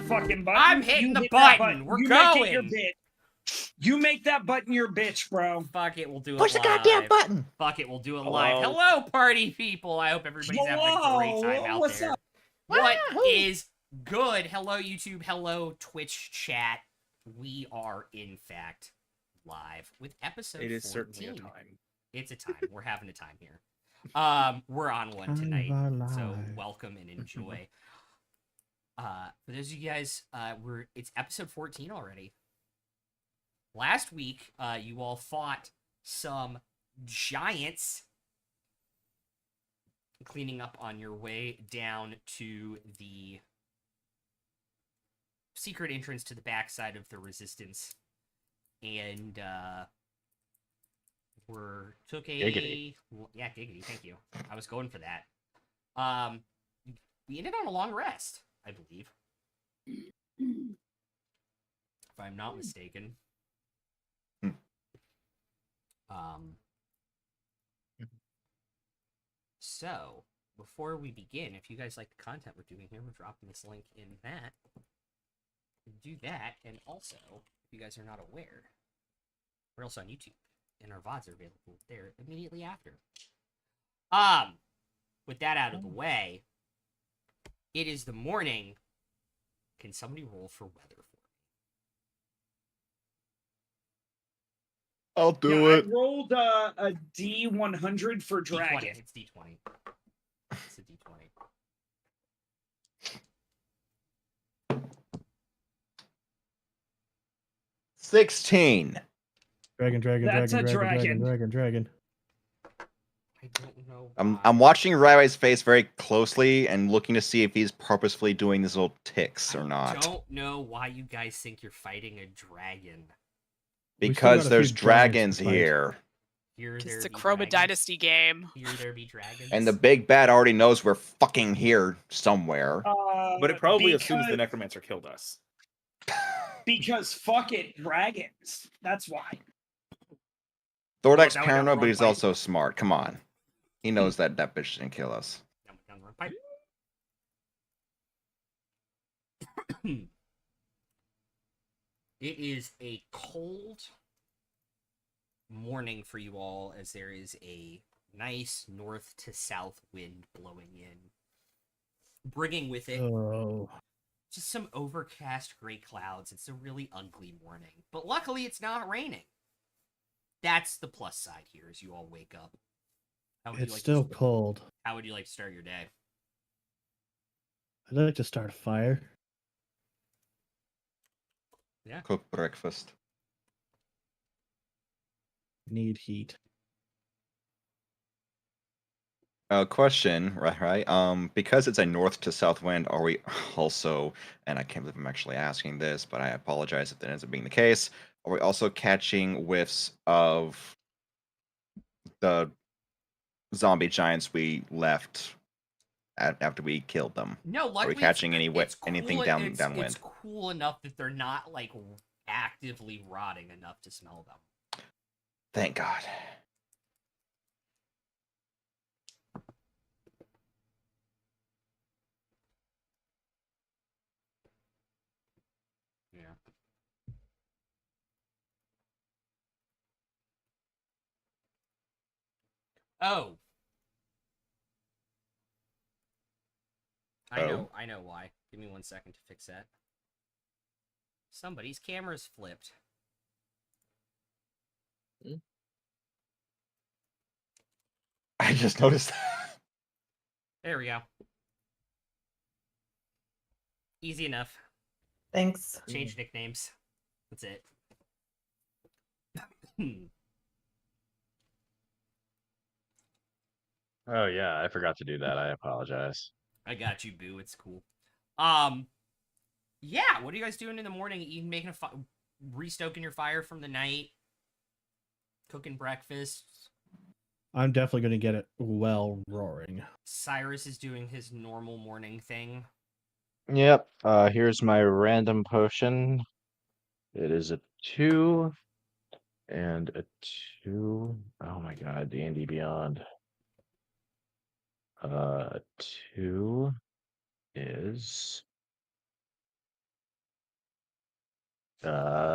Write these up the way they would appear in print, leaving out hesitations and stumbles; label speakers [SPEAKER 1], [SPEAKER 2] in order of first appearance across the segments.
[SPEAKER 1] fucking button.
[SPEAKER 2] I'm hitting the button. We're going.
[SPEAKER 1] Make it your bitch. You make that button your bitch, bro.
[SPEAKER 2] Fuck it, we'll do it
[SPEAKER 3] Push
[SPEAKER 2] live.
[SPEAKER 3] the goddamn button.
[SPEAKER 2] Fuck it, we'll do it live. Hello, party people. I hope everybody's having a great time out
[SPEAKER 1] What's
[SPEAKER 2] there.
[SPEAKER 1] up?
[SPEAKER 2] What is Good. Hello, YouTube. Hello, Twitch chat. We are, in fact, live with episode 14.
[SPEAKER 3] It is certainly a time.
[SPEAKER 2] It's a time. We're having a time here. We're on one tonight, so welcome and enjoy. For those of you guys, it's episode 14 already. Last week, you all fought some giants, cleaning up on your way down to the secret entrance to the backside of the Resistance, and
[SPEAKER 4] Giggity.
[SPEAKER 2] Yeah, giggity. Thank you. I was going for that. We ended on a long rest, I believe, if I'm not mistaken. So, before we begin, if you guys like the content we're doing here, we're dropping this link in that. Do that, and also, if you guys are not aware, we're also on YouTube, and our VODs are available there immediately after. With that out of the way, it is the morning. Can somebody roll for weather for me?
[SPEAKER 4] I'll do it.
[SPEAKER 1] I rolled a D100 for
[SPEAKER 2] D20.
[SPEAKER 1] dragon.
[SPEAKER 2] It's D20. It's a D20.
[SPEAKER 4] $16.
[SPEAKER 5] Dragon.
[SPEAKER 1] That's a dragon.
[SPEAKER 2] I don't know.
[SPEAKER 4] I'm watching Rai's face very closely and looking to see if he's purposefully doing these little ticks or
[SPEAKER 2] I
[SPEAKER 4] not.
[SPEAKER 2] don't know why you guys think you're fighting a dragon.
[SPEAKER 4] Because there's dragons
[SPEAKER 5] giants to fight.
[SPEAKER 4] here.
[SPEAKER 2] Here there
[SPEAKER 6] It's a
[SPEAKER 2] be
[SPEAKER 6] Chroma
[SPEAKER 2] dragons.
[SPEAKER 6] Dynasty game.
[SPEAKER 2] Here there be dragons.
[SPEAKER 4] And the big bad already knows we're fucking here somewhere.
[SPEAKER 3] But it probably assumes the
[SPEAKER 1] because-
[SPEAKER 3] necromancer killed us.
[SPEAKER 1] Because fuck it, dragons. That's why.
[SPEAKER 4] Thordak's
[SPEAKER 2] Now we got
[SPEAKER 4] paranoid,
[SPEAKER 2] the
[SPEAKER 4] but
[SPEAKER 2] wrong
[SPEAKER 4] he's
[SPEAKER 2] fight.
[SPEAKER 4] also smart. Come on. He knows that bitch didn't kill us.
[SPEAKER 2] Down the wrong pipe. It is a cold morning for you all, as there is a nice north to south wind blowing in, bringing with it
[SPEAKER 5] Oh,
[SPEAKER 2] just some overcast gray clouds. It's a really ugly morning, but luckily it's not raining. That's the plus side here as you all wake up. How would you
[SPEAKER 5] it's
[SPEAKER 2] like
[SPEAKER 5] still
[SPEAKER 2] to,
[SPEAKER 5] cold.
[SPEAKER 2] How would you like to start your day?
[SPEAKER 5] I'd like to start a fire.
[SPEAKER 4] Cook breakfast.
[SPEAKER 5] Need heat.
[SPEAKER 4] Question, right? Because it's a north to south wind, are we also, and I can't believe I'm actually asking this, but I apologize if that ends up being the case, are we also catching whiffs of the zombie giants we left after we killed them?
[SPEAKER 2] No, luckily
[SPEAKER 4] Are we catching
[SPEAKER 2] it's
[SPEAKER 4] anything
[SPEAKER 2] cool-
[SPEAKER 4] downwind?
[SPEAKER 2] It's cool enough that they're not like actively rotting enough to smell them.
[SPEAKER 4] Thank God.
[SPEAKER 2] Yeah. Oh. I know why. Give me 1 second to fix that. Somebody's camera's flipped.
[SPEAKER 4] I just noticed that.
[SPEAKER 2] There we go. Easy enough.
[SPEAKER 7] Thanks.
[SPEAKER 2] Change nicknames. That's it.
[SPEAKER 4] Oh yeah, I forgot to do that. I apologize.
[SPEAKER 2] I got you, boo. It's cool. Yeah. What are you guys doing in the morning? You making a restoking your fire from the night, cooking breakfast.
[SPEAKER 5] I'm definitely going to get it well roaring.
[SPEAKER 2] Cyrus is doing his normal morning thing.
[SPEAKER 4] Yep. Here's my random potion. It is a 2 and a 2. Oh my God, D&D Beyond. 2 is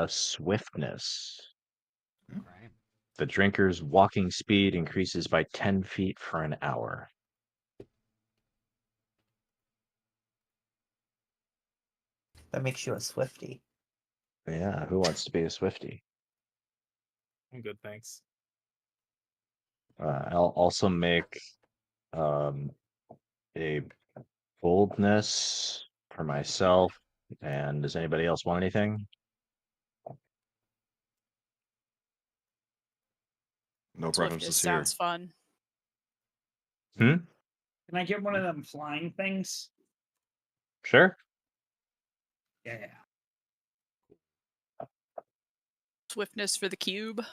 [SPEAKER 4] swiftness.
[SPEAKER 2] Right.
[SPEAKER 4] The drinker's walking speed increases by 10 feet for an hour.
[SPEAKER 6] That makes you a Swifty.
[SPEAKER 7] Yeah, who wants to be a Swifty?
[SPEAKER 3] I'm good, thanks.
[SPEAKER 7] I'll also make a boldness for myself. And does anybody else want anything?
[SPEAKER 4] No
[SPEAKER 8] Swiftness
[SPEAKER 4] preferences here.
[SPEAKER 8] sounds fun.
[SPEAKER 1] Can I get one of them flying things?
[SPEAKER 7] Sure.
[SPEAKER 1] Yeah.
[SPEAKER 8] Swiftness for the cube.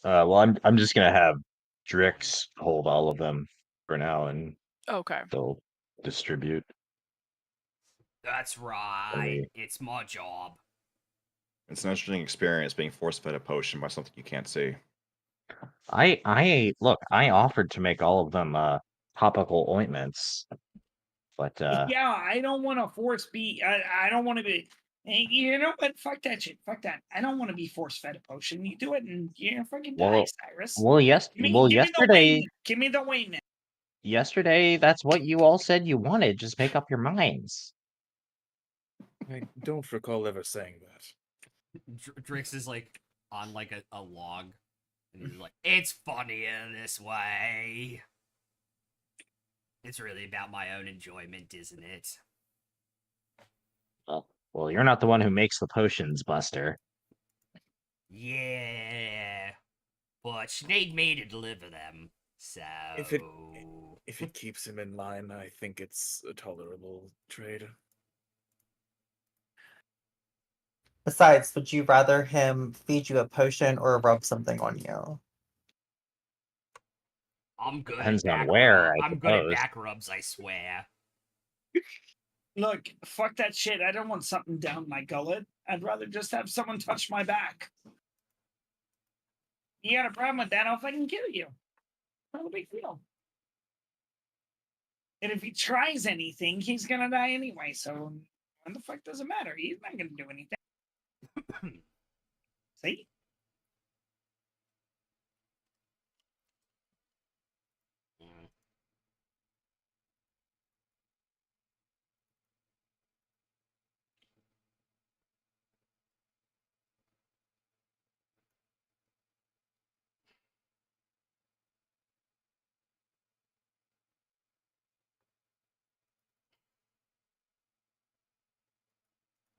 [SPEAKER 7] Well, I'm just gonna have Drix hold all of them for now, and
[SPEAKER 8] Okay.
[SPEAKER 7] they'll distribute.
[SPEAKER 2] That's right. It's my job.
[SPEAKER 4] It's an interesting experience being force fed a potion by something you can't see.
[SPEAKER 7] I look. I offered to make all of them topical ointments, but
[SPEAKER 1] Yeah, I don't want to force be. I don't want to be. Hey, you know what? Fuck that shit. Fuck that. I don't want to be force fed a potion. You do it and you're fucking die,
[SPEAKER 7] well,
[SPEAKER 1] Cyrus.
[SPEAKER 7] well,
[SPEAKER 1] Give me the
[SPEAKER 7] yesterday,
[SPEAKER 1] wing. Give me the wing.
[SPEAKER 7] yesterday, that's what you all said you wanted. Just make up your minds.
[SPEAKER 3] I don't recall ever saying that.
[SPEAKER 2] Drix is like on like a log, and he's like, "It's funnier this way. It's really about my own enjoyment, isn't it?"
[SPEAKER 7] Well, you're not the one who makes the potions, Buster.
[SPEAKER 2] Yeah, but Sinead made to deliver them, so
[SPEAKER 3] If it keeps him in line, I think it's a tolerable trade.
[SPEAKER 6] Besides, would you rather him feed you a potion or rub something on you?
[SPEAKER 2] I'm good.
[SPEAKER 7] Depends
[SPEAKER 2] at
[SPEAKER 7] on
[SPEAKER 2] back
[SPEAKER 7] where,
[SPEAKER 2] rub-
[SPEAKER 7] I
[SPEAKER 2] I'm good at
[SPEAKER 7] suppose.
[SPEAKER 2] back rubs. I swear.
[SPEAKER 1] Look, fuck that shit. I don't want something down my gullet. I'd rather just have someone touch my back. You got a problem with that? I'll fucking kill you. Not a big deal. And if he tries anything, he's gonna die anyway. So what the fuck does it matter? He's not gonna do anything. See?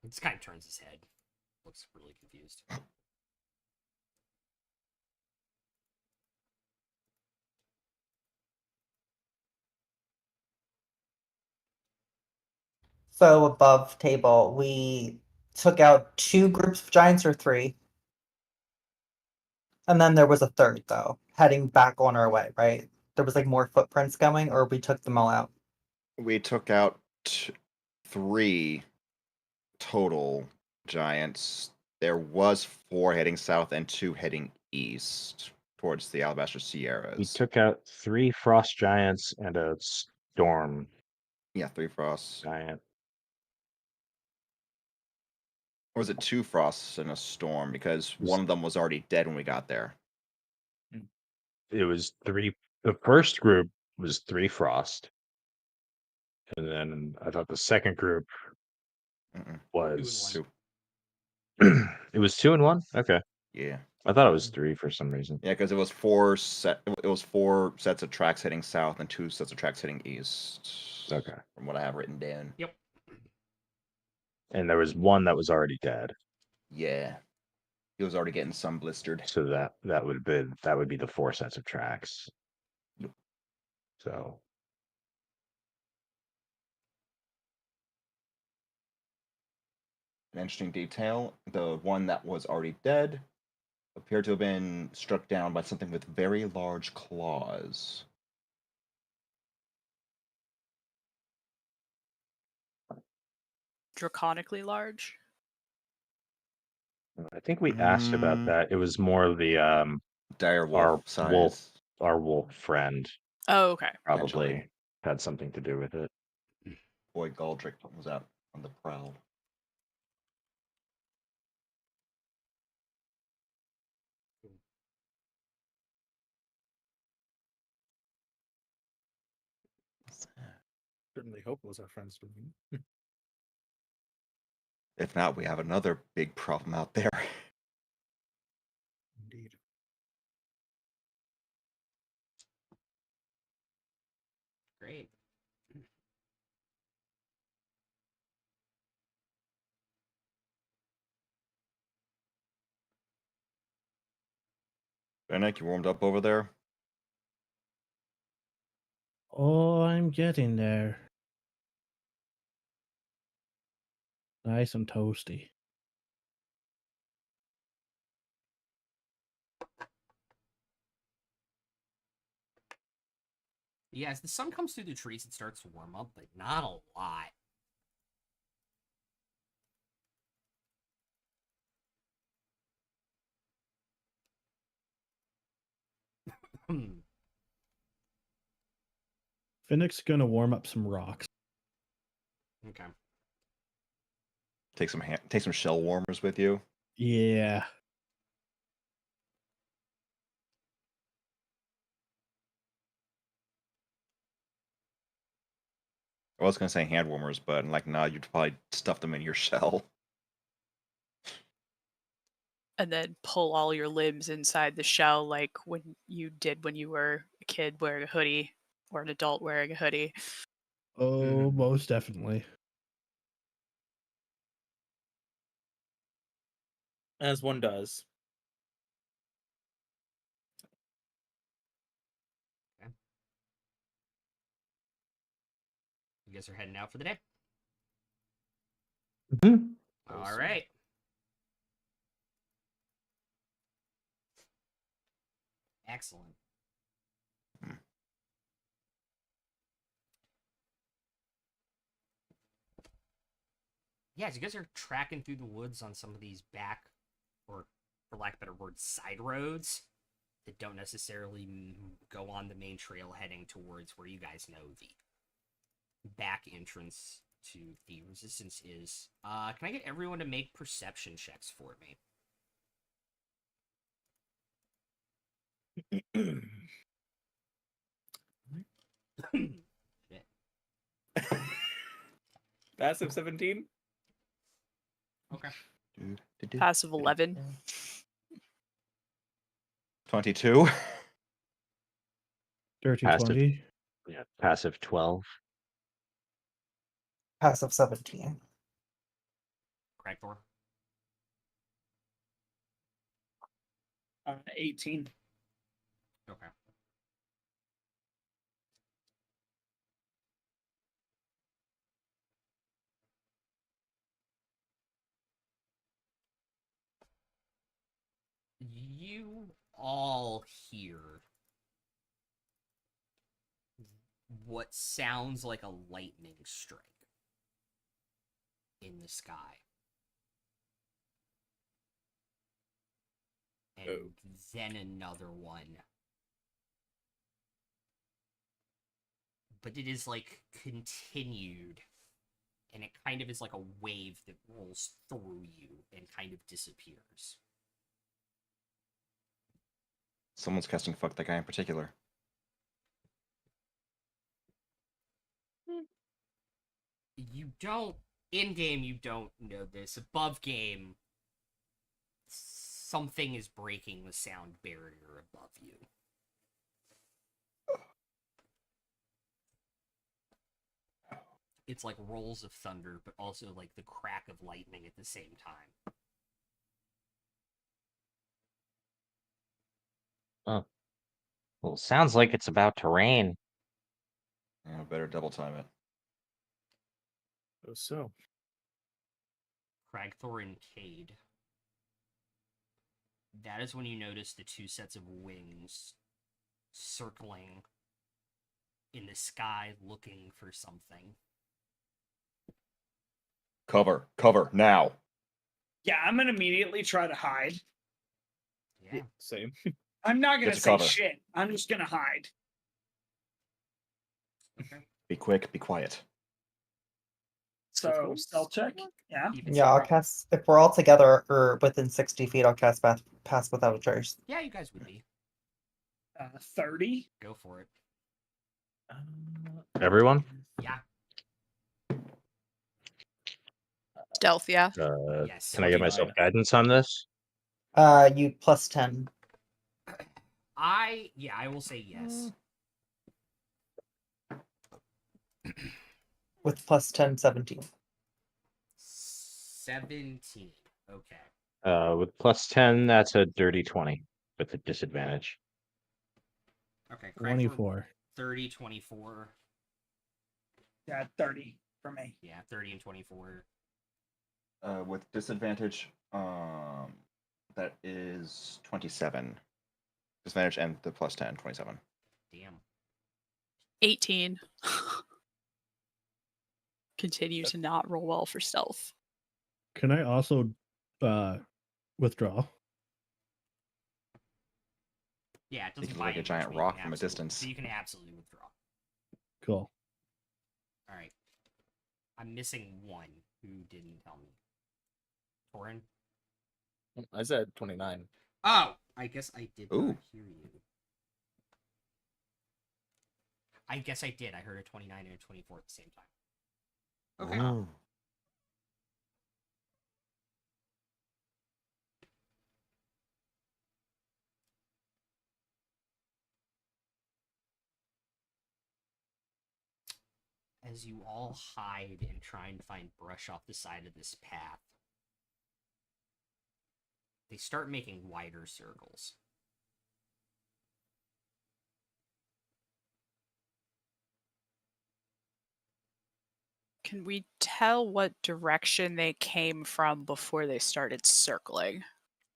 [SPEAKER 2] This guy turns his head. Looks really confused.
[SPEAKER 6] So above table, we took out 2 groups of giants or 3. And then there was a third though, heading back on our way, right? There was like more footprints going, or we took them all out.
[SPEAKER 4] We took out 3 total giants. There was 4 heading south and 2 heading east towards the Alabaster Sierras.
[SPEAKER 7] We took out 3 frost giants and a storm
[SPEAKER 4] Yeah, 3 frosts.
[SPEAKER 7] giant.
[SPEAKER 4] Or was it 2 frosts and a storm? Because one of them was already dead when we got there.
[SPEAKER 7] It was 3. The first group was 3 frost, and then I thought the second group was
[SPEAKER 4] 2.
[SPEAKER 7] it was 2 and 1. Okay,
[SPEAKER 4] Yeah.
[SPEAKER 7] I thought it was 3 for some reason.
[SPEAKER 4] Yeah, because it was 4 sets of tracks heading south and 2 sets of tracks heading east.
[SPEAKER 7] Okay.
[SPEAKER 4] From what I have written down.
[SPEAKER 2] Yep.
[SPEAKER 7] And there was one that was already dead.
[SPEAKER 4] Yeah. He was already getting some blistered.
[SPEAKER 7] So that would be the 4 sets of tracks.
[SPEAKER 4] Yep.
[SPEAKER 7] So
[SPEAKER 4] an interesting detail, the one that was already dead appeared to have been struck down by something with very large claws.
[SPEAKER 8] Draconically large.
[SPEAKER 7] I think we asked about that. It was more of the
[SPEAKER 4] dire wolf size.
[SPEAKER 7] Our wolf friend
[SPEAKER 8] Oh, okay.
[SPEAKER 7] probably had something to do with it.
[SPEAKER 4] Boy Galdrick was out on the prowl. What's that?
[SPEAKER 3] Certainly hope it was our friends doing.
[SPEAKER 4] If not, we have another big problem out there.
[SPEAKER 3] Indeed.
[SPEAKER 2] Great.
[SPEAKER 4] Fennec, you warmed up over there?
[SPEAKER 5] Oh, I'm getting there. Nice and toasty.
[SPEAKER 2] Yeah, as the sun comes through the trees, it starts to warm up, but not a lot.
[SPEAKER 5] Finnick's gonna warm up some rocks.
[SPEAKER 2] Okay.
[SPEAKER 4] Take some shell warmers with you.
[SPEAKER 5] Yeah.
[SPEAKER 4] I was gonna say hand warmers, but like, nah, you'd probably stuff them in your shell.
[SPEAKER 8] And then pull all your limbs inside the shell like when you did when you were a kid wearing a hoodie or an adult wearing a hoodie.
[SPEAKER 5] Oh, most definitely.
[SPEAKER 3] As one does.
[SPEAKER 2] You guys are heading out for the day?
[SPEAKER 7] Mhm.
[SPEAKER 2] All right. Excellent. Yeah, as you guys are tracking through the woods on some of these back, or for lack of a better word, side roads that don't necessarily go on the main trail heading towards where you guys know the back entrance to the resistance is. Can I get everyone to make perception checks for me? Shit.
[SPEAKER 3] Passive 17?
[SPEAKER 2] Okay.
[SPEAKER 8] Passive 11.
[SPEAKER 4] 22.
[SPEAKER 5] Dirty
[SPEAKER 7] Passive.
[SPEAKER 5] 20.
[SPEAKER 7] Yeah, passive 12.
[SPEAKER 6] Passive 17.
[SPEAKER 2] Cragthor.
[SPEAKER 1] 18.
[SPEAKER 2] Okay. You all hear what sounds like a lightning strike in the sky. And then another one. But it is like continued, and it kind of is like a wave that rolls through you and kind of disappears.
[SPEAKER 4] Someone's casting fuck that guy in particular.
[SPEAKER 2] You don't, in game, you don't know this. Above game, something is breaking the sound barrier above you. It's like rolls of thunder, but also like the crack of lightning at the same time.
[SPEAKER 9] Oh. Well, sounds like it's about to rain.
[SPEAKER 4] Yeah, better double time it.
[SPEAKER 3] So.
[SPEAKER 2] Cragthor and Cade. That is when you notice the two sets of wings circling in the sky looking for something.
[SPEAKER 4] Cover, now.
[SPEAKER 1] Yeah, I'm gonna immediately try to hide.
[SPEAKER 2] Yeah.
[SPEAKER 3] Same.
[SPEAKER 1] I'm not gonna
[SPEAKER 4] Get to
[SPEAKER 1] say
[SPEAKER 4] cover.
[SPEAKER 1] shit. I'm just gonna hide.
[SPEAKER 2] Okay.
[SPEAKER 4] Be quick, be quiet.
[SPEAKER 1] So stealth check. Yeah.
[SPEAKER 2] Keep it
[SPEAKER 6] Yeah, I'll
[SPEAKER 2] secret.
[SPEAKER 6] cast if we're all together or within 60 feet. I'll cast pass without a trace.
[SPEAKER 2] Yeah, you guys would be.
[SPEAKER 1] 30.
[SPEAKER 2] Go for it.
[SPEAKER 7] Everyone?
[SPEAKER 2] Yeah.
[SPEAKER 8] Stealth, yeah.
[SPEAKER 2] Yes.
[SPEAKER 7] Can I give myself
[SPEAKER 3] 29.
[SPEAKER 7] guidance on this?
[SPEAKER 6] You plus 10
[SPEAKER 2] I will say yes.
[SPEAKER 6] with plus 10, 17.
[SPEAKER 2] 17. Okay.
[SPEAKER 7] With plus 10, that's a dirty 20 with a disadvantage.
[SPEAKER 2] Okay.
[SPEAKER 5] 24.
[SPEAKER 2] 30, 24.
[SPEAKER 1] Yeah, 30 for me.
[SPEAKER 2] Yeah, 30 and 24.
[SPEAKER 4] With disadvantage, that is 27. Disadvantage and the plus 10, 27.
[SPEAKER 2] Damn.
[SPEAKER 8] 18. Continue to not roll well for stealth.
[SPEAKER 5] Can I also withdraw?
[SPEAKER 2] Yeah, it doesn't
[SPEAKER 4] can
[SPEAKER 2] buy
[SPEAKER 4] look like a
[SPEAKER 2] you
[SPEAKER 4] giant
[SPEAKER 2] much, but you
[SPEAKER 4] rock
[SPEAKER 2] can
[SPEAKER 4] from a
[SPEAKER 2] absolutely-
[SPEAKER 4] distance.
[SPEAKER 2] So you can absolutely withdraw.
[SPEAKER 5] Cool.
[SPEAKER 2] All right. I'm missing one who didn't tell me. Torin?
[SPEAKER 3] I said 29.
[SPEAKER 2] Oh, I guess I did
[SPEAKER 4] Ooh.
[SPEAKER 2] not hear you. I guess I did. I heard a 29 and a 24 at the same time. Okay.
[SPEAKER 4] Ooh.
[SPEAKER 2] As you all hide and try and find brush off the side of this path, they start making wider circles.
[SPEAKER 8] Can we tell what direction they came from before they started circling?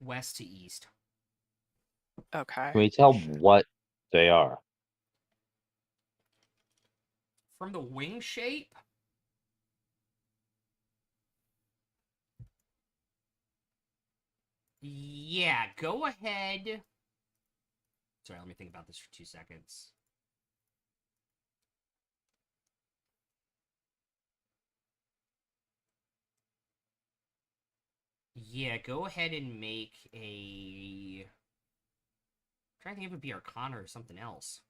[SPEAKER 2] West to east.
[SPEAKER 8] Okay.
[SPEAKER 7] Can we tell what they are?
[SPEAKER 2] From the wing shape, yeah, go ahead. Sorry, let me think about this for 2 seconds. Yeah, go ahead and make a... I'm trying to think if it would be Arcana or something else.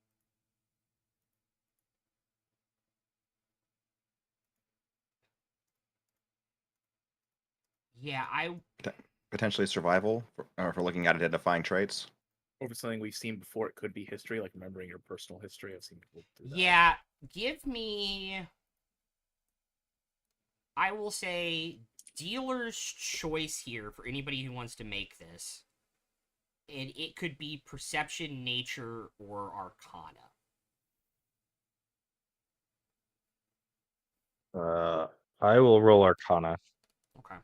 [SPEAKER 2] Yeah,
[SPEAKER 4] Potentially survival, or if we're looking at identifying traits.
[SPEAKER 3] Or if it's something we've seen before, it could be history, like remembering your personal history. I've seen people do that.
[SPEAKER 2] Yeah, give me... I will say dealer's choice here for anybody who wants to make this. And it could be perception, nature, or arcana.
[SPEAKER 7] I will roll Arcana.
[SPEAKER 2] Okay.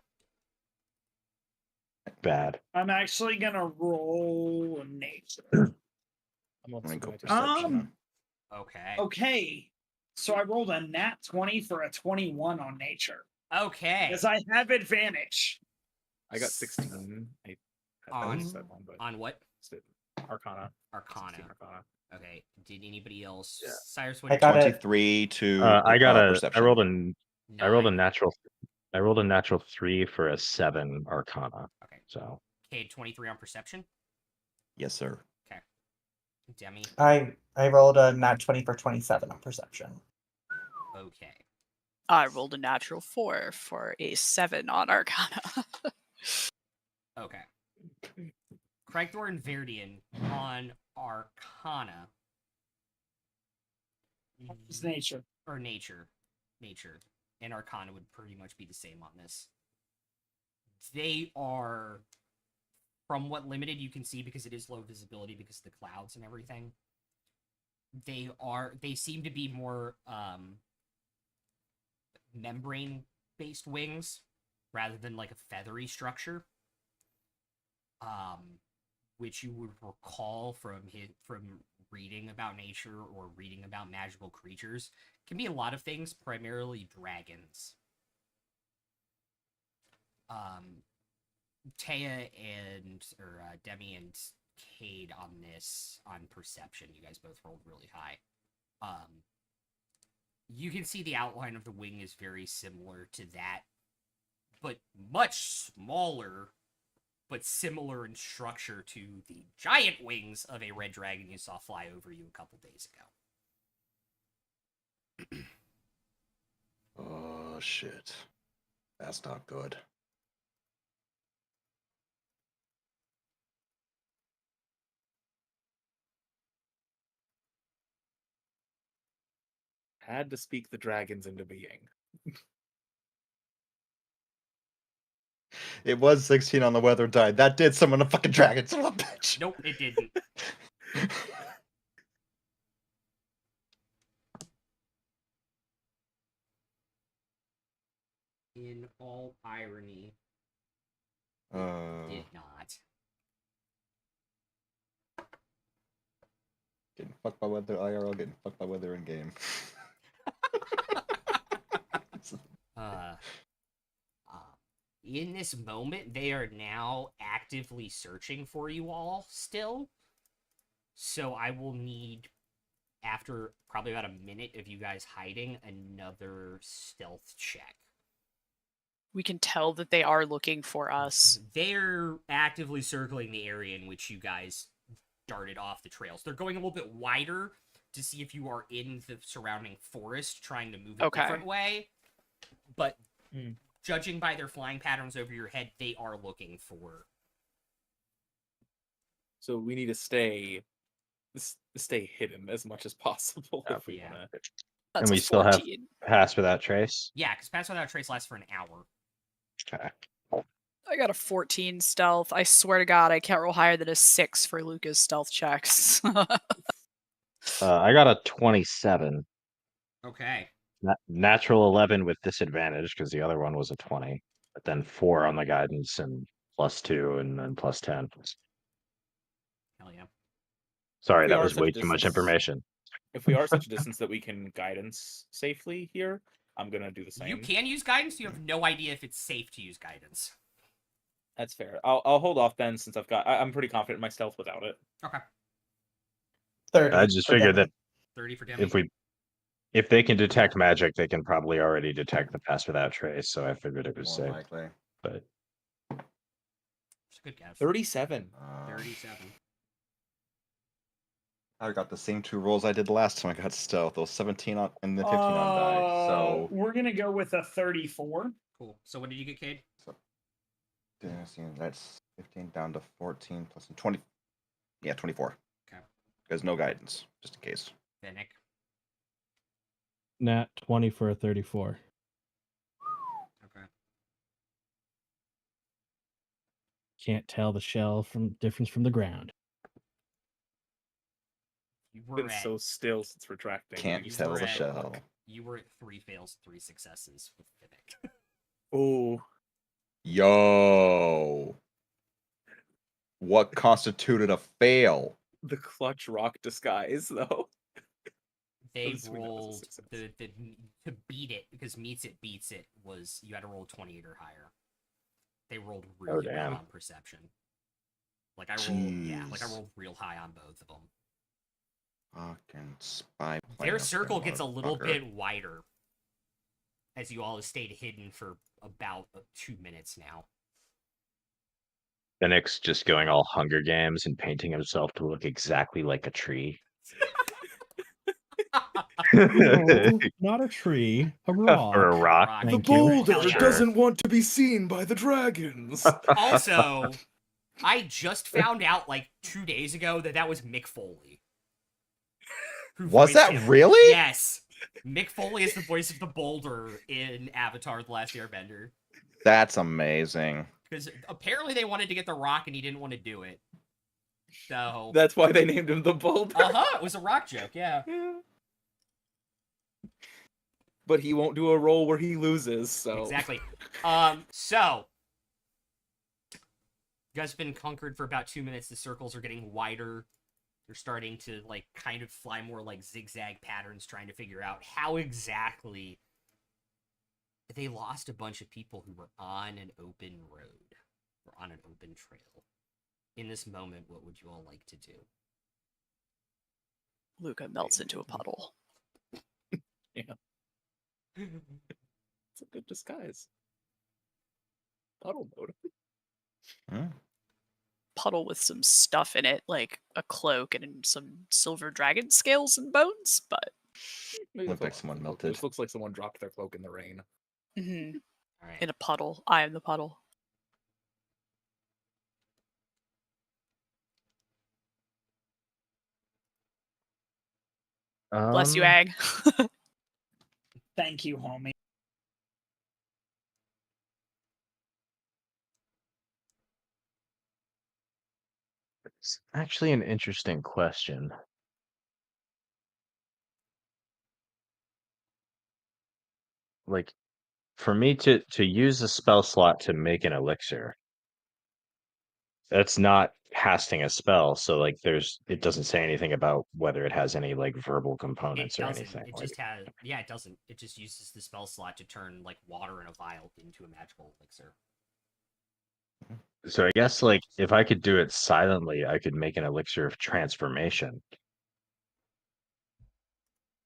[SPEAKER 7] Bad.
[SPEAKER 1] I'm actually gonna roll nature.
[SPEAKER 3] I'm also
[SPEAKER 4] I'm gonna go
[SPEAKER 3] going to
[SPEAKER 4] perception.
[SPEAKER 2] Okay.
[SPEAKER 1] Okay. So I rolled a nat 20 for a 21 on nature.
[SPEAKER 2] Okay.
[SPEAKER 1] Because I have advantage.
[SPEAKER 3] I got 16. I
[SPEAKER 2] On-
[SPEAKER 3] missed that one, but
[SPEAKER 2] On what?
[SPEAKER 3] Arcana.
[SPEAKER 2] Arcana.
[SPEAKER 3] 16 Arcana.
[SPEAKER 2] Okay. Did anybody else?
[SPEAKER 3] Yeah.
[SPEAKER 2] Cyrus, what
[SPEAKER 6] I
[SPEAKER 2] did
[SPEAKER 6] got
[SPEAKER 2] you...
[SPEAKER 6] it.
[SPEAKER 4] 23 to
[SPEAKER 7] I
[SPEAKER 4] perception.
[SPEAKER 7] rolled a
[SPEAKER 2] Nine.
[SPEAKER 7] natural 3 for a 7 Arcana.
[SPEAKER 2] Okay.
[SPEAKER 7] So
[SPEAKER 2] Okay, 23 on perception.
[SPEAKER 4] Yes, sir.
[SPEAKER 2] Okay. Demi.
[SPEAKER 6] I rolled a nat 20 for 27 on perception.
[SPEAKER 2] Okay.
[SPEAKER 8] I rolled a natural 4 for a 7 on Arcana.
[SPEAKER 2] Okay. Cragthor and Verdian on Arcana.
[SPEAKER 1] It's nature.
[SPEAKER 2] Or nature. Nature. And Arcana would pretty much be the same on this. They are, from what limited you can see, because it is low visibility because of the clouds and everything, they seem to be more membrane-based wings rather than like a feathery structure. Which you would recall from reading about nature or reading about magical creatures. Can be a lot of things, primarily dragons. Taya and Demi and Cade on this on perception. You guys both rolled really high. You can see the outline of the wing is very similar to that, but much smaller, but similar in structure to the giant wings of a red dragon you saw fly over you a couple days ago.
[SPEAKER 4] Oh, shit. That's not good.
[SPEAKER 3] Had to speak the dragons into being.
[SPEAKER 4] It was 16 on the weather die. That did summon a fucking dragon, son of a bitch.
[SPEAKER 2] Nope, it didn't. In all irony, did not.
[SPEAKER 4] Getting fucked by weather IRL, getting fucked by weather in game.
[SPEAKER 2] In this moment, they are now actively searching for you all still. So I will need, after probably about a minute of you guys hiding, another stealth check.
[SPEAKER 8] We can tell that they are looking for us.
[SPEAKER 2] They're actively circling the area in which you guys darted off the trails. They're going a little bit wider to see if you are in the surrounding forest, trying to move a different way. But judging by their flying patterns over your head, they are looking for.
[SPEAKER 3] So we need to stay hidden as much as possible if we want to.
[SPEAKER 8] That's
[SPEAKER 7] And we
[SPEAKER 8] a
[SPEAKER 7] still have
[SPEAKER 8] 14.
[SPEAKER 7] Pass Without Trace.
[SPEAKER 2] Yeah, because Pass Without Trace lasts for an hour.
[SPEAKER 7] Okay.
[SPEAKER 8] I got a 14 stealth. I swear to God, I can't roll higher than a 6 for Luca's stealth checks.
[SPEAKER 7] I got a 27.
[SPEAKER 2] Okay.
[SPEAKER 7] Natural 11 with disadvantage because the other one was a 20. But then 4 on the guidance and +2 and then +10.
[SPEAKER 2] Hell yeah.
[SPEAKER 7] Sorry,
[SPEAKER 3] We
[SPEAKER 7] that
[SPEAKER 3] are
[SPEAKER 7] was
[SPEAKER 3] such a
[SPEAKER 7] way too much
[SPEAKER 3] distance-
[SPEAKER 7] information.
[SPEAKER 3] If we are such a distance that we can guidance safely here, I'm gonna do the same.
[SPEAKER 2] You can use guidance. You have no idea if it's safe to use guidance.
[SPEAKER 3] That's fair. I'll hold off then, since I'm pretty confident in my stealth without it.
[SPEAKER 2] Okay.
[SPEAKER 6] 30.
[SPEAKER 7] I just
[SPEAKER 6] for
[SPEAKER 7] figured
[SPEAKER 6] Demi.
[SPEAKER 7] that
[SPEAKER 2] 30 for Demi.
[SPEAKER 7] if they can detect magic, they can probably already detect the Pass Without Trace. So I figured it was
[SPEAKER 4] More
[SPEAKER 7] safe.
[SPEAKER 4] likely.
[SPEAKER 7] But
[SPEAKER 2] It's a good guess.
[SPEAKER 3] 37.
[SPEAKER 2] 37.
[SPEAKER 4] I got the same 2 rolls I did last time I got stealth. Those 17 on and the 15 on die. So
[SPEAKER 1] we're gonna go with a 34.
[SPEAKER 2] Cool. So what did you get, Cade?
[SPEAKER 4] that's 15 down to 14 plus 20. Yeah, 24.
[SPEAKER 2] Okay.
[SPEAKER 4] There's no guidance, just in case.
[SPEAKER 2] Fennec.
[SPEAKER 5] Nat 20 for a 34.
[SPEAKER 2] Okay.
[SPEAKER 5] Can't tell the shell from difference from the ground.
[SPEAKER 2] You
[SPEAKER 3] It's
[SPEAKER 2] were
[SPEAKER 3] been
[SPEAKER 2] at,
[SPEAKER 3] so still since retracting.
[SPEAKER 4] Can't
[SPEAKER 2] you
[SPEAKER 4] tell
[SPEAKER 2] were
[SPEAKER 4] the
[SPEAKER 2] at-
[SPEAKER 4] shell.
[SPEAKER 2] You were at 3 fails, 3 successes with Fennec.
[SPEAKER 3] Oh,
[SPEAKER 4] Yo. What constituted a fail?
[SPEAKER 3] the clutch rock disguise, though.
[SPEAKER 2] They
[SPEAKER 3] Those were not
[SPEAKER 2] rolled
[SPEAKER 3] successes.
[SPEAKER 2] the to beat it, because meets it beats it was you had to roll 28 or higher. They rolled really well
[SPEAKER 7] damn.
[SPEAKER 2] on perception. Like I rolled
[SPEAKER 4] Jeez.
[SPEAKER 2] real high on both of them.
[SPEAKER 4] Fucking spy plane
[SPEAKER 2] Their
[SPEAKER 4] up there,
[SPEAKER 2] circle gets a little
[SPEAKER 4] motherfucker.
[SPEAKER 2] bit wider as you all have stayed hidden for about 2 minutes now.
[SPEAKER 7] Phoenix just going all Hunger Games and painting himself to look exactly like a tree.
[SPEAKER 5] No, not a tree, a rock.
[SPEAKER 7] Or a rock.
[SPEAKER 2] Rock.
[SPEAKER 5] Thank
[SPEAKER 3] The
[SPEAKER 5] you.
[SPEAKER 3] boulder
[SPEAKER 2] Hell yeah.
[SPEAKER 3] doesn't want to be seen by the dragons.
[SPEAKER 2] Also, I just found out like 2 days ago that was Mick Foley. who
[SPEAKER 4] Was
[SPEAKER 2] voiced
[SPEAKER 4] that
[SPEAKER 2] him.
[SPEAKER 4] really?
[SPEAKER 2] Yes. Mick Foley is the voice of the boulder in Avatar: The Last Airbender.
[SPEAKER 4] That's amazing.
[SPEAKER 2] Because apparently they wanted to get the Rock and he didn't want to do it. So
[SPEAKER 3] That's why they named him the boulder.
[SPEAKER 2] it was a Rock joke, yeah.
[SPEAKER 3] Yeah. But he won't do a roll where he loses, so
[SPEAKER 2] Exactly. So you guys have been conquered for about 2 minutes. The circles are getting wider. They're starting to like kind of fly more like zigzag patterns, trying to figure out how exactly they lost a bunch of people who were on an open road or on an open trail. In this moment, what would you all like to do?
[SPEAKER 8] Luca melts into a puddle.
[SPEAKER 3] It's a good disguise. Puddle mode.
[SPEAKER 4] Hmm?
[SPEAKER 8] Puddle with some stuff in it, like a cloak and some silver dragon scales and bones, but
[SPEAKER 3] Maybe
[SPEAKER 4] Looked
[SPEAKER 3] that's
[SPEAKER 4] like
[SPEAKER 3] what-
[SPEAKER 4] someone melted.
[SPEAKER 3] This looks like someone dropped their cloak in the rain.
[SPEAKER 8] mhm.
[SPEAKER 2] All right.
[SPEAKER 8] In a puddle. I am the puddle. Bless you, Ag.
[SPEAKER 1] Thank you, homie.
[SPEAKER 7] It's actually an interesting question. Like, for me to use a spell slot to make an elixir, that's not casting a spell. So like, it doesn't say anything about whether it has any like verbal
[SPEAKER 2] It
[SPEAKER 7] components or
[SPEAKER 2] doesn't.
[SPEAKER 7] anything.
[SPEAKER 2] It
[SPEAKER 7] Like,
[SPEAKER 2] just has. Yeah, it doesn't. It just uses the spell slot to turn like water in a vial into a magical elixir.
[SPEAKER 7] so I guess like if I could do it silently, I could make an elixir of transformation.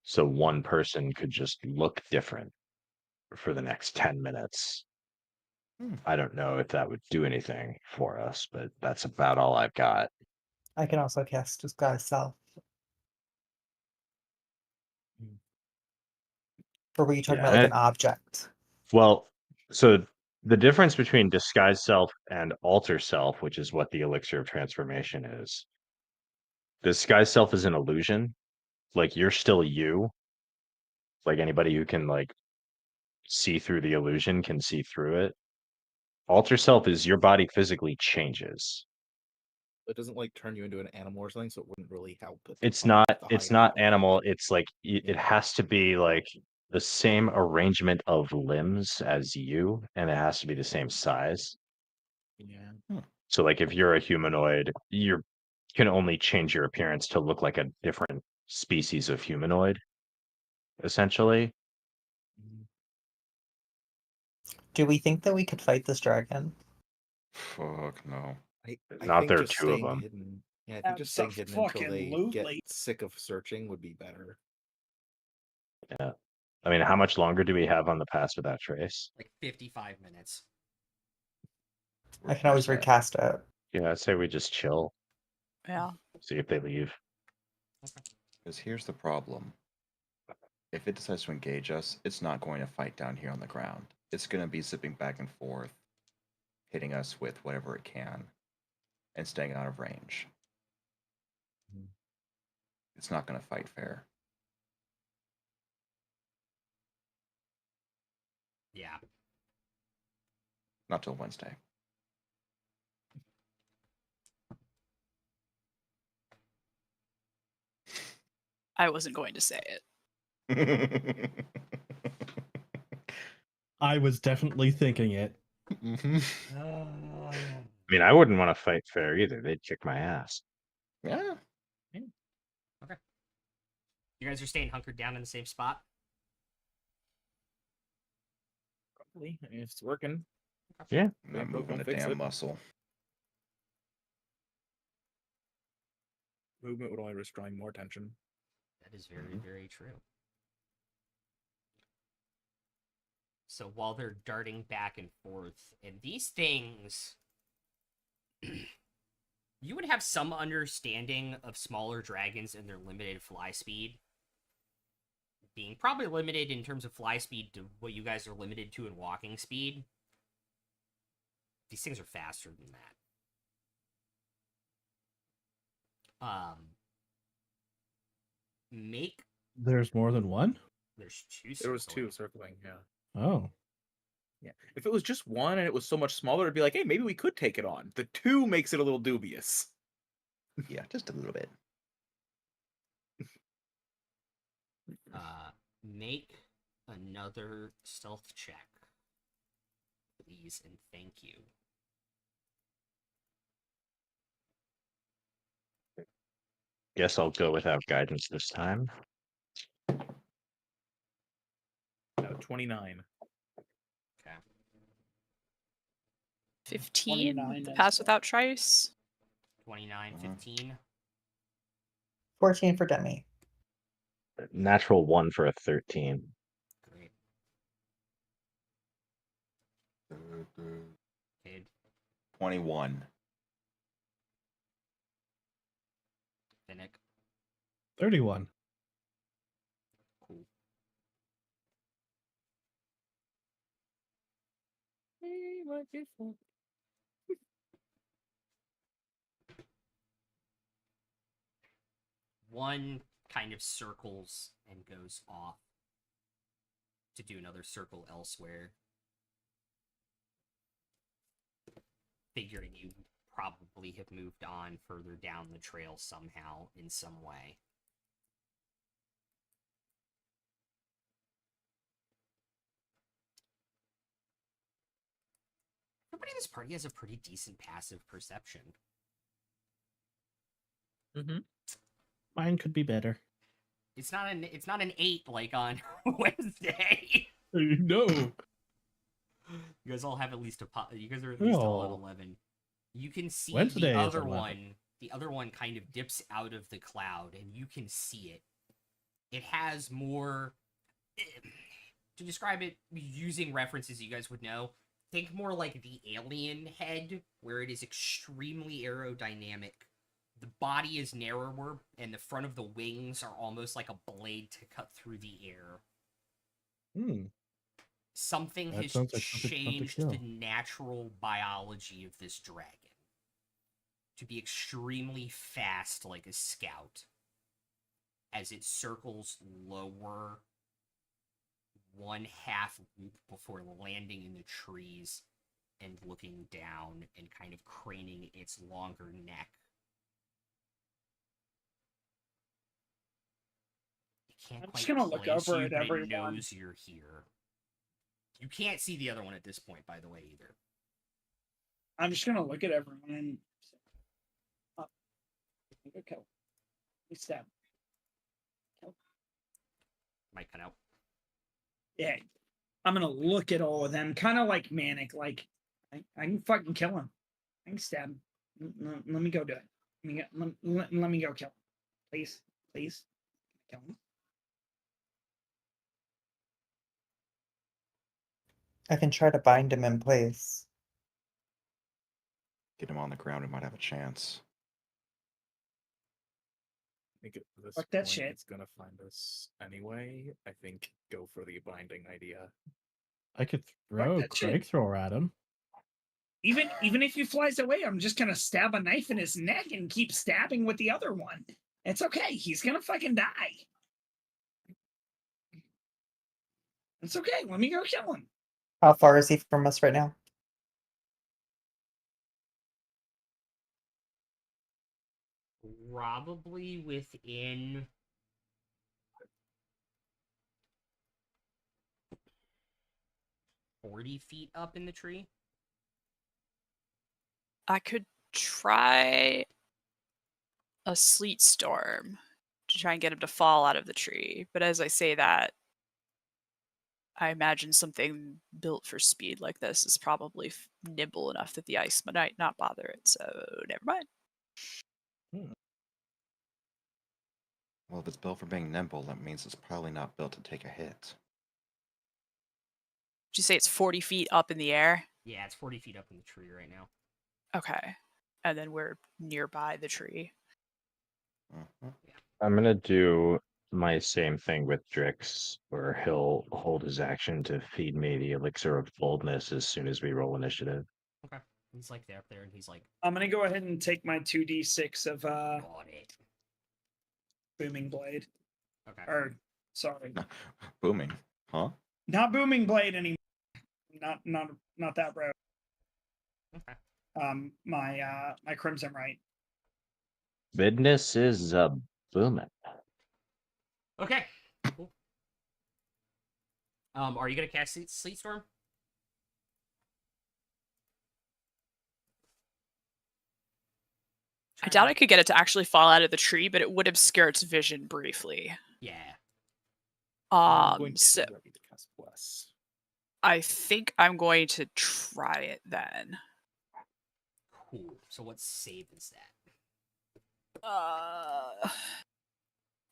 [SPEAKER 7] So one person could just look different for the next 10 minutes. I don't know if that would do anything for us, but that's about all I've got.
[SPEAKER 6] I can also cast Disguise Self. Or were you talking
[SPEAKER 7] Yeah,
[SPEAKER 6] about like an object?
[SPEAKER 7] Well, so the difference between disguise self and alter self, which is what the elixir of transformation is, disguise self is an illusion. Like you're still you. Like anybody who can like see through the illusion can see through it. Alter self is your body physically changes.
[SPEAKER 3] It doesn't like turn you into an animal or something, so it wouldn't really help. If
[SPEAKER 7] It's
[SPEAKER 3] on
[SPEAKER 7] not
[SPEAKER 3] the
[SPEAKER 7] it's
[SPEAKER 3] high
[SPEAKER 7] not
[SPEAKER 3] end.
[SPEAKER 7] animal. It's like it
[SPEAKER 3] Yeah.
[SPEAKER 7] has to be like the same arrangement of limbs as you, and it has to be the same size.
[SPEAKER 3] Yeah.
[SPEAKER 7] So like if you're a humanoid, you can only change your appearance to look like a different species of humanoid, essentially.
[SPEAKER 6] Do we think that we could fight this dragon?
[SPEAKER 4] Fuck no.
[SPEAKER 3] I
[SPEAKER 7] Not
[SPEAKER 3] think
[SPEAKER 7] there are
[SPEAKER 3] just
[SPEAKER 7] two of
[SPEAKER 3] staying
[SPEAKER 7] them.
[SPEAKER 3] hidden. Yeah, I think just staying hidden until they get
[SPEAKER 1] Absolutely.
[SPEAKER 3] sick of searching would be better.
[SPEAKER 7] Yeah. I mean, how much longer do we have on the pass without trace?
[SPEAKER 2] Like 55 minutes.
[SPEAKER 6] I can always recast it.
[SPEAKER 7] Yeah, I'd say we just chill,
[SPEAKER 8] Yeah.
[SPEAKER 7] see if they leave.
[SPEAKER 4] Because here's the problem. If it decides to engage us, it's not going to fight down here on the ground. It's going to be zipping back and forth, hitting us with whatever it can, and staying out of range. It's not going to fight fair.
[SPEAKER 2] Yeah.
[SPEAKER 4] Not till Wednesday.
[SPEAKER 8] I wasn't going to say it.
[SPEAKER 5] I was definitely thinking it.
[SPEAKER 7] I mean, I wouldn't want to fight fair either. They'd kick my ass.
[SPEAKER 4] Yeah.
[SPEAKER 2] Okay. You guys are staying hunkered down in the same spot?
[SPEAKER 3] Probably. I mean, if it's working.
[SPEAKER 7] Yeah.
[SPEAKER 4] I'm not
[SPEAKER 3] Broke,
[SPEAKER 4] moving a
[SPEAKER 3] don't fix
[SPEAKER 4] damn
[SPEAKER 3] it.
[SPEAKER 4] muscle.
[SPEAKER 3] Movement would only risk drawing more attention.
[SPEAKER 2] That is very, very true. So while they're darting back and forth, and these things, you would have some understanding of smaller dragons and their limited fly speed. Being probably limited in terms of fly speed to what you guys are limited to in walking speed. These things are faster than that. Make
[SPEAKER 5] There's more than one?
[SPEAKER 2] there's two.
[SPEAKER 3] There was
[SPEAKER 2] circling.
[SPEAKER 3] two circling, yeah.
[SPEAKER 5] Oh.
[SPEAKER 3] Yeah. If it was just one and it was so much smaller, it'd be like, hey, maybe we could take it on. The two makes it a little dubious.
[SPEAKER 4] Yeah, just a little bit.
[SPEAKER 2] Make another stealth check, please, and thank you.
[SPEAKER 7] Guess I'll go without guidance this time.
[SPEAKER 3] 29.
[SPEAKER 2] Okay.
[SPEAKER 8] 15.
[SPEAKER 1] 29
[SPEAKER 8] The
[SPEAKER 1] as
[SPEAKER 8] pass
[SPEAKER 1] well.
[SPEAKER 8] without trace.
[SPEAKER 2] 29, 15.
[SPEAKER 6] 14 for Demi.
[SPEAKER 7] Natural 1 for a 13.
[SPEAKER 2] Great. Cade,
[SPEAKER 4] 21.
[SPEAKER 2] Finnick.
[SPEAKER 5] 31.
[SPEAKER 2] Cool.
[SPEAKER 3] like before.
[SPEAKER 2] One kind of circles and goes off to do another circle elsewhere. Figuring you probably have moved on further down the trail somehow, in some way. Everybody in this party has a pretty decent passive perception.
[SPEAKER 3] Mm-hmm.
[SPEAKER 5] Mine could be better.
[SPEAKER 2] It's not an 8 like on Wednesday.
[SPEAKER 5] No.
[SPEAKER 2] You guys all have at least you guys are at least all at
[SPEAKER 5] Oh.
[SPEAKER 2] 11. You can see
[SPEAKER 5] Wednesday
[SPEAKER 2] the
[SPEAKER 5] is
[SPEAKER 2] other
[SPEAKER 5] 11.
[SPEAKER 2] one. The other one kind of dips out of the cloud, and you can see it. It has more. To describe it using references you guys would know, think more like the alien head, where it is extremely aerodynamic. The body is narrower, and the front of the wings are almost like a blade to cut through the air. Something
[SPEAKER 5] That
[SPEAKER 2] has
[SPEAKER 5] sounds like something fun to
[SPEAKER 2] changed
[SPEAKER 5] kill.
[SPEAKER 2] the natural biology of this dragon to be extremely fast like a scout as it circles lower 1/2 loop before landing in the trees and looking down and kind of craning its longer neck. It can't
[SPEAKER 1] I'm
[SPEAKER 2] quite
[SPEAKER 1] just gonna look
[SPEAKER 2] place
[SPEAKER 1] over
[SPEAKER 2] you,
[SPEAKER 1] at
[SPEAKER 2] but it
[SPEAKER 1] everyone.
[SPEAKER 2] knows you're here. You can't see the other one at this point, by the way, either.
[SPEAKER 1] I'm just gonna look at everyone and go kill. We stab. Kill.
[SPEAKER 2] Might cut out.
[SPEAKER 1] Yeah. I'm gonna look at all of them, kind of like manic. Like I can fucking kill him. I can stab him. Let me go do it. Let me go kill him. Please. Please. Kill him.
[SPEAKER 6] I can try to bind him in place.
[SPEAKER 4] Get him on the ground, we might have a chance.
[SPEAKER 3] I think at this
[SPEAKER 1] Fuck that
[SPEAKER 3] point,
[SPEAKER 1] shit.
[SPEAKER 3] it's gonna find us anyway. I think go for the binding idea.
[SPEAKER 5] I could throw
[SPEAKER 1] that shit.
[SPEAKER 5] Craig thrower at him.
[SPEAKER 1] Even if he flies away, I'm just gonna stab a knife in his neck and keep stabbing with the other one. It's okay. He's gonna fucking die. It's okay. Let me go kill him.
[SPEAKER 6] How far is he from us right now?
[SPEAKER 2] Probably within 40 feet up in the tree.
[SPEAKER 8] I could try a sleet storm to try and get him to fall out of the tree. But as I say that, I imagine something built for speed like this is probably nimble enough that the ice might not bother it. So never mind.
[SPEAKER 4] Well, if it's built for being nimble, that means it's probably not built to take a hit.
[SPEAKER 8] Did you say it's 40 feet up in the air?
[SPEAKER 2] Yeah, it's 40 feet up in the tree right now.
[SPEAKER 8] Okay. And then we're nearby the tree.
[SPEAKER 7] I'm gonna do my same thing with Drix, where he'll hold his action to feed me the elixir of boldness as soon as we roll initiative.
[SPEAKER 2] Okay. He's like there up there, and he's like,
[SPEAKER 1] I'm gonna go ahead and take my 2d6 of
[SPEAKER 2] got it.
[SPEAKER 1] booming blade.
[SPEAKER 2] Okay.
[SPEAKER 1] Or sorry,
[SPEAKER 4] Booming, huh?
[SPEAKER 1] not booming blade anymore. Not that road.
[SPEAKER 2] Okay.
[SPEAKER 1] My crimson right.
[SPEAKER 7] Business is booming.
[SPEAKER 2] Okay. Cool. Are you gonna cast Sleet Storm?
[SPEAKER 8] I doubt I could get it to actually fall out of the tree, but it would obscure its vision briefly.
[SPEAKER 2] Yeah.
[SPEAKER 3] I'm going to
[SPEAKER 8] So
[SPEAKER 3] be ready to cast Bless.
[SPEAKER 8] I think I'm going to try it then.
[SPEAKER 2] Cool. So what save is that?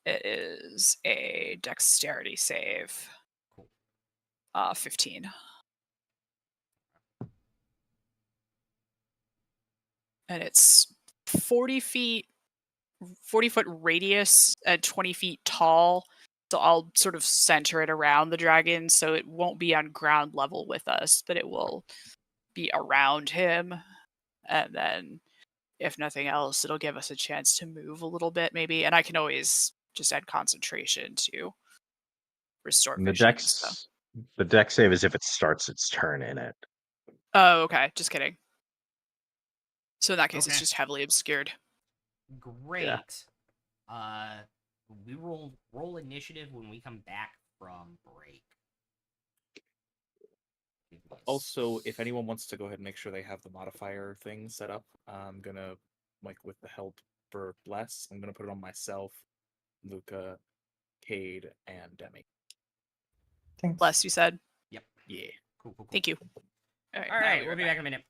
[SPEAKER 8] It is a dexterity save.
[SPEAKER 2] Cool.
[SPEAKER 8] 15. And it's 40 foot radius and 20 feet tall. So I'll sort of center it around the dragon so it won't be on ground level with us, but it will be around him, and then if nothing else, it'll give us a chance to move a little bit, maybe. And I can always just add concentration to restore
[SPEAKER 7] And the
[SPEAKER 8] vision. So.
[SPEAKER 7] deck save is if it starts its turn in it.
[SPEAKER 8] Oh, okay. Just kidding. So in that case, it's
[SPEAKER 1] Okay.
[SPEAKER 8] just heavily obscured.
[SPEAKER 2] Great. We roll initiative when we come back from break.
[SPEAKER 3] Also, if anyone wants to go ahead and make sure they have the modifier thing set up, I'm gonna, like, with the help for Bless, I'm gonna put it on myself, Luca, Cade, and Demi.
[SPEAKER 6] Thanks.
[SPEAKER 8] Bless, you said.
[SPEAKER 3] Yeah.
[SPEAKER 2] Cool.
[SPEAKER 8] Thank you.
[SPEAKER 2] All
[SPEAKER 8] now
[SPEAKER 2] right, we'll be back in a minute.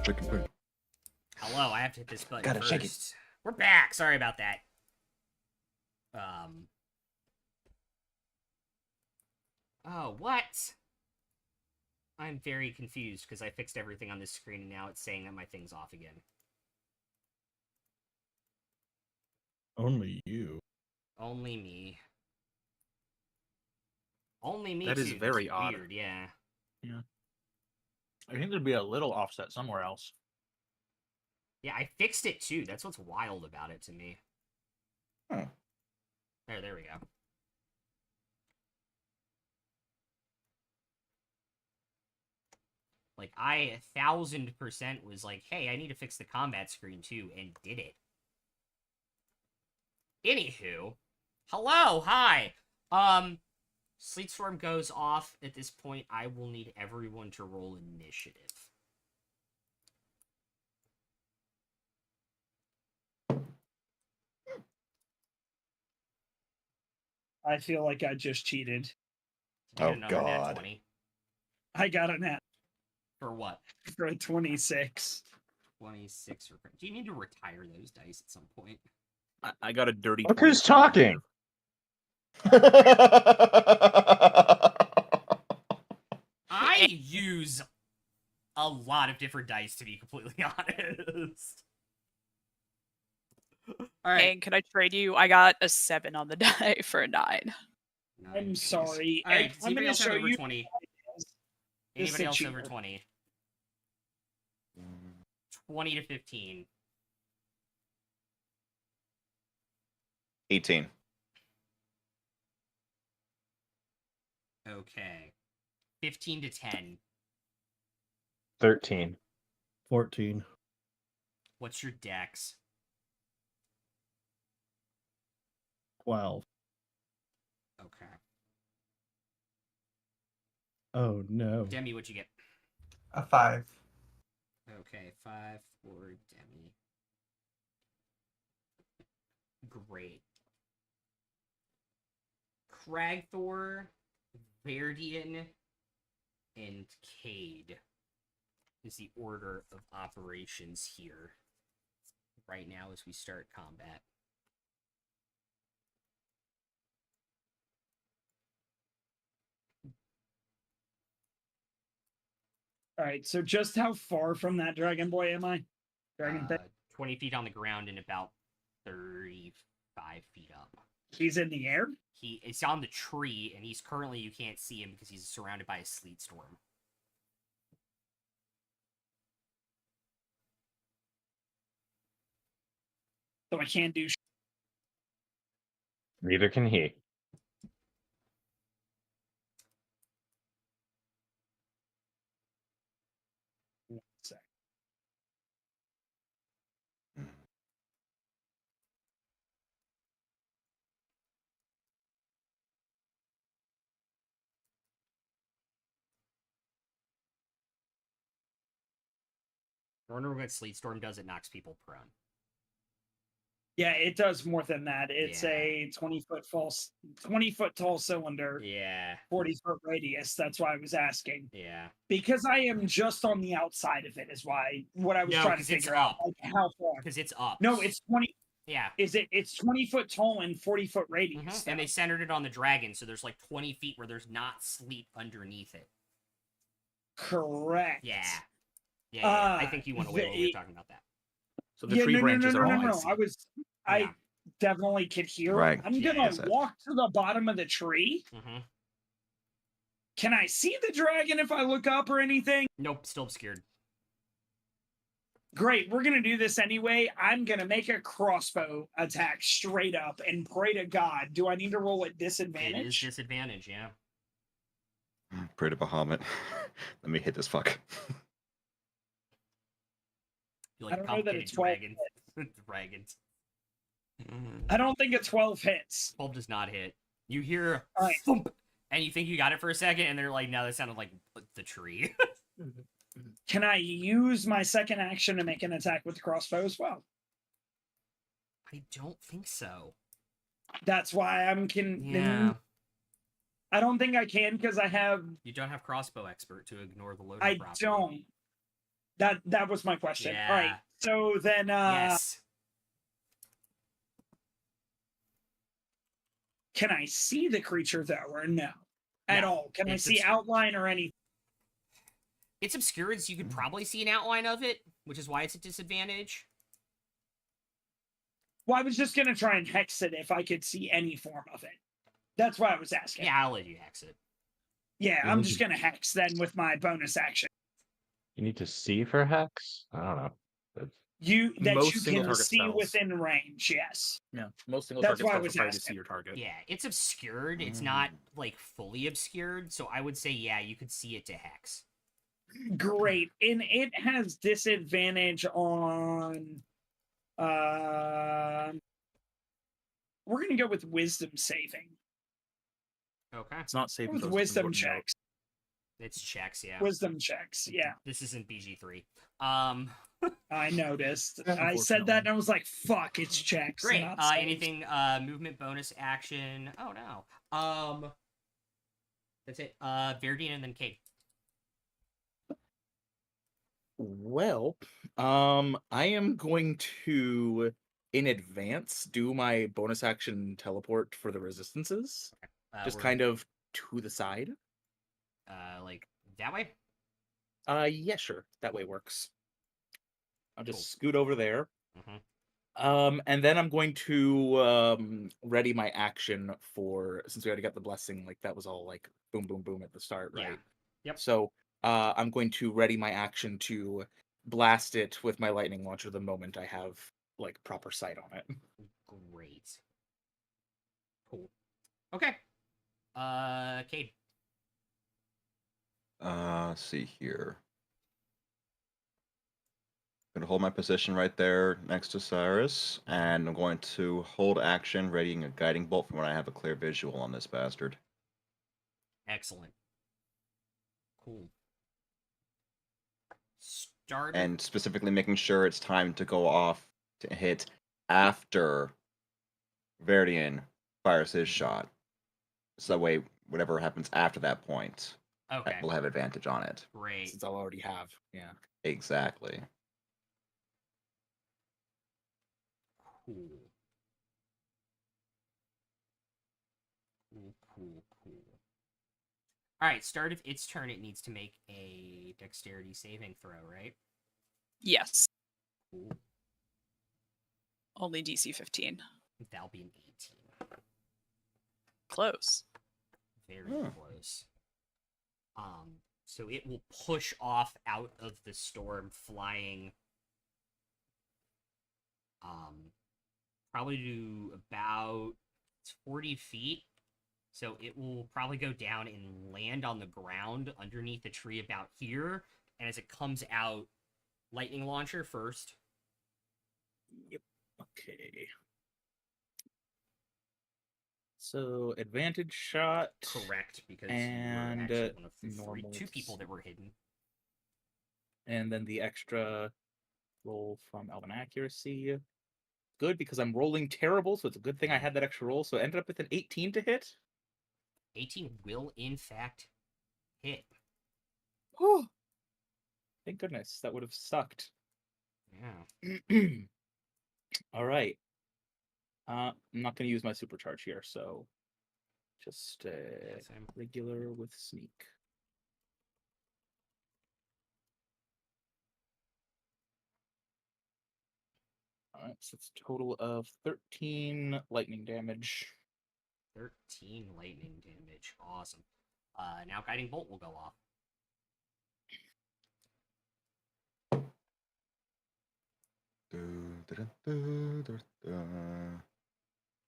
[SPEAKER 4] Freaking quick.
[SPEAKER 2] Hello, I have to hit this button
[SPEAKER 4] Gotta
[SPEAKER 2] first.
[SPEAKER 4] shake it.
[SPEAKER 2] We're back. Sorry about that. Oh, what? I'm very confused because I fixed everything on this screen and now it's saying that my thing's off again.
[SPEAKER 5] Only you.
[SPEAKER 2] Only me. Only me
[SPEAKER 10] That
[SPEAKER 2] too.
[SPEAKER 10] is
[SPEAKER 2] That's
[SPEAKER 10] very odd.
[SPEAKER 2] weird, yeah.
[SPEAKER 10] Yeah. I think there'd be a little offset somewhere else.
[SPEAKER 2] Yeah, I fixed it too. That's what's wild about it to me.
[SPEAKER 4] Oh.
[SPEAKER 2] There we go. Like, I 1000% was like, hey, I need to fix the combat screen too, and did it. Anywho, hello, hi. Sleet Storm goes off. At this point, I will need everyone to roll initiative.
[SPEAKER 1] I feel like I just cheated.
[SPEAKER 2] Get
[SPEAKER 4] Oh,
[SPEAKER 2] another nat
[SPEAKER 4] God.
[SPEAKER 2] 20.
[SPEAKER 1] I got a nat
[SPEAKER 2] For what?
[SPEAKER 1] for a 26.
[SPEAKER 2] 26. Do you need to retire those dice at some point?
[SPEAKER 10] I got a dirty.
[SPEAKER 7] Look who's
[SPEAKER 10] 20.
[SPEAKER 7] talking.
[SPEAKER 2] I use a lot of different dice, to be completely honest. All right.
[SPEAKER 8] And can I trade you? I got a 7 on the die for a 9.
[SPEAKER 1] I'm
[SPEAKER 2] Nice.
[SPEAKER 1] sorry.
[SPEAKER 2] All right. Does
[SPEAKER 1] I'm
[SPEAKER 2] anybody
[SPEAKER 1] going to
[SPEAKER 2] else have
[SPEAKER 1] show
[SPEAKER 2] over
[SPEAKER 1] you.
[SPEAKER 2] 20?
[SPEAKER 1] This
[SPEAKER 2] Anybody
[SPEAKER 1] is
[SPEAKER 2] else
[SPEAKER 1] cheater.
[SPEAKER 2] over 20? 20 to 15.
[SPEAKER 4] 18.
[SPEAKER 2] Okay. 15 to 10.
[SPEAKER 7] 13.
[SPEAKER 5] 14.
[SPEAKER 2] What's your dex?
[SPEAKER 5] 12.
[SPEAKER 2] Okay.
[SPEAKER 5] Oh no.
[SPEAKER 2] Demi, what'd you get?
[SPEAKER 6] A 5.
[SPEAKER 2] Okay, 5 for Demi. Great. Cragthor, Verdian, and Cade is the order of operations here right now as we start combat.
[SPEAKER 1] All right. So just how far from that dragon boy am I? Dragon thing?
[SPEAKER 2] 20 feet on the ground and about 35 feet up.
[SPEAKER 1] He's in the air?
[SPEAKER 2] It's on the tree, and he's currently, you can't see him because he's surrounded by a sleet storm.
[SPEAKER 1] So I can't do
[SPEAKER 7] Neither can he.
[SPEAKER 1] one sec.
[SPEAKER 2] Remember what Sleet Storm does? It knocks people prone.
[SPEAKER 1] Yeah, it does more than that. It's
[SPEAKER 2] Yeah.
[SPEAKER 1] a 20-foot tall cylinder,
[SPEAKER 2] Yeah,
[SPEAKER 1] 40-foot radius. That's why I was asking.
[SPEAKER 2] yeah.
[SPEAKER 1] Because I am just on the outside of it is why what I was
[SPEAKER 2] No,
[SPEAKER 1] trying to
[SPEAKER 2] 'cause it's
[SPEAKER 1] figure out.
[SPEAKER 2] up.
[SPEAKER 1] Like how far.
[SPEAKER 2] Because it's up.
[SPEAKER 1] No, it's 20.
[SPEAKER 2] Yeah.
[SPEAKER 1] It's 20-foot tall and 40-foot radius.
[SPEAKER 2] And they centered it on the dragon, so there's like 20 feet where there's not sleep underneath it.
[SPEAKER 1] Correct.
[SPEAKER 2] Yeah. Yeah. I think you went away when we were
[SPEAKER 1] the-
[SPEAKER 2] talking about that.
[SPEAKER 10] So the tree branches are all icy.
[SPEAKER 1] I
[SPEAKER 2] Yeah.
[SPEAKER 1] definitely could hear.
[SPEAKER 4] Right.
[SPEAKER 1] I'm
[SPEAKER 2] Yeah.
[SPEAKER 1] gonna
[SPEAKER 4] Yes, I-
[SPEAKER 1] walk to the bottom of the tree.
[SPEAKER 2] Mm-hmm.
[SPEAKER 1] Can I see the dragon if I look up or anything?
[SPEAKER 2] Nope, still obscured.
[SPEAKER 1] Great, we're gonna do this anyway. I'm gonna make a crossbow attack straight up and pray to God. Do I need to roll at
[SPEAKER 2] It is
[SPEAKER 1] disadvantage?
[SPEAKER 2] disadvantage, yeah.
[SPEAKER 4] Pray to Bahamut. Let me hit this fuck.
[SPEAKER 2] You
[SPEAKER 1] I
[SPEAKER 2] like
[SPEAKER 1] don't know that
[SPEAKER 2] complicated
[SPEAKER 1] it's 12
[SPEAKER 2] dragons. Dragons.
[SPEAKER 1] I don't think a 12 hits.
[SPEAKER 2] 12 does not hit. You hear
[SPEAKER 1] All right.
[SPEAKER 2] thump, and you think you got it for a second, and they're like, no, that sounded like the tree.
[SPEAKER 1] Can I use my second action to make an attack with the crossbow as well?
[SPEAKER 2] I don't think so.
[SPEAKER 1] That's why I'm
[SPEAKER 2] Yeah.
[SPEAKER 1] I don't think I can because I have.
[SPEAKER 2] You don't have crossbow expert to ignore the loading
[SPEAKER 1] I
[SPEAKER 2] property.
[SPEAKER 1] don't. That was my question. All right.
[SPEAKER 2] Yeah.
[SPEAKER 1] So then,
[SPEAKER 2] Yes.
[SPEAKER 1] can I see the creature though, or no? At
[SPEAKER 2] No,
[SPEAKER 1] all? Can I
[SPEAKER 2] it's
[SPEAKER 1] see
[SPEAKER 2] obscured.
[SPEAKER 1] outline or anything?
[SPEAKER 2] It's obscured, so you could probably see an outline of it, which is why it's a disadvantage.
[SPEAKER 1] Well, I was just gonna try and hex it if I could see any form of it. That's why I was asking.
[SPEAKER 2] Yeah, I'll let you hex it.
[SPEAKER 1] Yeah,
[SPEAKER 7] You
[SPEAKER 1] I'm
[SPEAKER 7] need
[SPEAKER 1] just
[SPEAKER 7] to-
[SPEAKER 1] gonna hex then with my bonus action.
[SPEAKER 7] You need to see for hex. I don't know. That's-
[SPEAKER 3] Most
[SPEAKER 1] You
[SPEAKER 3] single
[SPEAKER 1] can
[SPEAKER 3] target
[SPEAKER 1] see
[SPEAKER 3] spells.
[SPEAKER 1] within range. Yes.
[SPEAKER 3] Yeah, most single
[SPEAKER 1] That's
[SPEAKER 3] target
[SPEAKER 1] why I
[SPEAKER 3] spells
[SPEAKER 1] was
[SPEAKER 3] require you to see
[SPEAKER 1] asking.
[SPEAKER 3] your target.
[SPEAKER 2] Yeah, it's obscured. It's not like fully obscured, so I would say yeah, you could see it to hex.
[SPEAKER 1] Great. And it has disadvantage on we're gonna go with wisdom saving.
[SPEAKER 2] Okay.
[SPEAKER 3] It's not saving
[SPEAKER 1] With
[SPEAKER 3] throws,
[SPEAKER 1] wisdom
[SPEAKER 3] it's important to note.
[SPEAKER 1] checks.
[SPEAKER 2] It's checks, yeah.
[SPEAKER 1] Wisdom checks, yeah.
[SPEAKER 2] This isn't BG3.
[SPEAKER 1] I noticed. I said
[SPEAKER 3] Unfortunately.
[SPEAKER 1] that and I was like, fuck, it's checks.
[SPEAKER 2] Great.
[SPEAKER 1] not saves.
[SPEAKER 2] Anything movement bonus action. Oh no. That's it. Verdian and then Kate.
[SPEAKER 3] Well, I am going to, in advance, do my bonus action teleport for the resistances. Just
[SPEAKER 2] We're-
[SPEAKER 3] kind of to the side.
[SPEAKER 2] like that way?
[SPEAKER 3] Yeah, sure. That way works. I'll just
[SPEAKER 2] Cool.
[SPEAKER 3] scoot over there.
[SPEAKER 2] Mhm.
[SPEAKER 3] And then I'm going to ready my action for, since we already got the blessing, like that was all like boom, boom, boom at the start, right?
[SPEAKER 2] Yeah. Yep.
[SPEAKER 3] So I'm going to ready my action to blast it with my lightning launcher the moment I have like proper sight on it.
[SPEAKER 2] Great. Cool. Okay. Cade.
[SPEAKER 4] Let's see here. I'm gonna hold my position right there next to Cyrus, and I'm going to hold action, readying a guiding bolt from when I have a clear visual on this bastard.
[SPEAKER 2] Excellent. Cool. Start.
[SPEAKER 4] And specifically making sure it's time to go off to hit after Verdian fires his shot. So that way, whatever happens after that point,
[SPEAKER 2] Okay.
[SPEAKER 4] we'll have advantage on it.
[SPEAKER 2] Great.
[SPEAKER 3] Since I'll already have, yeah.
[SPEAKER 4] Exactly.
[SPEAKER 2] Cool. Cool. All right. Start of its turn. It needs to make a dexterity saving throw, right?
[SPEAKER 8] Yes.
[SPEAKER 2] Cool.
[SPEAKER 8] Only DC 15.
[SPEAKER 2] That'll be an 18.
[SPEAKER 8] Close.
[SPEAKER 2] Very close. So it will push off out of the storm, flying probably to about 40 feet. So it will probably go down and land on the ground underneath a tree about here. And as it comes out, lightning launcher first.
[SPEAKER 3] Yep. Okay. So advantage shot.
[SPEAKER 2] Correct, because
[SPEAKER 3] And,
[SPEAKER 2] you were actually one of the
[SPEAKER 3] normal
[SPEAKER 2] two people that were hidden.
[SPEAKER 3] And then the extra roll from Elven Accuracy. Good, because I'm rolling terrible, so it's a good thing I had that extra roll. So it ended up with an 18 to hit.
[SPEAKER 2] 18 will, in fact, hit.
[SPEAKER 3] Oh, thank goodness. That would have sucked.
[SPEAKER 2] Yeah.
[SPEAKER 3] All right. I'm not going to use my supercharge here, so just
[SPEAKER 2] Same.
[SPEAKER 3] regular with sneak. All right, so it's a total of 13 lightning damage.
[SPEAKER 2] 13 lightning damage. Awesome. Now Guiding Bolt will go off.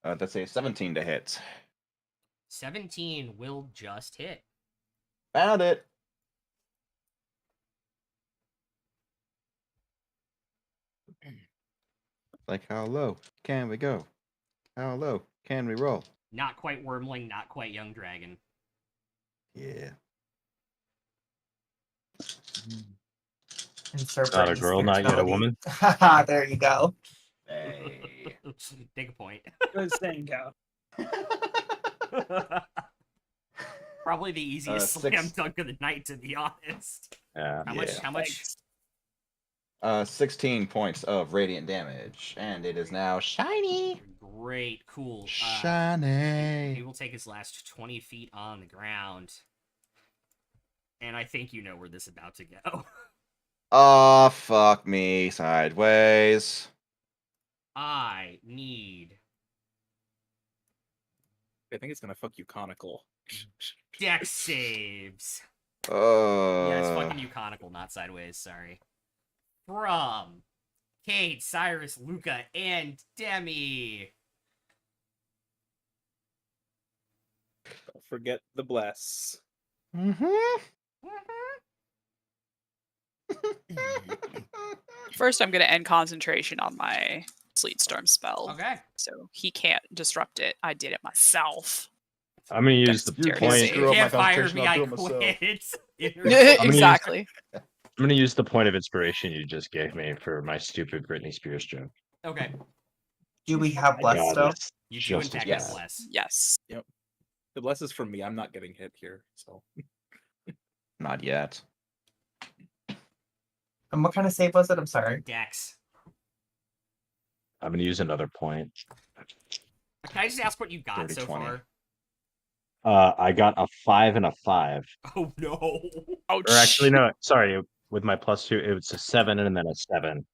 [SPEAKER 4] That's a 17 to hit.
[SPEAKER 2] 17 will just hit.
[SPEAKER 4] Found it. Like, how low can we go? How low can we roll?
[SPEAKER 2] Not quite Wormling, not quite Young Dragon.
[SPEAKER 4] Yeah.
[SPEAKER 6] Insert
[SPEAKER 7] Not a
[SPEAKER 6] Brittany's
[SPEAKER 7] girl, not yet a
[SPEAKER 6] spirituality.
[SPEAKER 7] woman.
[SPEAKER 6] Haha, there you go.
[SPEAKER 4] Hey.
[SPEAKER 2] Take a point.
[SPEAKER 1] Good Sango.
[SPEAKER 2] Probably the easiest slam
[SPEAKER 4] six.
[SPEAKER 2] dunk of the night, to be honest.
[SPEAKER 7] Yeah.
[SPEAKER 2] How
[SPEAKER 4] Yeah.
[SPEAKER 2] much? How much?
[SPEAKER 4] 16 points of radiant damage, and it is now shiny.
[SPEAKER 2] Great, cool.
[SPEAKER 4] Shiny.
[SPEAKER 2] He will take his last 20 feet on the ground. And I think you know where this is about to go.
[SPEAKER 4] Oh, fuck me. Sideways.
[SPEAKER 2] I need
[SPEAKER 3] I think it's gonna fuck you conical.
[SPEAKER 2] dex saves. Yeah, it's fucking you conical, not sideways, sorry. From Kate, Cyrus, Luca, and Demi.
[SPEAKER 3] Don't forget the bless.
[SPEAKER 4] Mm-hmm.
[SPEAKER 8] First, I'm going to end concentration on my Sleet Storm spell.
[SPEAKER 2] Okay.
[SPEAKER 8] So he can't disrupt it. I did it myself.
[SPEAKER 7] I'm gonna use the
[SPEAKER 8] Dexterity
[SPEAKER 7] point.
[SPEAKER 8] save.
[SPEAKER 10] Screw up my
[SPEAKER 2] Can't fire
[SPEAKER 10] concentration,
[SPEAKER 2] me,
[SPEAKER 10] I'll
[SPEAKER 2] I
[SPEAKER 10] do it myself.
[SPEAKER 2] quit.
[SPEAKER 8] Exactly.
[SPEAKER 7] I'm gonna use the point of inspiration you just gave me for my stupid Britney Spears joke.
[SPEAKER 2] Okay.
[SPEAKER 6] Do we have bless
[SPEAKER 7] God,
[SPEAKER 6] still?
[SPEAKER 7] that's
[SPEAKER 2] You do in
[SPEAKER 7] just as
[SPEAKER 2] fact
[SPEAKER 4] yes.
[SPEAKER 2] have bless.
[SPEAKER 8] Yes.
[SPEAKER 3] The bless is from me. I'm not getting hit here, so
[SPEAKER 4] Not yet.
[SPEAKER 6] And what kind of save was it? I'm sorry.
[SPEAKER 2] Dex.
[SPEAKER 7] I'm gonna use another point.
[SPEAKER 2] Can I just ask what you got
[SPEAKER 4] 30,
[SPEAKER 2] so
[SPEAKER 4] 20.
[SPEAKER 2] far?
[SPEAKER 7] I got a 5 and a 5.
[SPEAKER 2] Oh no.
[SPEAKER 8] Ouch.
[SPEAKER 7] Or actually, no, sorry. With my +2, it was a 7 and then a 7.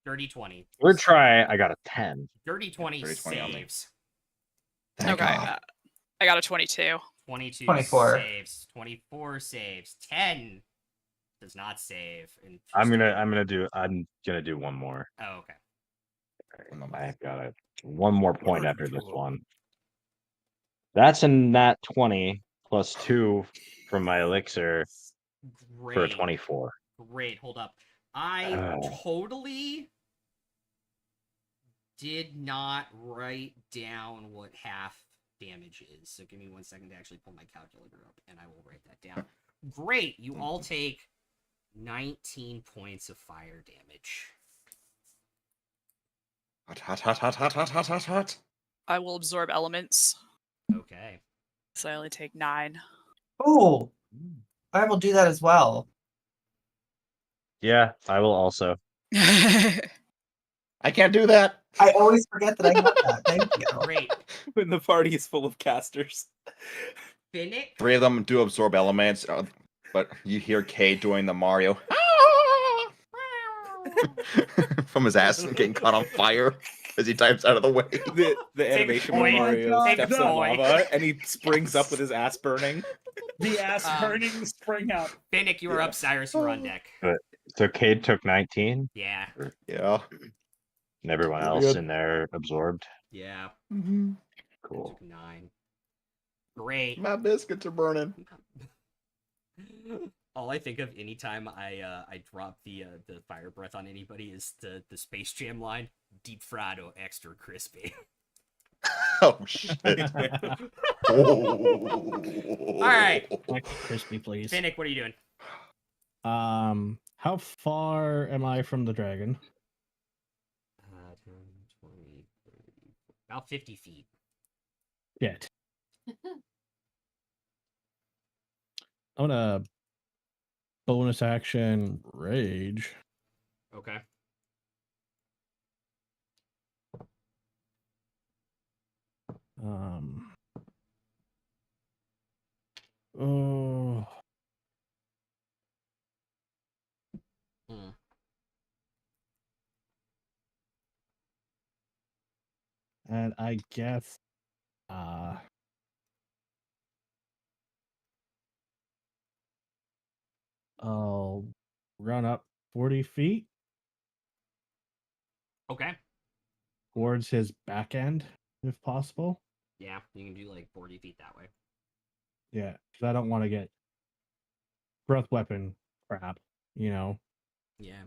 [SPEAKER 2] Dirty 20.
[SPEAKER 7] Third try, I got a 10.
[SPEAKER 2] Dirty 20
[SPEAKER 4] Dirty 20 only.
[SPEAKER 2] saves.
[SPEAKER 4] Thank
[SPEAKER 8] Okay.
[SPEAKER 4] God.
[SPEAKER 8] I got a 22.
[SPEAKER 2] 22
[SPEAKER 6] 24.
[SPEAKER 2] saves. 24 saves. 10 does not save. And
[SPEAKER 7] I'm gonna do one more.
[SPEAKER 2] Oh, okay.
[SPEAKER 7] I've got one more point after this one. That's a nat 20 plus 2 from my elixir
[SPEAKER 2] Great.
[SPEAKER 7] for a 24.
[SPEAKER 2] Great. Hold up. I totally did not write down what half damage is. So give me 1 second to actually pull my calculator up and I will write that down. Great. You all take 19 points of fire damage.
[SPEAKER 4] Hot, hot, hot, hot, hot, hot, hot, hot, hot.
[SPEAKER 8] I will absorb elements.
[SPEAKER 2] Okay.
[SPEAKER 8] So I only take 9.
[SPEAKER 6] Oh, I will do that as well.
[SPEAKER 7] Yeah, I will also.
[SPEAKER 4] I can't do that.
[SPEAKER 6] I always forget that I have that. Thank you.
[SPEAKER 2] Great.
[SPEAKER 3] when the party is full of casters.
[SPEAKER 2] Finnick.
[SPEAKER 4] 3 of them do absorb elements, but you hear Kate doing the Mario from his ass and getting caught on fire as he dives out of the way.
[SPEAKER 3] The animation where
[SPEAKER 2] point.
[SPEAKER 3] Mario
[SPEAKER 2] Take
[SPEAKER 3] steps
[SPEAKER 2] the
[SPEAKER 3] in
[SPEAKER 2] point.
[SPEAKER 3] lava and he springs up with his ass burning.
[SPEAKER 1] The ass burning spring up.
[SPEAKER 2] Finnick, you are up. Cyrus, you're on deck.
[SPEAKER 7] So Cade took 19,
[SPEAKER 2] Yeah.
[SPEAKER 4] Yeah.
[SPEAKER 7] and everyone
[SPEAKER 10] You're
[SPEAKER 7] else
[SPEAKER 10] good.
[SPEAKER 7] in there absorbed.
[SPEAKER 2] Yeah.
[SPEAKER 7] Cool.
[SPEAKER 2] Took 9. Great.
[SPEAKER 4] My biscuits are burning.
[SPEAKER 2] All I think of anytime I drop the fire breath on anybody is the Space Jam line, deep fried or extra crispy.
[SPEAKER 4] Oh shit.
[SPEAKER 2] All right.
[SPEAKER 5] Crispy, please.
[SPEAKER 2] Finnick, what are you doing?
[SPEAKER 5] How far am I from the dragon?
[SPEAKER 2] 10, 20, 30, about 50 feet.
[SPEAKER 5] Shit. I'm gonna bonus action rage.
[SPEAKER 2] Okay.
[SPEAKER 5] Oh. And I guess I'll run up 40 feet
[SPEAKER 2] Okay.
[SPEAKER 5] towards his back end, if possible.
[SPEAKER 2] Yeah, you can do like 40 feet that way.
[SPEAKER 5] Yeah, because I don't want to get breath weapon crap, you know.
[SPEAKER 2] Yeah.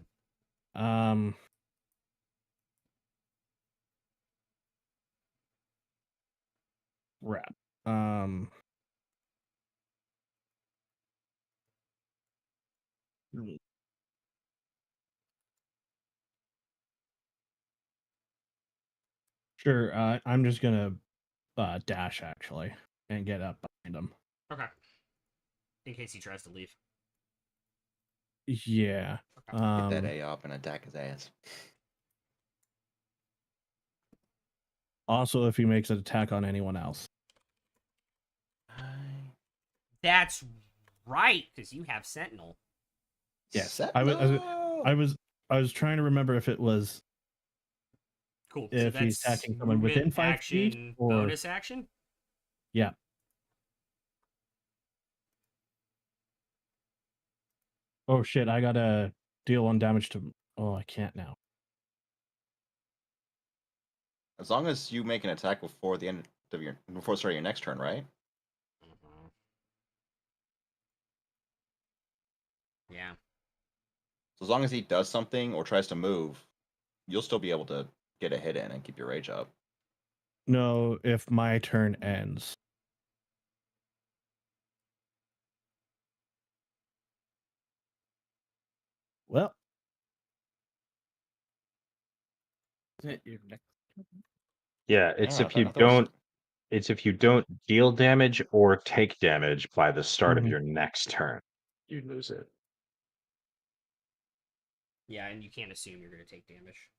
[SPEAKER 5] Crap. Sure, I'm just gonna dash actually and get up behind him.
[SPEAKER 2] Okay. In case he tries to leave.
[SPEAKER 5] Yeah.
[SPEAKER 2] Okay.
[SPEAKER 4] Get that A up and attack his ass.
[SPEAKER 5] Also, if he makes an attack on anyone else.
[SPEAKER 2] That's right, because you have Sentinel.
[SPEAKER 5] Yes.
[SPEAKER 4] Sentinel!
[SPEAKER 5] I was trying to remember if it was
[SPEAKER 2] Cool.
[SPEAKER 5] if
[SPEAKER 2] so
[SPEAKER 5] he's
[SPEAKER 2] that's
[SPEAKER 5] attacking someone within
[SPEAKER 2] movement,
[SPEAKER 5] 5 feet
[SPEAKER 2] action,
[SPEAKER 5] or
[SPEAKER 2] bonus action.
[SPEAKER 5] yeah. Oh shit! I gotta deal 1 damage to. Oh, I can't now.
[SPEAKER 4] As long as you make an attack before the end of before starting your next turn, right?
[SPEAKER 2] Mhm. Yeah.
[SPEAKER 4] So as long as he does something or tries to move, you'll still be able to get a hit in and keep your rage up.
[SPEAKER 5] No, if my turn ends. Well,
[SPEAKER 10] Isn't it your next?
[SPEAKER 7] Yeah, it's
[SPEAKER 4] Yeah,
[SPEAKER 7] if you
[SPEAKER 4] I thought it was-
[SPEAKER 7] don't. It's if you don't deal damage or take damage by the start of
[SPEAKER 5] Mhm.
[SPEAKER 7] your next turn, you lose it.
[SPEAKER 2] Yeah, and you can't assume you're going to take damage.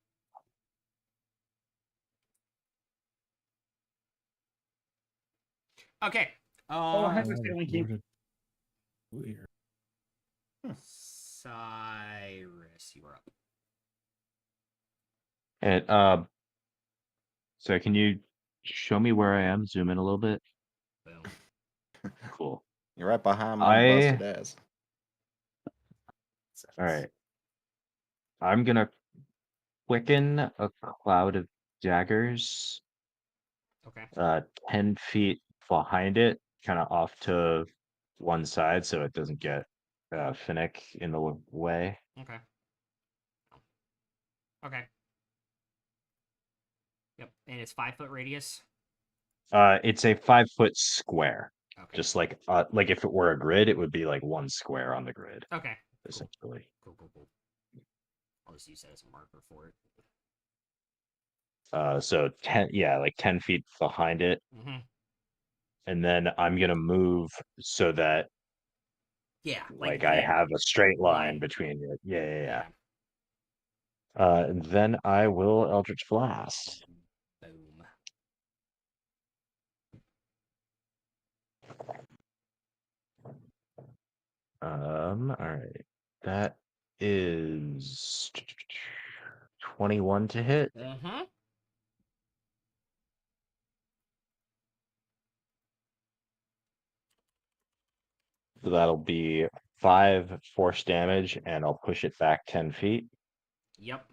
[SPEAKER 2] Okay.
[SPEAKER 1] Oh, I have a feeling he.
[SPEAKER 5] Weird.
[SPEAKER 2] Cyrus, you are up.
[SPEAKER 7] And so can you show me where I am? Zoom in a little bit.
[SPEAKER 2] Boom.
[SPEAKER 7] Cool.
[SPEAKER 4] You're right behind my busted ass.
[SPEAKER 7] All right. I'm gonna quicken a cloud of daggers.
[SPEAKER 2] Okay.
[SPEAKER 7] 10 feet behind it, kind of off to one side, so it doesn't get Finnick in the way.
[SPEAKER 2] Okay. Okay. Yep. And it's 5-foot radius.
[SPEAKER 7] It's a 5-foot square.
[SPEAKER 2] Okay.
[SPEAKER 7] Just like if it were a grid, it would be like one square on the grid,
[SPEAKER 2] Okay.
[SPEAKER 7] essentially.
[SPEAKER 2] Cool. I'll just use that as a marker for it.
[SPEAKER 7] So 10, yeah, like 10 feet behind it,
[SPEAKER 2] Mm-hmm.
[SPEAKER 7] and then I'm gonna move so that
[SPEAKER 2] Yeah.
[SPEAKER 7] like I
[SPEAKER 2] there.
[SPEAKER 7] have a straight line
[SPEAKER 2] Right.
[SPEAKER 7] between it. Yeah.
[SPEAKER 2] Yeah.
[SPEAKER 7] And then I will Eldritch Blast.
[SPEAKER 2] Boom.
[SPEAKER 7] All right. That is 21 to hit.
[SPEAKER 2] Mm-hmm.
[SPEAKER 7] So that'll be 5 force damage, and I'll push it back 10 feet.
[SPEAKER 2] Yep.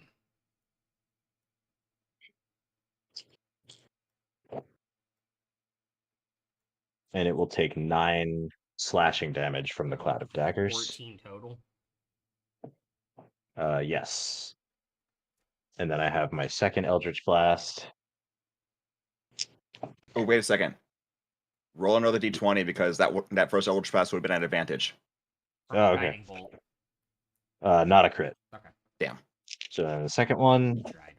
[SPEAKER 7] And it will take 9 slashing damage from the cloud of daggers.
[SPEAKER 2] 14 total.
[SPEAKER 7] Yes. And then I have my second Eldritch Blast.
[SPEAKER 4] Oh, wait a second. Roll another d20 because that first Eldritch Blast would have been at advantage.
[SPEAKER 7] Oh, okay.
[SPEAKER 2] Guiding bolt.
[SPEAKER 7] Not a crit.
[SPEAKER 2] Okay.
[SPEAKER 4] Damn.
[SPEAKER 7] So then the second one,
[SPEAKER 2] Tried.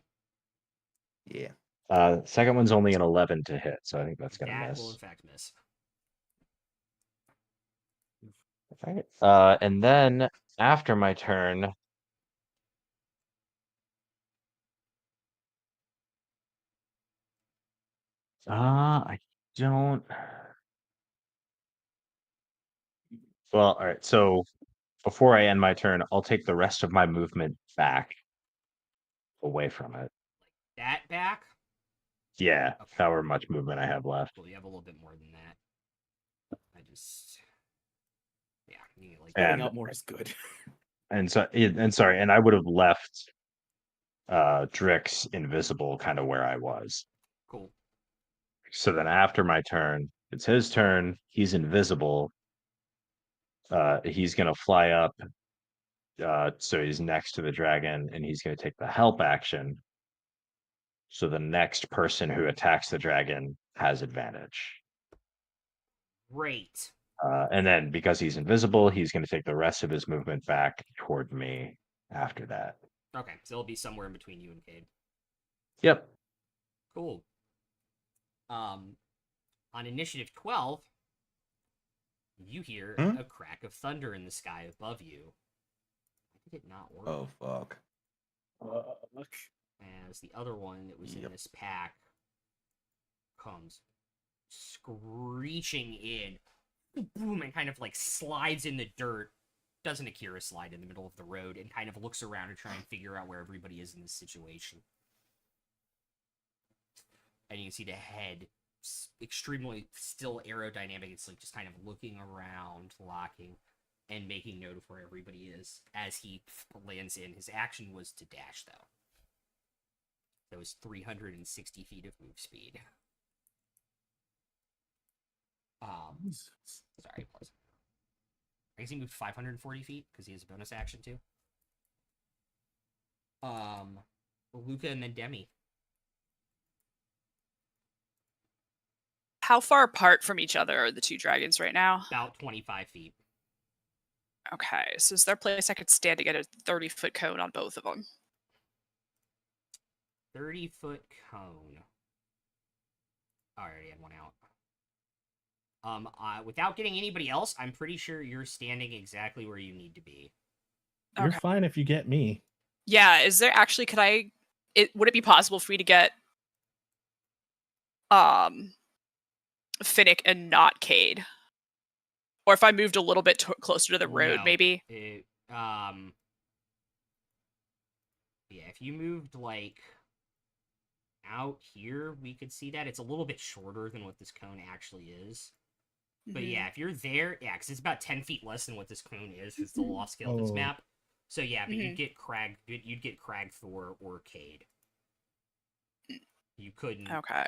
[SPEAKER 4] Yeah.
[SPEAKER 7] second one's only an 11 to hit, so I think that's gonna
[SPEAKER 2] That
[SPEAKER 7] miss.
[SPEAKER 2] will in fact miss.
[SPEAKER 7] Alright. And then after my turn, I don't. Well, all right. So before I end my turn, I'll take the rest of my movement back away from it.
[SPEAKER 2] That back?
[SPEAKER 7] Yeah,
[SPEAKER 2] Okay.
[SPEAKER 7] however much movement I have left.
[SPEAKER 2] Well, you have a little bit more than that. I just. Yeah. You need, like,
[SPEAKER 3] Getting out more is good.
[SPEAKER 7] And sorry, and I would have left Drix invisible kind of where I was.
[SPEAKER 2] Cool.
[SPEAKER 7] So then after my turn, it's his turn. He's invisible. He's gonna fly up. So he's next to the dragon, and he's gonna take the help action. So the next person who attacks the dragon has advantage.
[SPEAKER 2] Great.
[SPEAKER 7] And then because he's invisible, he's going to take the rest of his movement back toward me after that.
[SPEAKER 2] Okay. So it'll be somewhere in between you and Cade.
[SPEAKER 7] Yep.
[SPEAKER 2] Cool. On initiative 12, you hear a crack of thunder in the sky above you. Did it not work?
[SPEAKER 4] Oh fuck.
[SPEAKER 2] As the other one that was in this pack comes screeching in, boom, and kind of like slides in the dirt, does an Akira slide in the middle of the road, and kind of looks around to try and figure out where everybody is in this situation. And you can see the head, extremely still aerodynamic. It's like just kind of looking around, locking, and making note of where everybody is as he lands in. His action was to dash, though. That was 360 feet of move speed. Sorry, plus. I guess he moved 540 feet because he has a bonus action too. Luca and then Demi.
[SPEAKER 8] How far apart from each other are the two dragons right now?
[SPEAKER 2] About 25 feet.
[SPEAKER 8] Okay, so is there a place I could stand to get a 30-foot cone on both of them?
[SPEAKER 2] 30-foot cone. I already had one out. Without getting anybody else, I'm pretty sure you're standing exactly where you need to be.
[SPEAKER 5] You're
[SPEAKER 8] Okay.
[SPEAKER 5] fine if you get me.
[SPEAKER 8] Yeah, is there actually, would it be possible for me to get Finnick and not Cade? Or if I moved a little bit closer to the road,
[SPEAKER 2] No,
[SPEAKER 8] maybe?
[SPEAKER 2] Yeah, if you moved, like, out here, we could see that. It's a little bit shorter than what this cone actually is. But yeah, if you're there, yeah, because it's about 10 feet less than what this cone is. It's the lost scale of this map. So yeah, but you'd get Crag Thor or Cade. You couldn't.
[SPEAKER 8] Okay.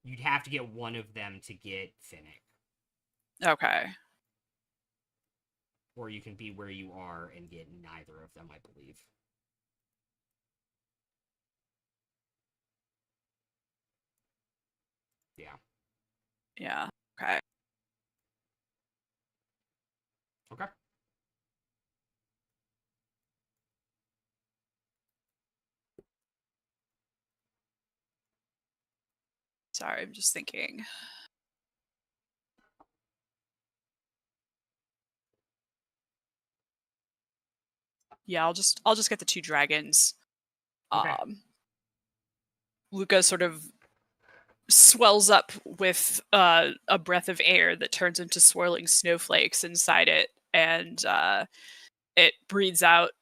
[SPEAKER 2] You'd have to get one of them to get Finnick.
[SPEAKER 8] Okay.
[SPEAKER 2] Or you can be where you are and get neither of them, I believe. Yeah.
[SPEAKER 8] Yeah. Okay.
[SPEAKER 2] Okay.
[SPEAKER 8] Sorry, I'm just thinking. Yeah, I'll just get the two dragons.
[SPEAKER 2] Okay.
[SPEAKER 8] Luca sort of swells up with a breath of air that turns into swirling snowflakes inside it, and it breathes out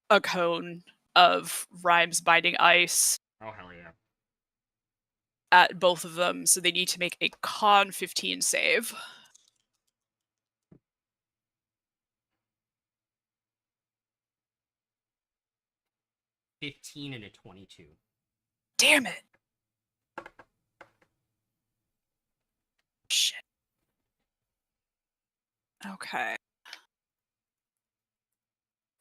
[SPEAKER 8] a cone of Rhymes binding ice
[SPEAKER 2] Oh, hell yeah.
[SPEAKER 8] at both of them, so they need to make a con 15 save.
[SPEAKER 2] $15 and a 22.
[SPEAKER 8] Damn it! Shit. Okay.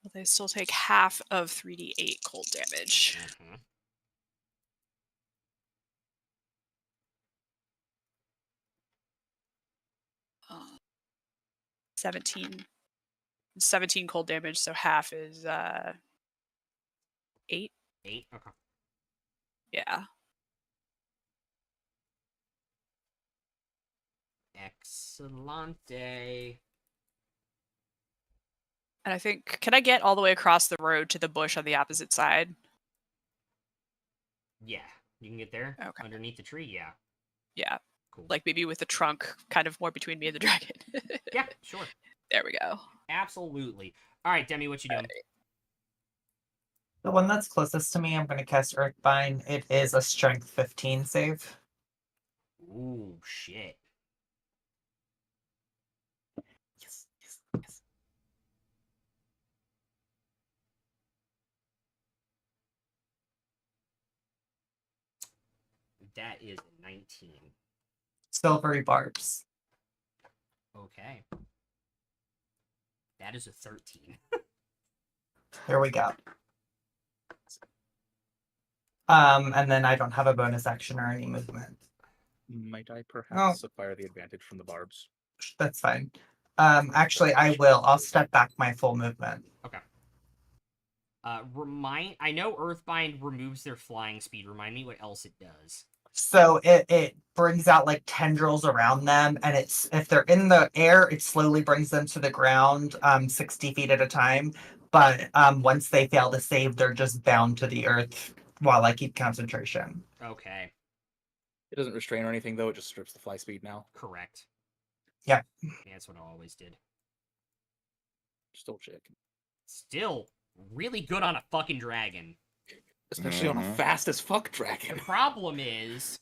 [SPEAKER 8] Well, they still take half of 3d8 cold damage.
[SPEAKER 2] Mm-hmm.
[SPEAKER 8] 17 cold damage, so half is 8.
[SPEAKER 2] 8? Okay.
[SPEAKER 8] Yeah.
[SPEAKER 2] Excellente.
[SPEAKER 8] And I think, can I get all the way across the road to the bush on the opposite side?
[SPEAKER 2] Yeah. You can get there?
[SPEAKER 8] Okay.
[SPEAKER 2] Underneath the tree? Yeah.
[SPEAKER 8] Yeah.
[SPEAKER 2] Cool.
[SPEAKER 8] Like maybe with the trunk kind of more between me and the dragon.
[SPEAKER 2] Yeah, sure.
[SPEAKER 8] There we go.
[SPEAKER 2] Absolutely. All right, Demi, what you doing?
[SPEAKER 6] The one that's closest to me, I'm going to cast Earthbind. It is a Strength 15 save.
[SPEAKER 2] Ooh, shit.
[SPEAKER 6] Yes.
[SPEAKER 2] That is 19.
[SPEAKER 6] Silvery barbs.
[SPEAKER 2] Okay. That is a 13.
[SPEAKER 6] Here we go. And then I don't have a bonus action or any movement.
[SPEAKER 3] Might I perhaps acquire the advantage from the barbs?
[SPEAKER 6] That's fine. Actually, I will. I'll step back my full movement.
[SPEAKER 2] Okay. I know Earthbind removes their flying speed. Remind me what else it does.
[SPEAKER 6] So it brings out like tendrils around them, and it's if they're in the air, it slowly brings them to the ground, 60 feet at a time. But once they fail to save, they're just bound to the earth while I keep concentration.
[SPEAKER 2] Okay,
[SPEAKER 3] It doesn't restrain or anything though. It just strips the fly speed now.
[SPEAKER 2] correct.
[SPEAKER 6] Yeah.
[SPEAKER 2] Yeah, that's what I always did.
[SPEAKER 3] Still chick.
[SPEAKER 2] Still really good on a fucking dragon.
[SPEAKER 3] Especially on a fast as fuck
[SPEAKER 2] The
[SPEAKER 3] dragon.
[SPEAKER 2] problem is,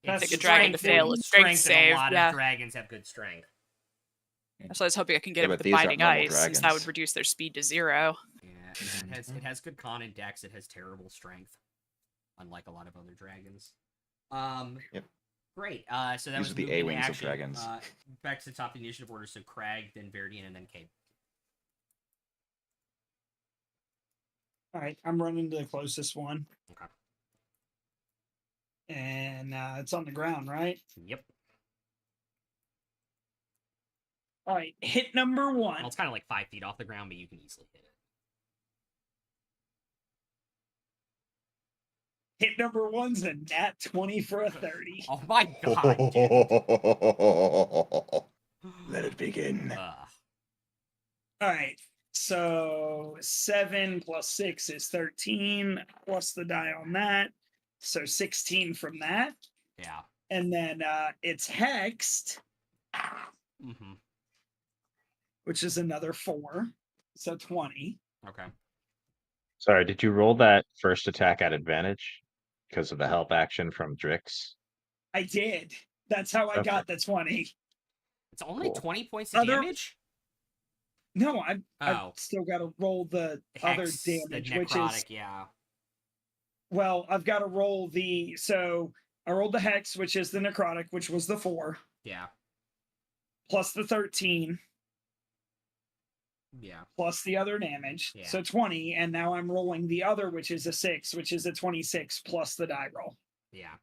[SPEAKER 1] That's
[SPEAKER 2] it's
[SPEAKER 8] Like a dragon to
[SPEAKER 2] strength
[SPEAKER 8] fail a
[SPEAKER 2] and
[SPEAKER 8] strength
[SPEAKER 2] and
[SPEAKER 8] save,
[SPEAKER 2] a lot
[SPEAKER 8] yeah.
[SPEAKER 2] of dragons have good strength.
[SPEAKER 8] So I was hoping I can get
[SPEAKER 4] Yeah,
[SPEAKER 8] it
[SPEAKER 4] but
[SPEAKER 8] with the
[SPEAKER 4] these aren't
[SPEAKER 8] binding
[SPEAKER 4] normal
[SPEAKER 8] ice, since that would
[SPEAKER 4] dragons.
[SPEAKER 8] reduce their speed to 0.
[SPEAKER 2] Yeah, it has good con and dex. It has terrible strength, unlike a lot of other dragons.
[SPEAKER 4] Yep.
[SPEAKER 2] Great. So that
[SPEAKER 4] These
[SPEAKER 2] was
[SPEAKER 4] are the
[SPEAKER 2] movement
[SPEAKER 4] A-wings of
[SPEAKER 2] action.
[SPEAKER 4] dragons.
[SPEAKER 2] Back to the top of the initiative order. So Crag, then Verdian, and then Cade.
[SPEAKER 1] All right, I'm running to the closest one.
[SPEAKER 2] Okay.
[SPEAKER 1] And it's on the ground, right?
[SPEAKER 2] Yep.
[SPEAKER 1] All right, hit number 1.
[SPEAKER 2] Well, it's kind of like 5 feet off the ground, but you can easily hit it.
[SPEAKER 1] Hit number 1's a nat 20 for a 30.
[SPEAKER 2] Oh my god, dude.
[SPEAKER 4] Let it begin.
[SPEAKER 1] All right, so 7 plus 6 is 13, plus the die on that. So 16 from that.
[SPEAKER 2] Yeah.
[SPEAKER 1] And then it's hexed,
[SPEAKER 2] Mm-hmm.
[SPEAKER 1] which is another 4. So 20.
[SPEAKER 2] Okay.
[SPEAKER 7] Sorry, did you roll that first attack at advantage because of the help action from Drix?
[SPEAKER 1] I did. That's how I
[SPEAKER 7] Okay.
[SPEAKER 1] got the 20.
[SPEAKER 2] It's only
[SPEAKER 7] Cool.
[SPEAKER 2] 20 points of damage?
[SPEAKER 1] No, I've
[SPEAKER 2] Oh.
[SPEAKER 1] still got to roll the other
[SPEAKER 2] Hex,
[SPEAKER 1] damage,
[SPEAKER 2] the
[SPEAKER 1] which
[SPEAKER 2] necrotic,
[SPEAKER 1] is
[SPEAKER 2] yeah.
[SPEAKER 1] well, I've got to roll the so I rolled the hex, which is the necrotic, which was the 4,
[SPEAKER 2] Yeah.
[SPEAKER 1] plus the 13,
[SPEAKER 2] Yeah.
[SPEAKER 1] plus the other damage.
[SPEAKER 2] Yeah.
[SPEAKER 1] So 20, and now I'm rolling the other, which is a 6, which is a 26 plus the die roll,
[SPEAKER 2] Yeah.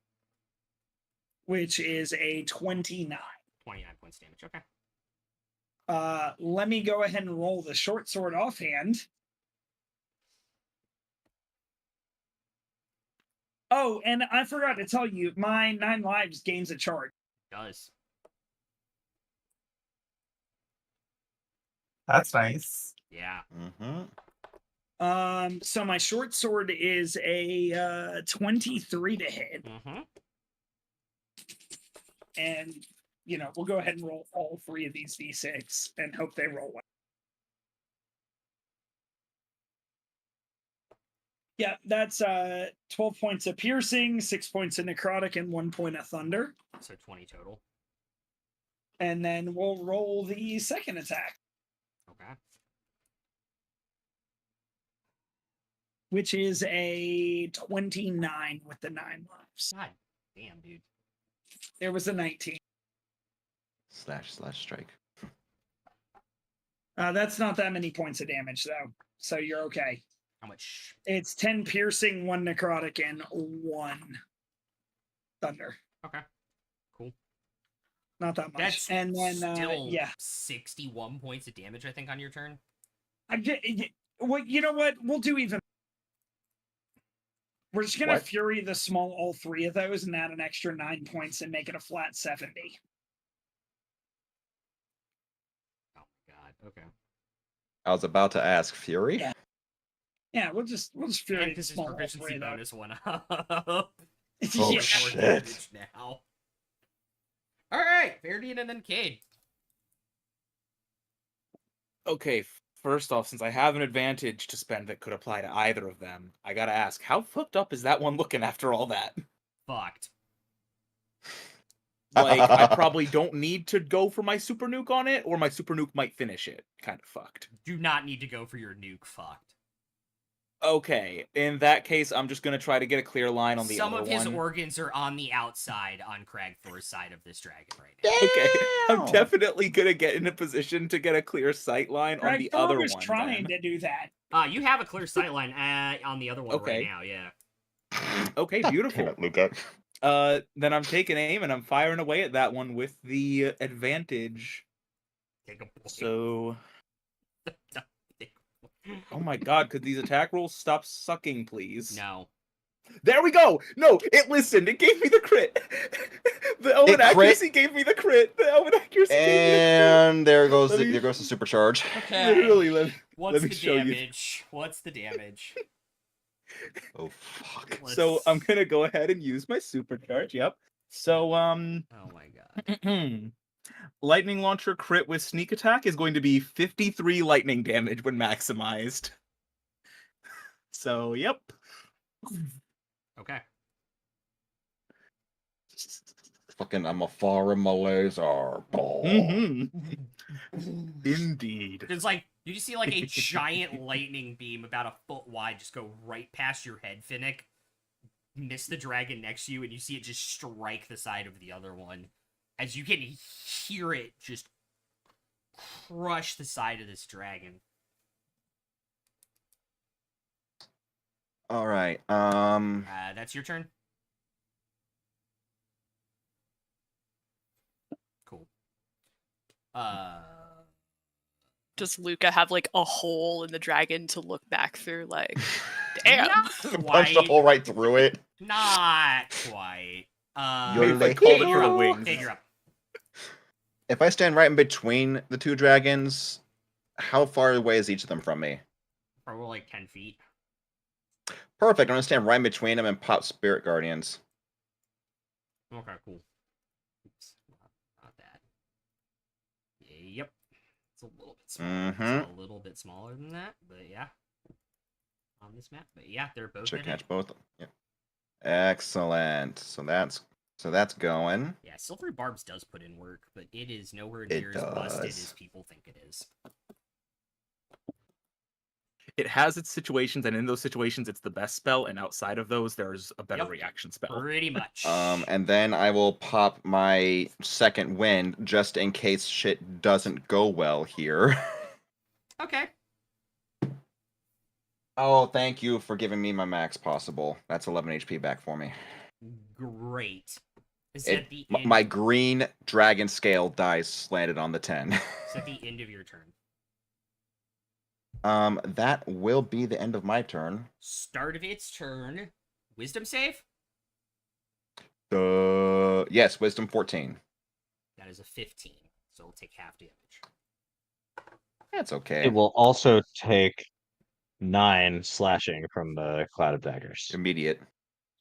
[SPEAKER 1] which is a 29.
[SPEAKER 2] 29 points damage. Okay.
[SPEAKER 1] Let me go ahead and roll the short sword offhand. Oh, and I forgot to tell you, my 9 lives gains a charge.
[SPEAKER 2] Does.
[SPEAKER 6] That's nice.
[SPEAKER 2] Yeah.
[SPEAKER 4] Mm-hmm.
[SPEAKER 1] So my short sword is a 23 to hit,
[SPEAKER 2] Mm-hmm.
[SPEAKER 1] and you know we'll go ahead and roll all 3 of these d6 and hope they roll well. Yeah, that's 12 points of piercing, 6 points of necrotic, and 1 point of thunder.
[SPEAKER 2] So 20 total.
[SPEAKER 1] And then we'll roll the second attack,
[SPEAKER 2] Okay.
[SPEAKER 1] which is a 29 with the 9 lives.
[SPEAKER 2] God damn, dude.
[SPEAKER 1] There was a 19.
[SPEAKER 4] /strike.
[SPEAKER 1] That's not that many points of damage, though. So you're okay.
[SPEAKER 2] How much?
[SPEAKER 1] It's 10 piercing, 1 necrotic, and 1 thunder.
[SPEAKER 2] Okay. Cool.
[SPEAKER 1] Not that much.
[SPEAKER 2] That's
[SPEAKER 1] and then,
[SPEAKER 2] still
[SPEAKER 1] yeah.
[SPEAKER 2] 61 points of damage, I think, on your turn.
[SPEAKER 1] Well, you know what? We'll do even. We're just going to
[SPEAKER 4] What?
[SPEAKER 1] Fury the small all 3 of those and add an extra 9 points and make it a flat 70.
[SPEAKER 2] Oh my god. Okay.
[SPEAKER 4] I was about to ask Fury.
[SPEAKER 1] Yeah. Yeah, we'll just Fury the
[SPEAKER 2] Because his
[SPEAKER 1] small all 3
[SPEAKER 2] proficiency
[SPEAKER 1] of those.
[SPEAKER 2] bonus went up.
[SPEAKER 4] Oh,
[SPEAKER 1] Yeah.
[SPEAKER 4] shit.
[SPEAKER 2] Damage now. All right, Verdian and then Cade.
[SPEAKER 3] Okay, first off, since I have an advantage to spend that could apply to either of them, I gotta ask, how fucked up is that one looking after all that?
[SPEAKER 2] Fucked.
[SPEAKER 3] Like, I probably don't need to go for my super nuke on it, or my super nuke might finish it. Kind of fucked.
[SPEAKER 2] Do not need to go for your nuke. Fucked.
[SPEAKER 3] Okay, in that case, I'm just gonna try to get a clear line on the
[SPEAKER 2] Some
[SPEAKER 3] other
[SPEAKER 2] of his
[SPEAKER 3] one.
[SPEAKER 2] organs are on the outside on Cragthor's side of this dragon right now.
[SPEAKER 3] Okay, I'm
[SPEAKER 4] Damn.
[SPEAKER 3] definitely gonna get in a position to get a clear sight line on the other
[SPEAKER 1] was
[SPEAKER 3] one.
[SPEAKER 1] trying
[SPEAKER 3] then.
[SPEAKER 1] to do that.
[SPEAKER 2] You have a clear sight line on the other one
[SPEAKER 3] Okay.
[SPEAKER 2] right now, yeah.
[SPEAKER 3] Okay,
[SPEAKER 4] God
[SPEAKER 3] beautiful.
[SPEAKER 4] damn it, Luca.
[SPEAKER 3] Then I'm taking aim and I'm firing away at that one with the advantage.
[SPEAKER 2] Take a point.
[SPEAKER 3] So, oh my god, could these attack rolls stop sucking, please?
[SPEAKER 2] No.
[SPEAKER 3] There we go. No, it listened. It gave me the crit. The Elven
[SPEAKER 4] It crit?
[SPEAKER 3] accuracy gave me the crit. The Elven accuracy gave me the
[SPEAKER 4] And there goes
[SPEAKER 3] Let me-
[SPEAKER 4] there goes the supercharge.
[SPEAKER 3] crit.
[SPEAKER 2] Okay.
[SPEAKER 3] Literally, let
[SPEAKER 2] What's
[SPEAKER 3] me
[SPEAKER 2] the
[SPEAKER 3] show you.
[SPEAKER 2] damage? What's the damage?
[SPEAKER 4] Oh fuck.
[SPEAKER 3] So I'm gonna go ahead and use my supercharge. Yep. So
[SPEAKER 2] Oh my god.
[SPEAKER 3] lightning launcher crit with sneak attack is going to be 53 lightning damage when maximized. So yep.
[SPEAKER 2] Okay.
[SPEAKER 4] Fucking I'm a far laser.
[SPEAKER 3] Mhm. Indeed.
[SPEAKER 2] It's like you just see like a giant lightning beam about a foot wide just go right past your head, Finnick. Miss the dragon next to you, and you see it just strike the side of the other one. As you can hear it just crush the side of this dragon.
[SPEAKER 4] All right.
[SPEAKER 2] That's your turn. Cool.
[SPEAKER 8] Does Luca have like a hole in the dragon to look back through? Like, damn.
[SPEAKER 2] Not
[SPEAKER 4] Punched a
[SPEAKER 2] quite.
[SPEAKER 4] hole right through it.
[SPEAKER 2] Not quite.
[SPEAKER 4] You're
[SPEAKER 3] I called it for the
[SPEAKER 2] up.
[SPEAKER 3] wings.
[SPEAKER 2] Hey, you're up.
[SPEAKER 4] If I stand right in between the two dragons, how far away is each of them from me?
[SPEAKER 2] Probably like 10 feet.
[SPEAKER 4] Perfect. I'm gonna stand right in between them and pop Spirit Guardians.
[SPEAKER 2] Okay, cool. Oops, not that. Yep. It's a little bit smaller. It's a little bit smaller than that, but yeah. On this map, but yeah, they're both.
[SPEAKER 4] Should
[SPEAKER 2] in
[SPEAKER 4] catch
[SPEAKER 2] it.
[SPEAKER 4] both. Yep. Excellent. So that's going.
[SPEAKER 2] Yeah, Silvery Barbs does put in work, but it is nowhere
[SPEAKER 4] It
[SPEAKER 2] near as busted
[SPEAKER 4] does.
[SPEAKER 2] as people think it is.
[SPEAKER 3] It has its situations, and in those situations, it's the best spell, and outside of those, there's a better
[SPEAKER 2] Yep.
[SPEAKER 3] reaction spell.
[SPEAKER 2] Pretty much.
[SPEAKER 4] And then I will pop my second wind just in case shit doesn't go well here.
[SPEAKER 2] Okay.
[SPEAKER 4] Oh, thank you for giving me my max possible. That's 11 HP back for me.
[SPEAKER 2] Great. Is at the end?
[SPEAKER 4] My green dragon scale dice slanted on the 10.
[SPEAKER 2] It's at the end of your turn.
[SPEAKER 4] That will be the end of my turn.
[SPEAKER 2] Start of its turn. Wisdom save?
[SPEAKER 4] Yes, wisdom 14.
[SPEAKER 2] That is a 15, so it'll take half damage.
[SPEAKER 4] That's okay.
[SPEAKER 7] It will also take 9 slashing from the cloud of daggers
[SPEAKER 4] Immediate.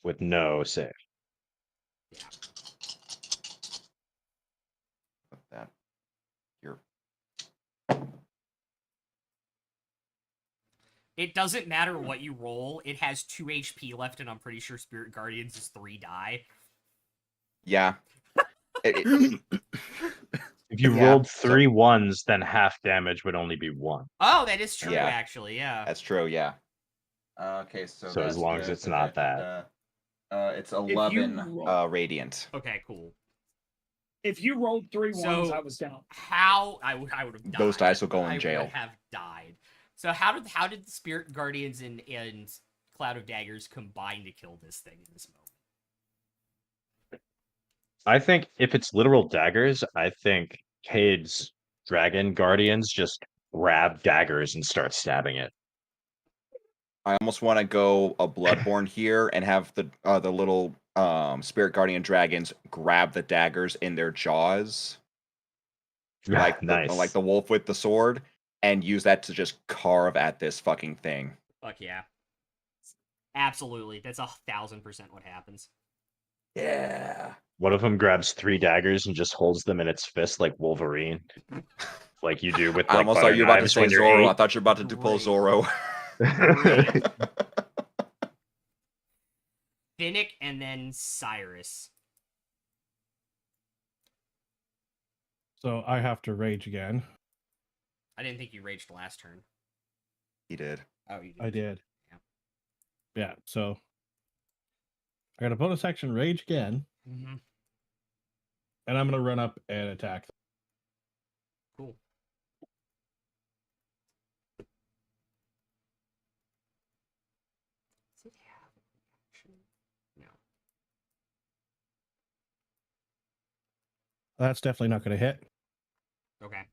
[SPEAKER 7] with no save.
[SPEAKER 2] Yeah.
[SPEAKER 4] Put that here.
[SPEAKER 2] It doesn't matter what you roll. It has 2 HP left, and I'm pretty sure Spirit Guardians is 3 die.
[SPEAKER 4] Yeah.
[SPEAKER 7] If you
[SPEAKER 4] Yeah,
[SPEAKER 7] rolled
[SPEAKER 4] so-
[SPEAKER 7] 3 ones, then half damage would only be 1.
[SPEAKER 2] Oh, that is true,
[SPEAKER 4] Yeah.
[SPEAKER 2] actually, yeah.
[SPEAKER 4] That's true, yeah. Okay, so
[SPEAKER 7] So as
[SPEAKER 4] that's
[SPEAKER 7] long as it's not that.
[SPEAKER 4] It's 11
[SPEAKER 1] roll-
[SPEAKER 4] radiant.
[SPEAKER 2] Okay, cool.
[SPEAKER 1] If you rolled 3 ones,
[SPEAKER 2] So-
[SPEAKER 1] I was down.
[SPEAKER 2] How I would have died.
[SPEAKER 4] Those dice will go in
[SPEAKER 2] I
[SPEAKER 4] jail.
[SPEAKER 2] would have died. So how did the Spirit Guardians and Cloud of Daggers combine to kill this thing in this moment?
[SPEAKER 7] I think if it's literal daggers, I think Cade's dragon guardians just grab daggers and start stabbing it.
[SPEAKER 4] I almost want to go a Bloodborne here and have the little Spirit Guardian dragons grab the daggers in their jaws, like
[SPEAKER 7] nice.
[SPEAKER 4] like the wolf with the sword, and use that to just carve at this fucking thing.
[SPEAKER 2] Fuck yeah. Absolutely. That's 1000% what happens.
[SPEAKER 4] Yeah.
[SPEAKER 7] One of them grabs 3 daggers and just holds them in its fist like Wolverine, like you do with
[SPEAKER 4] I
[SPEAKER 7] like
[SPEAKER 4] almost
[SPEAKER 7] butter
[SPEAKER 4] thought you were about to
[SPEAKER 7] knives
[SPEAKER 4] say
[SPEAKER 7] when you're
[SPEAKER 4] Zorro.
[SPEAKER 7] 8.
[SPEAKER 4] I thought you were about to pull
[SPEAKER 2] Great.
[SPEAKER 4] Zorro.
[SPEAKER 2] Great. Finnick and then Cyrus.
[SPEAKER 5] So I have to rage again.
[SPEAKER 2] I didn't think you raged last turn.
[SPEAKER 4] He did.
[SPEAKER 2] Oh, you did.
[SPEAKER 5] I did.
[SPEAKER 2] Yeah.
[SPEAKER 5] Yeah, so I got a bonus action rage again,
[SPEAKER 2] Mm-hmm.
[SPEAKER 5] and I'm gonna run up and attack.
[SPEAKER 2] Cool. Does it have a reaction? No.
[SPEAKER 5] That's definitely not gonna hit.
[SPEAKER 2] Okay.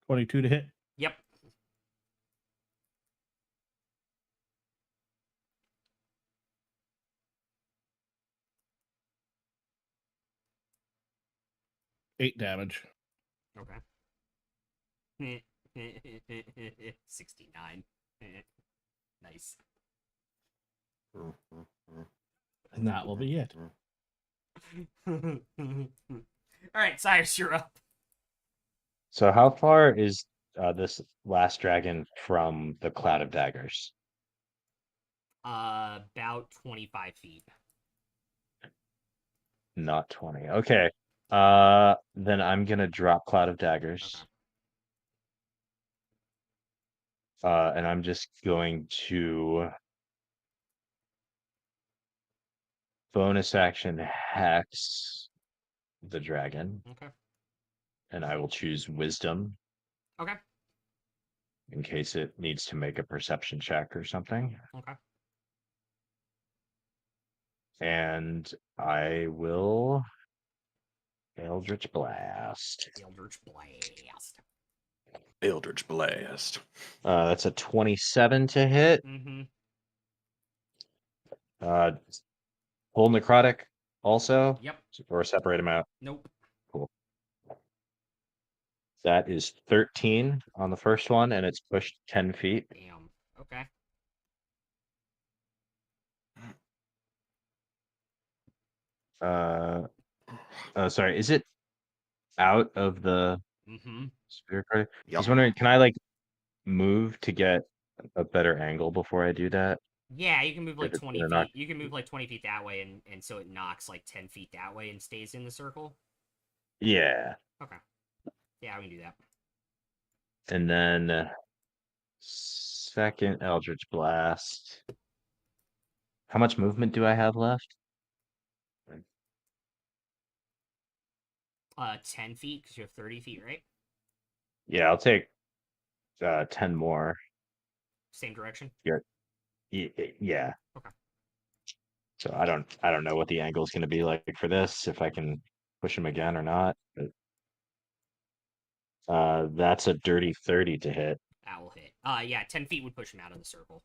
[SPEAKER 5] 22 to hit.
[SPEAKER 2] Yep.
[SPEAKER 10] Eight damage.
[SPEAKER 2] Okay. 69. Nice.
[SPEAKER 5] And that will be it.
[SPEAKER 2] All right, Cyrus, you're up.
[SPEAKER 7] So how far is this last dragon from the cloud of daggers?
[SPEAKER 2] About 25 feet.
[SPEAKER 7] Not 20. Okay. Then I'm gonna drop cloud of daggers. And I'm just going to bonus action hex the dragon.
[SPEAKER 2] Okay.
[SPEAKER 7] And I will choose wisdom
[SPEAKER 2] Okay.
[SPEAKER 7] in case it needs to make a perception check or something.
[SPEAKER 2] Okay.
[SPEAKER 7] And I will Eldritch Blast.
[SPEAKER 2] Eldritch Blast.
[SPEAKER 4] Eldritch Blast.
[SPEAKER 7] That's a 27 to hit.
[SPEAKER 2] Mm-hmm.
[SPEAKER 7] Full necrotic also?
[SPEAKER 2] Yep.
[SPEAKER 7] Or separate them out?
[SPEAKER 2] Nope.
[SPEAKER 7] Cool. That is 13 on the first one, and it's pushed 10 feet.
[SPEAKER 2] Damn. Okay.
[SPEAKER 7] Sorry, is it out of the
[SPEAKER 2] Mm-hmm.
[SPEAKER 7] spirit card? I
[SPEAKER 4] Yep.
[SPEAKER 7] was wondering, can I like move to get a better angle before I do that?
[SPEAKER 2] Yeah, you can move like
[SPEAKER 7] If it's
[SPEAKER 2] 20
[SPEAKER 7] gonna
[SPEAKER 2] feet.
[SPEAKER 7] knock-
[SPEAKER 2] You can move like 20 feet that way, and so it knocks like 10 feet that way and stays in the circle.
[SPEAKER 7] Yeah.
[SPEAKER 2] Okay. Yeah, we can do that.
[SPEAKER 7] And then second Eldritch Blast. How much movement do I have left?
[SPEAKER 2] 10 feet because you have 30 feet, right?
[SPEAKER 7] Yeah, I'll take 10 more.
[SPEAKER 2] Same direction.
[SPEAKER 7] Yeah.
[SPEAKER 2] Okay.
[SPEAKER 7] So I don't know what the angle is going to be like for this, if I can push him again or not. But, that's a dirty 30 to hit.
[SPEAKER 2] That will hit. Yeah, 10 feet would push him out of the circle.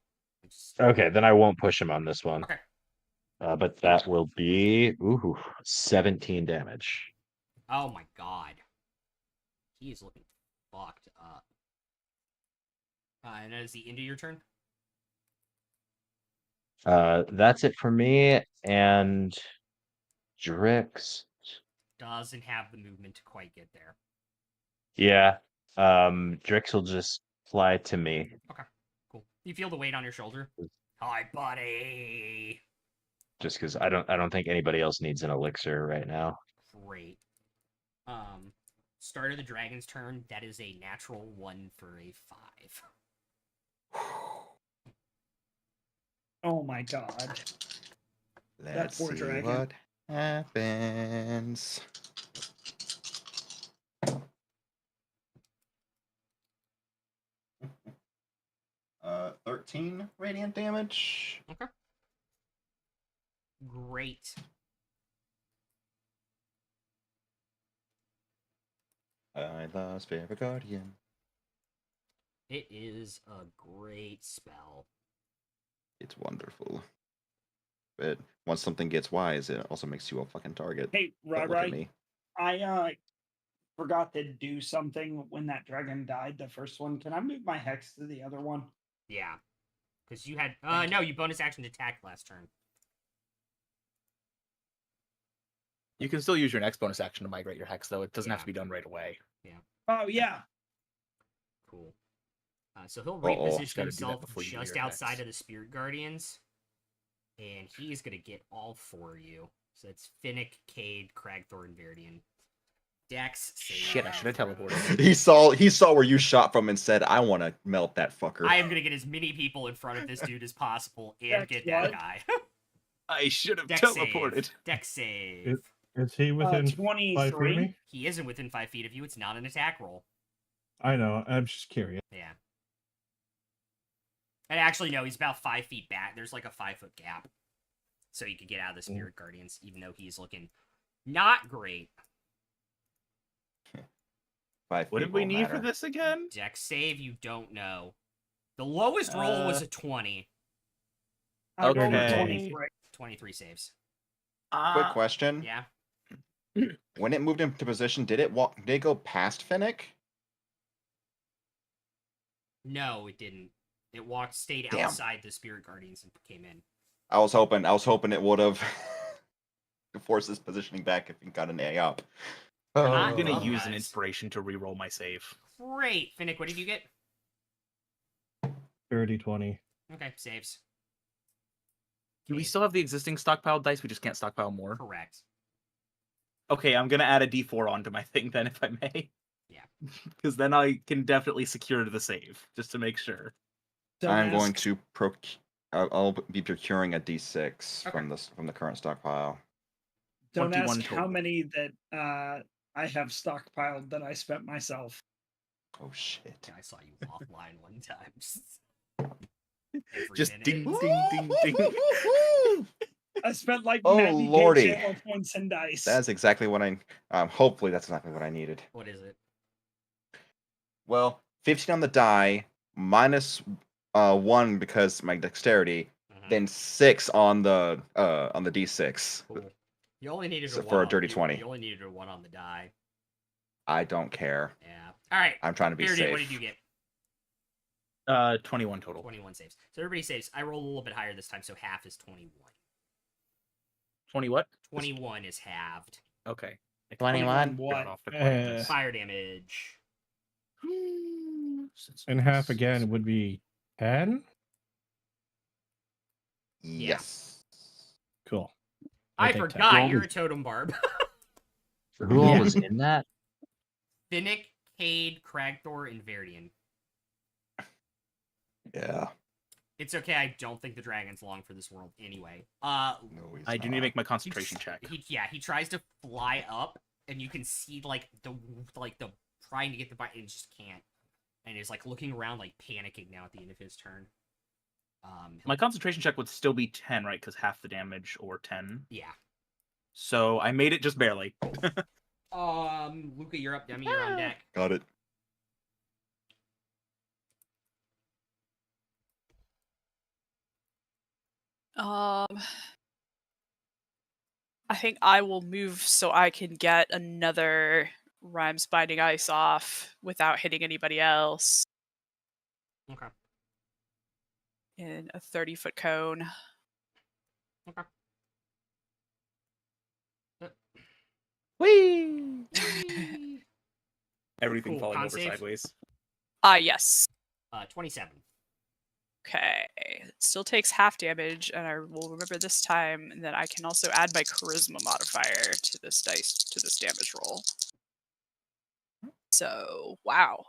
[SPEAKER 7] Okay, then I won't push him on this one.
[SPEAKER 2] Okay.
[SPEAKER 7] But that will be 17 damage.
[SPEAKER 2] Oh my god. He is looking fucked up. And that is the end of your turn?
[SPEAKER 7] That's it for me, and Drix
[SPEAKER 2] doesn't have the movement to quite get there.
[SPEAKER 7] Yeah. Drix will just fly to me.
[SPEAKER 2] Okay, cool. You feel the weight on your shoulder? Hi, buddy.
[SPEAKER 7] Just because I don't think anybody else needs an elixir right now.
[SPEAKER 2] Great. Start of the dragon's turn. That is a natural 1 for a 5.
[SPEAKER 1] Oh my god.
[SPEAKER 4] Let's
[SPEAKER 1] poor
[SPEAKER 4] see
[SPEAKER 1] dragon.
[SPEAKER 4] what happens. Uh, 13 radiant damage.
[SPEAKER 2] Okay. Great.
[SPEAKER 4] I lost Favorite Guardian.
[SPEAKER 2] It is a great spell.
[SPEAKER 4] It's wonderful. But once something gets wise, it also makes you a fucking target.
[SPEAKER 1] Hey,
[SPEAKER 4] But look at
[SPEAKER 1] right.
[SPEAKER 4] me.
[SPEAKER 1] I forgot to do something when that dragon died, the first one. Can I move my hex to the other one?
[SPEAKER 2] Yeah. Because you had...
[SPEAKER 1] Thank
[SPEAKER 2] no, you bonus action attack last turn.
[SPEAKER 10] You can still use your next bonus action to migrate your hex, though. It doesn't have
[SPEAKER 2] Yeah.
[SPEAKER 10] to be done right away.
[SPEAKER 1] Oh, yeah.
[SPEAKER 2] Cool. So he'll
[SPEAKER 4] Uh-oh.
[SPEAKER 2] reposition
[SPEAKER 10] Gotta do that
[SPEAKER 2] himself
[SPEAKER 10] before you do
[SPEAKER 2] just
[SPEAKER 10] your
[SPEAKER 2] outside
[SPEAKER 10] hex.
[SPEAKER 2] of the Spirit Guardians. And he's going to get all 4 of you. So it's Finnick, Cade, Cragthor, and Veridian. Dex. save
[SPEAKER 10] Shit, I should have
[SPEAKER 2] throws.
[SPEAKER 10] teleported.
[SPEAKER 4] He saw where you shot from and said, "I want to melt that fucker."
[SPEAKER 2] I am going to get as many people in front of this dude as possible and
[SPEAKER 1] Dex
[SPEAKER 2] get that
[SPEAKER 1] what?
[SPEAKER 2] guy.
[SPEAKER 10] I should have
[SPEAKER 2] Dex
[SPEAKER 10] teleported.
[SPEAKER 2] save. Dex save.
[SPEAKER 5] Is he within 5 feet of
[SPEAKER 1] 23.
[SPEAKER 5] me?
[SPEAKER 2] He isn't within 5 feet of you. It's not an attack roll.
[SPEAKER 5] I know. I'm just curious.
[SPEAKER 2] Yeah. And actually, no, he's about 5 feet back. There's like a 5-foot gap. So you could get out of the Spirit Guardians, even though he's looking not great.
[SPEAKER 4] 5
[SPEAKER 10] What
[SPEAKER 4] feet
[SPEAKER 10] did we
[SPEAKER 4] won't
[SPEAKER 10] need for
[SPEAKER 4] matter.
[SPEAKER 10] this again?
[SPEAKER 2] Dex save, you don't know. The lowest roll was a 20.
[SPEAKER 1] I rolled a
[SPEAKER 10] Okay.
[SPEAKER 1] 23.
[SPEAKER 2] 23 saves.
[SPEAKER 4] Quick question.
[SPEAKER 2] Yeah.
[SPEAKER 4] When it moved into position, did it go past Finnick?
[SPEAKER 2] No, it didn't. It stayed
[SPEAKER 4] Damn.
[SPEAKER 2] outside the Spirit Guardians and came in.
[SPEAKER 4] I was hoping it would have forced his positioning back if he got an A up.
[SPEAKER 10] I'm gonna
[SPEAKER 2] Oh,
[SPEAKER 10] use an
[SPEAKER 2] guys.
[SPEAKER 10] inspiration to re-roll my save.
[SPEAKER 2] Great. Finnick, what did you get?
[SPEAKER 5] 30, 20.
[SPEAKER 2] Okay, saves.
[SPEAKER 10] Do we
[SPEAKER 2] Okay,
[SPEAKER 10] still have the existing stockpiled dice? We just can't stockpile more.
[SPEAKER 2] correct.
[SPEAKER 10] Okay, I'm gonna add a D4 onto my thing then, if I may.
[SPEAKER 2] Yeah.
[SPEAKER 10] Because then I can definitely secure the save, just to make sure.
[SPEAKER 4] I'm going
[SPEAKER 1] Dumbass.
[SPEAKER 4] to I'll be procuring a D6
[SPEAKER 2] Okay.
[SPEAKER 4] from the current stockpile.
[SPEAKER 1] Don't
[SPEAKER 10] 21
[SPEAKER 1] ask how
[SPEAKER 10] total.
[SPEAKER 1] many that I have stockpiled that I spent myself.
[SPEAKER 4] Oh shit!
[SPEAKER 2] I saw you offline one time. Every
[SPEAKER 10] Just
[SPEAKER 2] minute.
[SPEAKER 10] ding, ding, ding, ding.
[SPEAKER 1] I spent like
[SPEAKER 4] Oh,
[SPEAKER 1] 90
[SPEAKER 4] lordy.
[SPEAKER 1] channel points in dice.
[SPEAKER 4] That's exactly what I. Hopefully, that's exactly what I needed.
[SPEAKER 2] What is it?
[SPEAKER 4] Well, 15 on the die, minus 1 because my dexterity,
[SPEAKER 2] Mhm.
[SPEAKER 4] then 6 on the D6.
[SPEAKER 2] Cool. You only needed
[SPEAKER 4] So
[SPEAKER 2] a
[SPEAKER 4] for
[SPEAKER 2] one
[SPEAKER 4] a dirty
[SPEAKER 2] on,
[SPEAKER 4] 20.
[SPEAKER 2] You only needed a 1 on the die.
[SPEAKER 4] I don't care.
[SPEAKER 2] Yeah. All right.
[SPEAKER 4] I'm trying to be
[SPEAKER 2] Beardy,
[SPEAKER 4] safe.
[SPEAKER 2] what did you get?
[SPEAKER 10] 21 total.
[SPEAKER 2] 21 saves. So everybody saves. I rolled a little bit higher this time, so half is 21.
[SPEAKER 10] 20 what?
[SPEAKER 2] 21 is halved.
[SPEAKER 10] Okay.
[SPEAKER 9] 21.
[SPEAKER 1] What?
[SPEAKER 10] Off the quietness.
[SPEAKER 2] Fire damage.
[SPEAKER 5] And half again would be 10?
[SPEAKER 4] Yes.
[SPEAKER 5] Cool.
[SPEAKER 2] I
[SPEAKER 5] take 10.
[SPEAKER 2] forgot
[SPEAKER 7] Roll
[SPEAKER 2] you're
[SPEAKER 7] the-
[SPEAKER 2] a totem barb.
[SPEAKER 7] Who all
[SPEAKER 5] Yeah.
[SPEAKER 7] was in that?
[SPEAKER 2] Finnick, Cade, Cragthor, and Verdian.
[SPEAKER 4] Yeah.
[SPEAKER 2] It's okay. I don't think the dragon's long for this world anyway.
[SPEAKER 4] No, he's
[SPEAKER 10] I do need to
[SPEAKER 4] not.
[SPEAKER 10] make my concentration check.
[SPEAKER 2] He tries to fly up, and you can see like the trying to get the bite and just can't. And is like looking around, like panicking now at the end of his turn.
[SPEAKER 10] My concentration check would still be 10, right? Because half the damage, or 10.
[SPEAKER 2] Yeah.
[SPEAKER 10] So I made it just barely.
[SPEAKER 2] Luca, you're up. Demi, you're on deck.
[SPEAKER 4] Got it.
[SPEAKER 8] I think I will move so I can get another Rhymes Binding Ice off without hitting anybody else
[SPEAKER 2] Okay.
[SPEAKER 8] in a 30-foot cone.
[SPEAKER 2] Okay.
[SPEAKER 10] Whee! Everything
[SPEAKER 2] Cool.
[SPEAKER 10] falling
[SPEAKER 2] Con
[SPEAKER 10] over
[SPEAKER 2] save?
[SPEAKER 10] sideways.
[SPEAKER 8] Yes.
[SPEAKER 2] 27.
[SPEAKER 8] Okay. It still takes half damage, and I will remember this time that I can also add my charisma modifier to this damage roll. So, wow.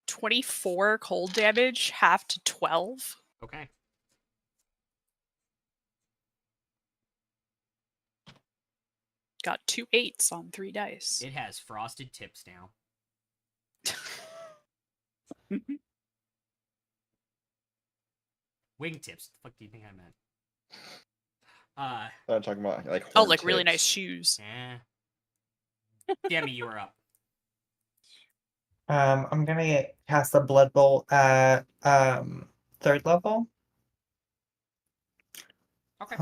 [SPEAKER 8] 24 cold damage, half to 12.
[SPEAKER 2] Okay.
[SPEAKER 8] Got 2 8s on 3 dice.
[SPEAKER 2] It has frosted tips now. Wingtips. The fuck do you think I meant?
[SPEAKER 4] I'm talking about like.
[SPEAKER 8] Oh,
[SPEAKER 4] horn
[SPEAKER 8] like really nice
[SPEAKER 4] tips.
[SPEAKER 8] shoes.
[SPEAKER 2] Demi, you are up.
[SPEAKER 6] I'm gonna cast a blood bolt at 3rd level.
[SPEAKER 2] Okay.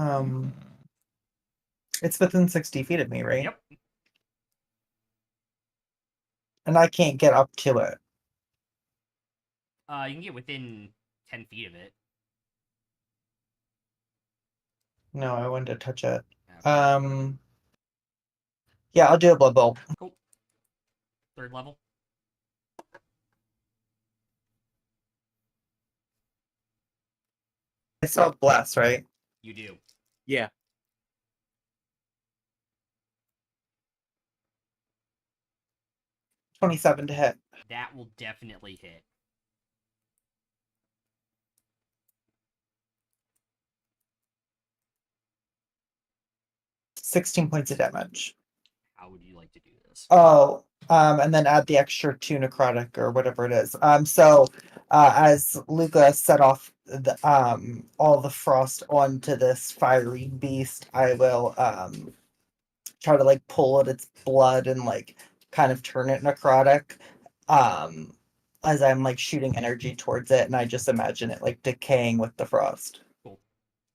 [SPEAKER 6] It's within 60 feet of me, right?
[SPEAKER 2] Yep.
[SPEAKER 6] And I can't get up to it.
[SPEAKER 2] You can get within 10 feet of it.
[SPEAKER 6] No, I wanted to touch it.
[SPEAKER 2] Okay.
[SPEAKER 6] Yeah, I'll do a blood bolt.
[SPEAKER 2] Cool. 3rd level.
[SPEAKER 6] I still have bless, right?
[SPEAKER 2] You do.
[SPEAKER 10] Yeah.
[SPEAKER 6] $27 to hit.
[SPEAKER 2] That will definitely hit.
[SPEAKER 6] $16 points of damage.
[SPEAKER 2] How would you like to do this?
[SPEAKER 6] Oh, And then add the extra 2 necrotic or whatever it is. So as Luca set off the all the frost onto this fiery beast, I will try to like pull at its blood and like kind of turn it necrotic. As I'm like shooting energy towards it, and I just imagine it like decaying with the frost.
[SPEAKER 2] Cool.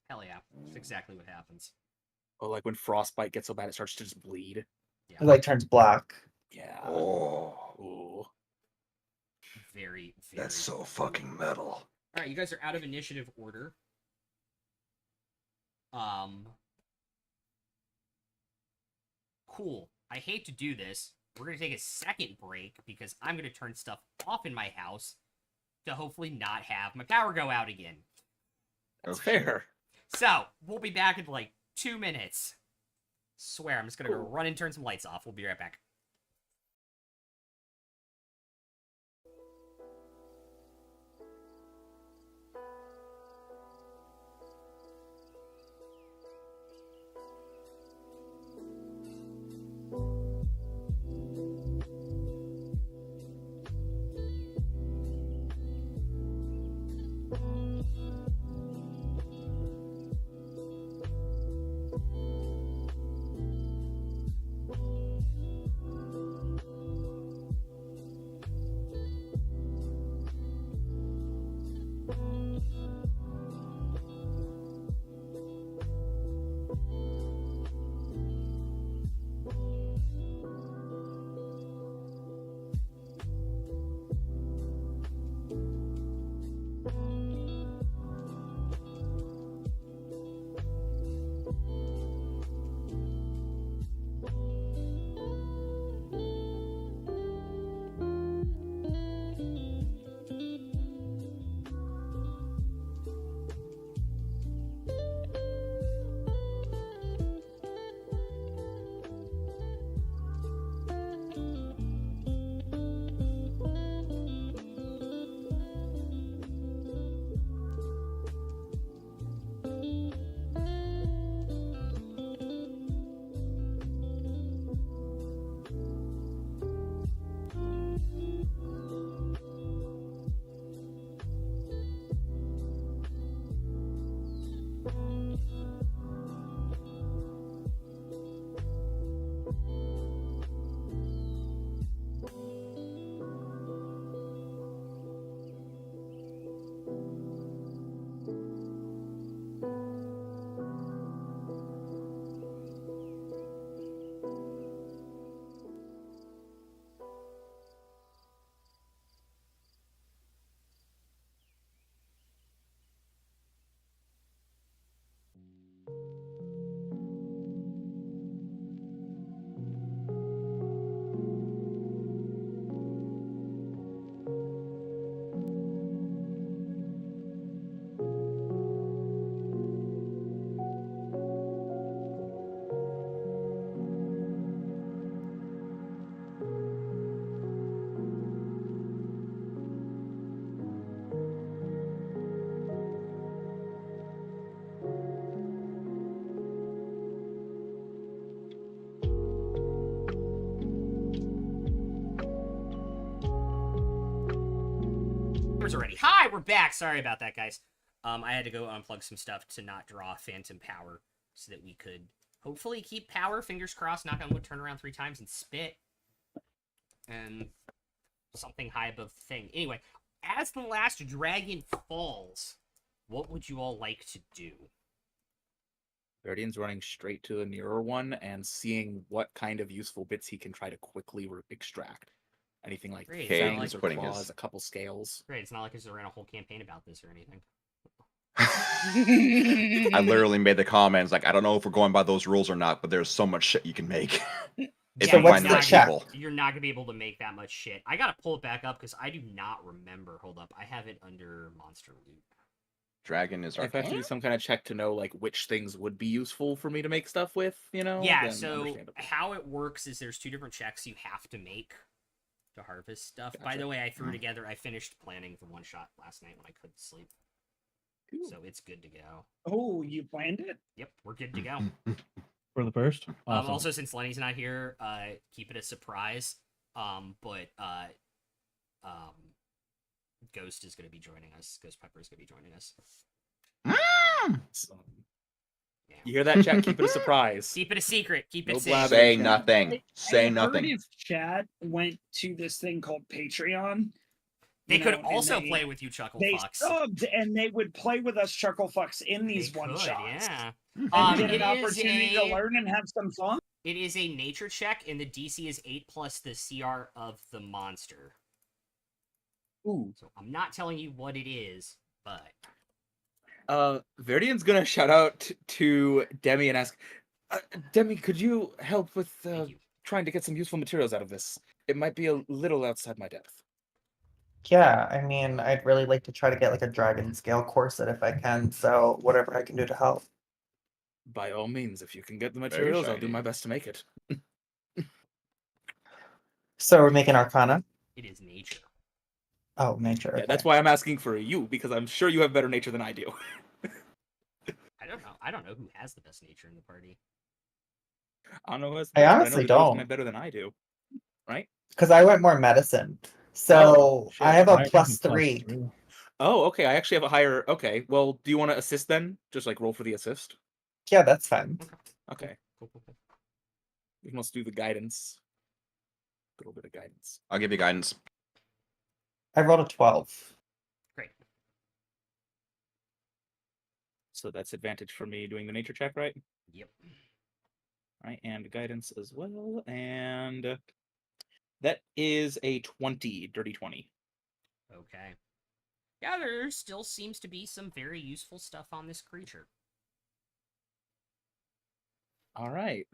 [SPEAKER 2] Hell yeah. That's exactly what happens.
[SPEAKER 3] Oh, like when frostbite gets so bad it starts to just bleed.
[SPEAKER 2] Yeah.
[SPEAKER 6] It like turns black.
[SPEAKER 3] Yeah.
[SPEAKER 4] Oh,
[SPEAKER 3] Ooh.
[SPEAKER 2] Very, very.
[SPEAKER 4] that's so fucking metal.
[SPEAKER 2] All right, you guys are out of initiative order. Cool. I hate to do this. We're gonna take a second break because I'm gonna turn stuff off in my house to hopefully not have my power go out again.
[SPEAKER 3] That's
[SPEAKER 4] Okay.
[SPEAKER 3] fair.
[SPEAKER 2] So we'll be back in like 2 minutes. Swear, I'm just gonna go run and turn some lights off. We'll be right back. Already. Hi, we're back. Sorry about that, guys. I had to go unplug some stuff to not draw phantom power so that we could hopefully keep power. Fingers crossed. Knock on wood. Turn around 3 times and spit. And something high above the thing. Anyway, as the last dragon falls, what would you all like to do?
[SPEAKER 3] Guardian's running straight to the nearer one and seeing what kind of useful bits he can try to quickly extract. Anything like
[SPEAKER 2] Great,
[SPEAKER 3] fangs
[SPEAKER 2] it's
[SPEAKER 3] or
[SPEAKER 2] not
[SPEAKER 4] like-
[SPEAKER 3] claws, a couple scales.
[SPEAKER 2] Great. It's not like I ran a whole campaign about this or anything.
[SPEAKER 4] I literally made the comments like, I don't know if we're going by those rules or not, but there's so much shit you can make. If
[SPEAKER 6] So
[SPEAKER 4] you
[SPEAKER 6] what's
[SPEAKER 4] find the
[SPEAKER 6] the
[SPEAKER 4] right
[SPEAKER 6] check?
[SPEAKER 4] people.
[SPEAKER 2] You're not gonna be able to make that much shit. I gotta pull it back up because I do not remember. Hold up, I have it under monster loot.
[SPEAKER 4] Dragon is
[SPEAKER 3] If I have to do
[SPEAKER 4] arcane?
[SPEAKER 3] some kind of check to know like which things would be useful for me to make stuff with, you know?
[SPEAKER 2] Yeah.
[SPEAKER 3] then
[SPEAKER 2] So
[SPEAKER 3] understandable.
[SPEAKER 2] how it works is there's 2 different checks you have to make to harvest stuff. By
[SPEAKER 3] Gotcha.
[SPEAKER 2] the way, I threw together. I finished planning the one shot last night when I couldn't sleep,
[SPEAKER 3] Cool.
[SPEAKER 2] so it's good to go.
[SPEAKER 1] Oh, you planned it?
[SPEAKER 2] Yep, we're good to go.
[SPEAKER 5] For the first. Awesome.
[SPEAKER 2] Also, since Lenny's not here, keep it a surprise. But Ghost is going to be joining us. Ghost Pepper is going to be joining us.
[SPEAKER 3] So,
[SPEAKER 2] Yeah.
[SPEAKER 3] you hear that, chat? Keep it a surprise.
[SPEAKER 2] Keep it a secret. Keep
[SPEAKER 3] No
[SPEAKER 2] it safe.
[SPEAKER 3] blabbing.
[SPEAKER 4] Say
[SPEAKER 3] chat.
[SPEAKER 4] nothing. Say
[SPEAKER 1] I heard
[SPEAKER 4] nothing.
[SPEAKER 1] if chat went to this thing called Patreon,
[SPEAKER 2] They
[SPEAKER 1] you
[SPEAKER 2] could
[SPEAKER 1] know, and
[SPEAKER 2] also
[SPEAKER 1] they-
[SPEAKER 2] play with you, Chuckle
[SPEAKER 1] they
[SPEAKER 2] Fox.
[SPEAKER 1] subbed and they would play with us Chuckle Fucks in
[SPEAKER 2] They
[SPEAKER 1] these one
[SPEAKER 2] could,
[SPEAKER 1] shots.
[SPEAKER 2] yeah.
[SPEAKER 1] And get
[SPEAKER 2] It
[SPEAKER 1] an
[SPEAKER 2] is
[SPEAKER 1] opportunity to learn and have some fun.
[SPEAKER 2] It is a nature check, and the DC is 8 plus the CR of the monster.
[SPEAKER 3] Ooh.
[SPEAKER 2] So I'm not telling you what it is, but
[SPEAKER 3] Verdian's gonna shout out to Demi and ask, Demi, could you help with
[SPEAKER 2] thank you.
[SPEAKER 3] trying to get some useful materials out of this? It might be a little outside my depth.
[SPEAKER 6] Yeah, I mean, I'd really like to try to get like a dragon scale corset if I can. So whatever I can do to help.
[SPEAKER 3] By all means, if you can get the
[SPEAKER 4] Very
[SPEAKER 3] materials, I'll do
[SPEAKER 4] shiny.
[SPEAKER 3] my best to make it.
[SPEAKER 6] So we're making Arcana.
[SPEAKER 2] It is nature.
[SPEAKER 6] Oh, nature.
[SPEAKER 3] Yeah, that's
[SPEAKER 6] okay.
[SPEAKER 3] why I'm asking for you, because I'm sure you have better nature than I do.
[SPEAKER 2] I don't know. I don't know who has the best nature in the party.
[SPEAKER 3] I don't know. Who
[SPEAKER 6] I honestly
[SPEAKER 3] the girls
[SPEAKER 6] don't.
[SPEAKER 3] might better than I do, right?
[SPEAKER 6] Because I went more medicine. So
[SPEAKER 3] shit.
[SPEAKER 6] I have a
[SPEAKER 5] I have
[SPEAKER 6] plus
[SPEAKER 5] a plus
[SPEAKER 6] 3.
[SPEAKER 5] 3.
[SPEAKER 3] Oh, okay. I actually have a higher. Okay. Well, do you want to assist then? Just like roll for the assist.
[SPEAKER 6] Yeah, that's fine.
[SPEAKER 3] Okay.
[SPEAKER 2] Cool.
[SPEAKER 3] We can also do the guidance. A little bit of guidance.
[SPEAKER 4] I'll give you guidance.
[SPEAKER 6] I rolled a 12.
[SPEAKER 2] Great.
[SPEAKER 3] So that's advantage for me doing the nature check, right?
[SPEAKER 2] Yep.
[SPEAKER 3] Right, and guidance as well. And that is a 20, dirty 20.
[SPEAKER 2] Okay. Yeah, there still seems to be some very useful stuff on this creature.
[SPEAKER 3] All right.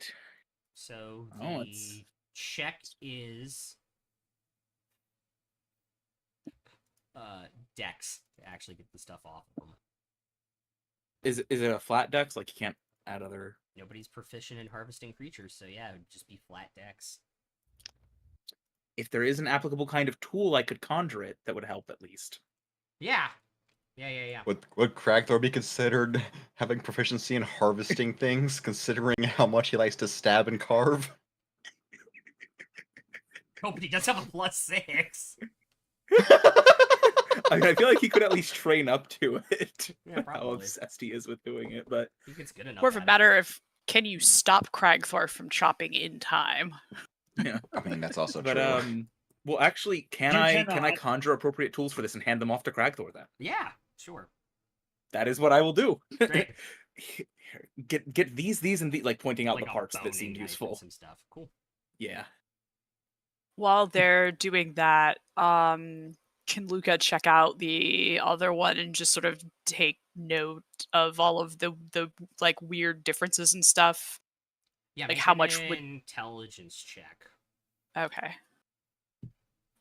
[SPEAKER 2] So
[SPEAKER 3] Oh,
[SPEAKER 2] the check is dex to actually get the stuff off of them.
[SPEAKER 3] Is it a flat dex? Like you can't add other.
[SPEAKER 2] Nobody's proficient in harvesting creatures, so yeah, it would just be flat dex.
[SPEAKER 3] If there is an applicable kind of tool I could conjure it, that would help at least.
[SPEAKER 2] Yeah.
[SPEAKER 4] Would Cragthor be considered having proficiency in harvesting things, considering how much he likes to stab and carve?
[SPEAKER 2] Oh, but he does have a +6.
[SPEAKER 3] I mean, I feel like he could at least train up to it.
[SPEAKER 2] Yeah,
[SPEAKER 3] How
[SPEAKER 2] probably.
[SPEAKER 3] obsessed he is with doing it, but
[SPEAKER 2] I think it's good enough.
[SPEAKER 8] More of a
[SPEAKER 2] at it.
[SPEAKER 8] matter of can you stop Cragthor from chopping in time?
[SPEAKER 3] yeah.
[SPEAKER 4] I mean, that's also
[SPEAKER 3] But
[SPEAKER 4] true.
[SPEAKER 3] well, actually, can
[SPEAKER 1] You
[SPEAKER 3] I
[SPEAKER 1] cannot.
[SPEAKER 3] conjure appropriate tools for this and hand them off to Cragthor then?
[SPEAKER 2] Yeah, sure.
[SPEAKER 3] That is what I will do.
[SPEAKER 2] Great.
[SPEAKER 3] Get these, and the like pointing out
[SPEAKER 2] Like
[SPEAKER 3] the
[SPEAKER 2] a
[SPEAKER 3] parts
[SPEAKER 2] boning
[SPEAKER 3] that seemed
[SPEAKER 2] knife and
[SPEAKER 3] useful.
[SPEAKER 2] Some stuff. Cool.
[SPEAKER 3] Yeah.
[SPEAKER 8] While they're doing that, can Luca check out the other one and just sort of take note of all of the like weird differences and stuff?
[SPEAKER 2] Yeah,
[SPEAKER 8] Like,
[SPEAKER 2] make
[SPEAKER 8] how
[SPEAKER 2] an
[SPEAKER 8] much would-
[SPEAKER 2] intelligence check?
[SPEAKER 8] Okay.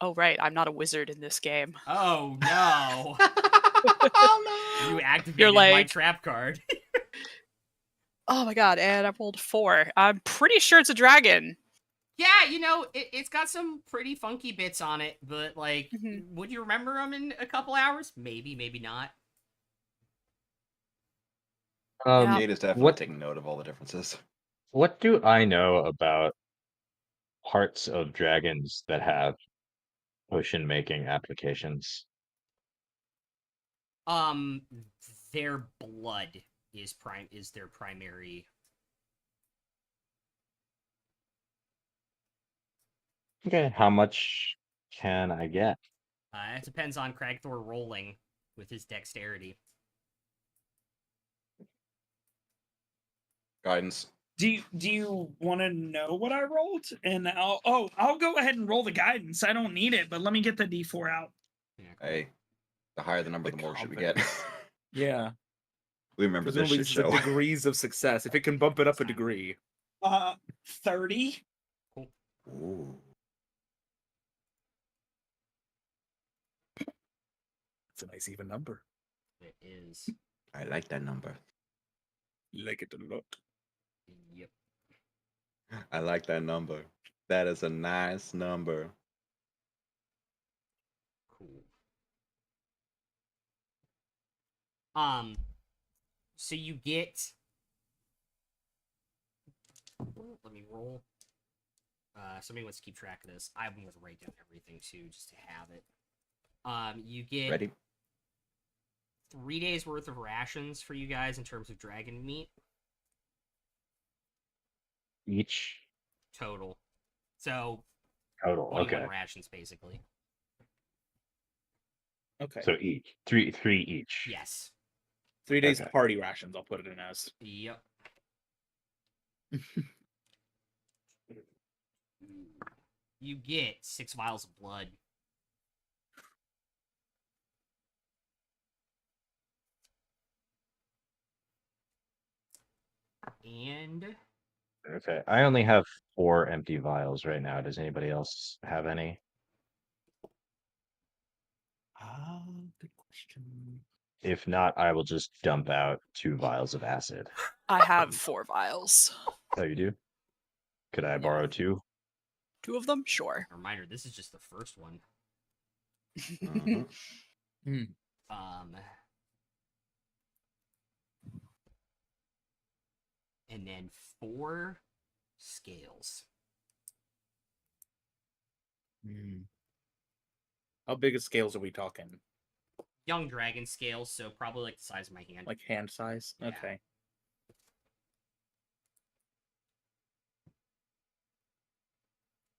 [SPEAKER 8] Oh right, I'm not a wizard in this game.
[SPEAKER 2] Oh no!
[SPEAKER 4] Oh
[SPEAKER 2] You activated
[SPEAKER 8] like-
[SPEAKER 2] my trap card.
[SPEAKER 8] Oh my god, and I rolled 4. I'm pretty sure it's a dragon.
[SPEAKER 2] Yeah, you know, it's got some pretty funky bits on it, but like,
[SPEAKER 8] Mhm.
[SPEAKER 2] would you remember them in a couple hours? Maybe, maybe not.
[SPEAKER 8] Yeah.
[SPEAKER 4] Jade is definitely
[SPEAKER 7] what-
[SPEAKER 4] taking note of all the differences.
[SPEAKER 7] What do I know about hearts of dragons that have potion making applications?
[SPEAKER 2] Their blood is their primary.
[SPEAKER 7] Okay, how much can I get?
[SPEAKER 2] It depends on Cragthor rolling with his dexterity.
[SPEAKER 4] Guidance.
[SPEAKER 1] Do you want to know what I rolled? And I'll go ahead and roll the guidance. I don't need it, but let me get the D4 out.
[SPEAKER 2] Yeah, cool.
[SPEAKER 4] Hey, the higher the number,
[SPEAKER 3] The
[SPEAKER 4] the more should we get.
[SPEAKER 3] confidence. Yeah.
[SPEAKER 4] We remember this
[SPEAKER 3] Presumably
[SPEAKER 4] shit
[SPEAKER 3] this is
[SPEAKER 4] show.
[SPEAKER 3] the degrees of success. If it can bump it up a degree.
[SPEAKER 1] 30.
[SPEAKER 4] Ooh.
[SPEAKER 3] It's a nice even number.
[SPEAKER 2] It is.
[SPEAKER 4] I like that number.
[SPEAKER 3] Like it a lot.
[SPEAKER 2] Yep.
[SPEAKER 4] I like that number. That is a nice number.
[SPEAKER 2] Cool. So you get. Let me roll. somebody wants to keep track of this. I'm going to write down everything too, just to have it. You get
[SPEAKER 4] Ready?
[SPEAKER 2] 3 days worth of rations for you guys in terms of dragon meat
[SPEAKER 7] Each
[SPEAKER 2] total. So
[SPEAKER 7] total.
[SPEAKER 2] 21
[SPEAKER 7] Okay.
[SPEAKER 2] rations basically.
[SPEAKER 3] Okay.
[SPEAKER 7] So each three each.
[SPEAKER 2] Yes.
[SPEAKER 3] 3 days
[SPEAKER 7] Okay.
[SPEAKER 3] party rations. I'll put it in as.
[SPEAKER 2] Yep. You get 6 vials of blood. And
[SPEAKER 7] Okay. I only have 4 empty vials right now. Does anybody else have any?
[SPEAKER 3] Good question.
[SPEAKER 7] If not, I will just dump out 2 vials of acid.
[SPEAKER 8] I have 4 vials.
[SPEAKER 7] Oh, you do? Could I borrow 2?
[SPEAKER 8] 2 of them? Sure.
[SPEAKER 2] a reminder, this is just the first one.
[SPEAKER 4] Mhm.
[SPEAKER 2] And then 4 scales.
[SPEAKER 3] How big of scales are we talking?
[SPEAKER 2] Young dragon scales, so probably like the size of my hand.
[SPEAKER 3] Like hand size?
[SPEAKER 2] Yeah.
[SPEAKER 3] Okay.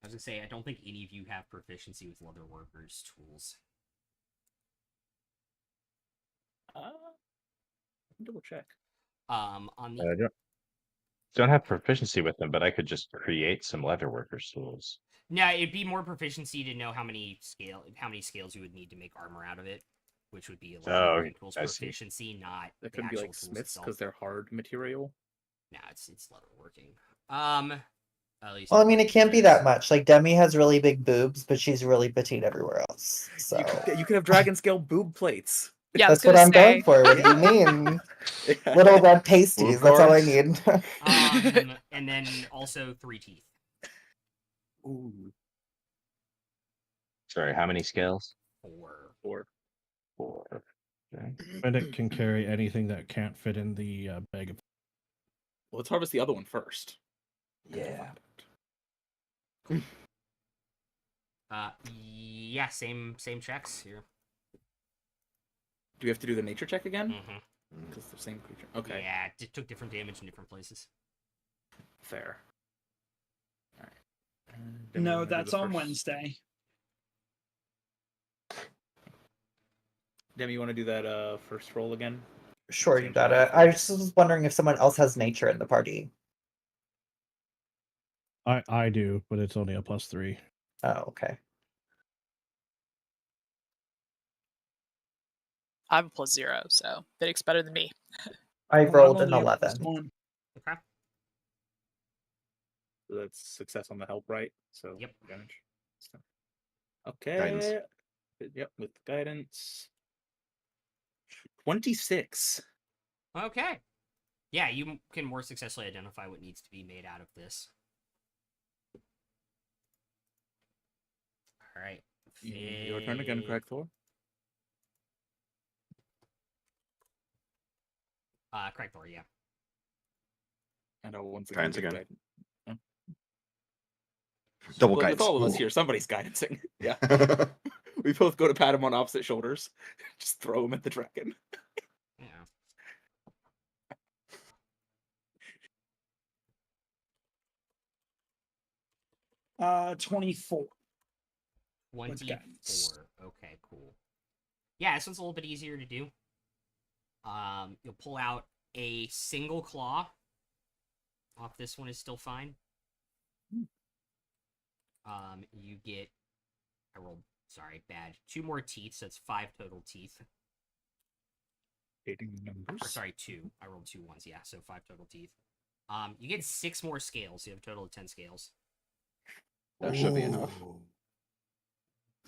[SPEAKER 2] I was gonna say, I don't think any of you have proficiency with leather workers tools.
[SPEAKER 3] Double check.
[SPEAKER 2] On
[SPEAKER 7] I
[SPEAKER 2] the
[SPEAKER 7] don't have proficiency with them, but I could just create some leatherworkers tools.
[SPEAKER 2] no, it'd be more proficiency to know how many scales you would need to make armor out of it, which would be leather
[SPEAKER 7] Oh,
[SPEAKER 2] working tools
[SPEAKER 7] I see.
[SPEAKER 2] proficiency, not
[SPEAKER 3] That
[SPEAKER 2] the
[SPEAKER 3] could be
[SPEAKER 2] actual
[SPEAKER 3] like
[SPEAKER 2] tools
[SPEAKER 3] smiths
[SPEAKER 2] itself.
[SPEAKER 3] because they're hard material.
[SPEAKER 2] No, it's leather working. At least
[SPEAKER 6] Well, I mean, it can't be that
[SPEAKER 2] is.
[SPEAKER 6] much. Like Demi has really big boobs, but she's really petite everywhere else. So
[SPEAKER 3] You could have dragon scale boob plates.
[SPEAKER 8] Yeah, I was
[SPEAKER 6] that's what
[SPEAKER 8] gonna
[SPEAKER 6] I'm
[SPEAKER 8] say.
[SPEAKER 6] going for. What do you mean?
[SPEAKER 3] Yeah.
[SPEAKER 6] Little red pasties. That's all I
[SPEAKER 7] course.
[SPEAKER 6] need.
[SPEAKER 2] And then also 3 teeth.
[SPEAKER 3] Ooh.
[SPEAKER 7] Sorry, how many scales?
[SPEAKER 2] 4.
[SPEAKER 7] 4. Okay.
[SPEAKER 5] Medic can carry anything that can't fit in the bag of.
[SPEAKER 3] Well, let's harvest the other one first.
[SPEAKER 4] Yeah.
[SPEAKER 2] Yeah, same checks here.
[SPEAKER 3] Do we have to do the nature check again?
[SPEAKER 2] Mm-hmm.
[SPEAKER 3] Because they're the same creature. Okay.
[SPEAKER 2] Yeah, it took different damage in different places.
[SPEAKER 3] Fair. All right.
[SPEAKER 1] No, that's on Wednesday.
[SPEAKER 3] Demi, you want to do that first roll again?
[SPEAKER 6] Sure, you
[SPEAKER 3] Change
[SPEAKER 6] got
[SPEAKER 3] the
[SPEAKER 6] it. I just was wondering if someone else has nature in the party.
[SPEAKER 5] I do, but it's only a +3.
[SPEAKER 6] Oh, okay.
[SPEAKER 8] I have a +0, so Vidic's better than me.
[SPEAKER 6] I
[SPEAKER 1] Well, I'm
[SPEAKER 6] rolled an
[SPEAKER 1] only a
[SPEAKER 6] 11.
[SPEAKER 1] +1.
[SPEAKER 2] Okay.
[SPEAKER 3] So that's success on the help, right? So
[SPEAKER 2] Yep.
[SPEAKER 3] advantage. Okay.
[SPEAKER 4] Guidance.
[SPEAKER 3] Yep, with guidance. 26.
[SPEAKER 2] Okay. Yeah, you can more successfully identify what needs to be made out of this. All right.
[SPEAKER 3] Your turn again, Craig Thor.
[SPEAKER 2] Craig Thor, yeah.
[SPEAKER 3] And I'll once again.
[SPEAKER 4] Guidance
[SPEAKER 3] do
[SPEAKER 4] again.
[SPEAKER 3] guidance.
[SPEAKER 4] Double
[SPEAKER 3] Well,
[SPEAKER 4] guidance.
[SPEAKER 3] with all of us
[SPEAKER 4] Ooh.
[SPEAKER 3] here, somebody's guidancing. Yeah. We both go to pat him on opposite shoulders. Just throw him at the dragon.
[SPEAKER 2] Yeah.
[SPEAKER 1] 24.
[SPEAKER 2] 24. Okay, cool. Yeah, this one's a little bit easier to do. You'll pull out a single claw. Off this one is still fine. You get, I rolled, sorry, bad. 2 more teeth, so that's 5 total teeth.
[SPEAKER 3] Dating numbers.
[SPEAKER 2] Or sorry, 2. I rolled 2 ones, yeah, so 5 total teeth. You get 6 more scales. You have a total of 10 scales.
[SPEAKER 4] That should be enough.
[SPEAKER 3] We'll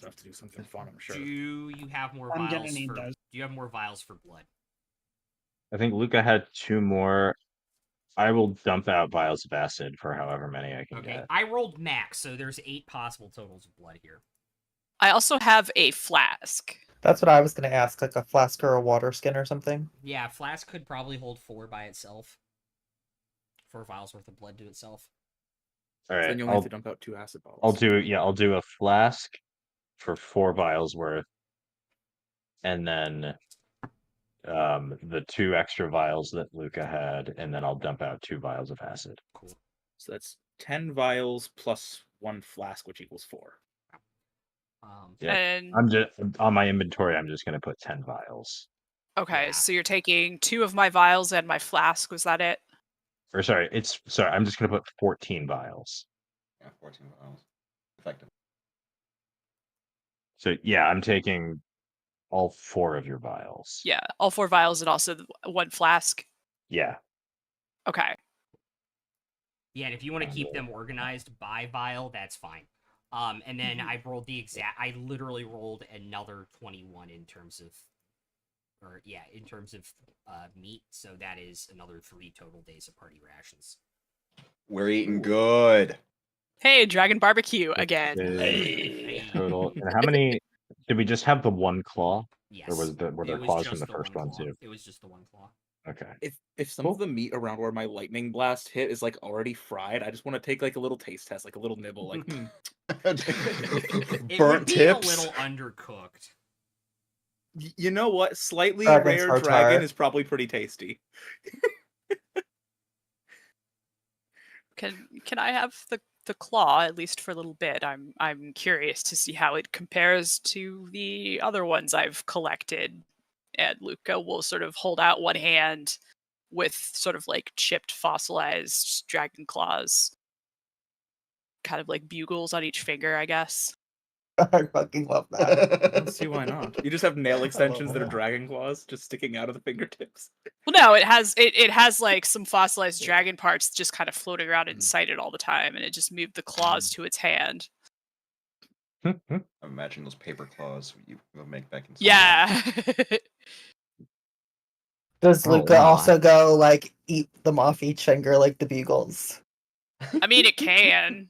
[SPEAKER 3] have to do something fun, I'm sure.
[SPEAKER 2] Do you have more
[SPEAKER 1] I'm gonna
[SPEAKER 2] vials
[SPEAKER 1] need
[SPEAKER 2] for?
[SPEAKER 1] those.
[SPEAKER 2] Do you have more vials for blood?
[SPEAKER 7] I think Luca had 2 more. I will dump out vials of acid for however many I can
[SPEAKER 2] Okay,
[SPEAKER 7] get.
[SPEAKER 2] I rolled max, so there's 8 possible totals of blood here.
[SPEAKER 8] I also have a flask.
[SPEAKER 6] That's what I was going to ask, like a flask or a water skin or something.
[SPEAKER 2] Yeah, flask could probably hold 4 by itself. 4 vials worth of blood to itself.
[SPEAKER 7] All
[SPEAKER 3] So
[SPEAKER 7] right.
[SPEAKER 3] then you'll have to dump out 2 acid balls.
[SPEAKER 7] I'll do a flask for 4 vials worth, and then the 2 extra vials that Luca had, and then I'll dump out 2 vials of acid.
[SPEAKER 2] Cool.
[SPEAKER 3] So that's 10 vials plus 1 flask, which equals 4.
[SPEAKER 7] Yeah.
[SPEAKER 8] And
[SPEAKER 7] I'm just on my inventory. I'm just gonna put 10 vials.
[SPEAKER 8] okay,
[SPEAKER 2] Yeah.
[SPEAKER 8] so you're taking 2 of my vials and my flask. Was that it?
[SPEAKER 7] Or sorry, I'm just gonna put 14 vials.
[SPEAKER 4] Yeah, 14 vials. Effective.
[SPEAKER 7] So yeah, I'm taking all 4 of your vials.
[SPEAKER 8] Yeah, all 4 vials and also 1 flask.
[SPEAKER 7] Yeah.
[SPEAKER 8] Okay.
[SPEAKER 2] Yeah, and if you want to keep them organized by vial, that's fine. And then I rolled I literally rolled another 21 in terms of meat. So that is another 3 total days of party rations.
[SPEAKER 4] We're eating good.
[SPEAKER 8] Hey, Dragon Barbecue again.
[SPEAKER 2] Hey.
[SPEAKER 7] Total. And how many? Did we just have the 1 claw?
[SPEAKER 2] Yes.
[SPEAKER 7] Or were there
[SPEAKER 2] It was
[SPEAKER 7] claws
[SPEAKER 2] just
[SPEAKER 7] in the
[SPEAKER 2] the
[SPEAKER 7] first
[SPEAKER 2] one
[SPEAKER 7] one
[SPEAKER 2] claw.
[SPEAKER 7] too?
[SPEAKER 2] It was just the 1 claw.
[SPEAKER 7] Okay.
[SPEAKER 3] If some of the meat around where my lightning blast hit is like already fried, I just want to take like a little taste test, like a little nibble, like
[SPEAKER 2] It
[SPEAKER 4] Burnt
[SPEAKER 2] would be
[SPEAKER 4] tips.
[SPEAKER 2] a little undercooked.
[SPEAKER 3] You know what? Slightly
[SPEAKER 6] Dragon's
[SPEAKER 3] rare
[SPEAKER 6] heart
[SPEAKER 3] dragon
[SPEAKER 6] tart.
[SPEAKER 3] is probably pretty tasty.
[SPEAKER 8] Can I have the claw at least for a little bit? I'm curious to see how it compares to the other ones I've collected. And Luca will sort of hold out one hand with sort of like chipped fossilized dragon claws, kind of like bugles on each finger, I guess.
[SPEAKER 6] I fucking love that.
[SPEAKER 3] I don't see why not. You just have nail extensions that are
[SPEAKER 6] that.
[SPEAKER 3] dragon claws just sticking out of the fingertips.
[SPEAKER 8] Well, no, it has like some fossilized dragon parts just kind of floating around inside it all the time, and it just moved the claws to its hand.
[SPEAKER 4] Imagine those paper claws you will make back in.
[SPEAKER 8] Yeah.
[SPEAKER 6] Does
[SPEAKER 9] Oh,
[SPEAKER 6] Luca
[SPEAKER 9] wow.
[SPEAKER 6] also go like eat them off each finger like the bugles?
[SPEAKER 8] I mean, it can.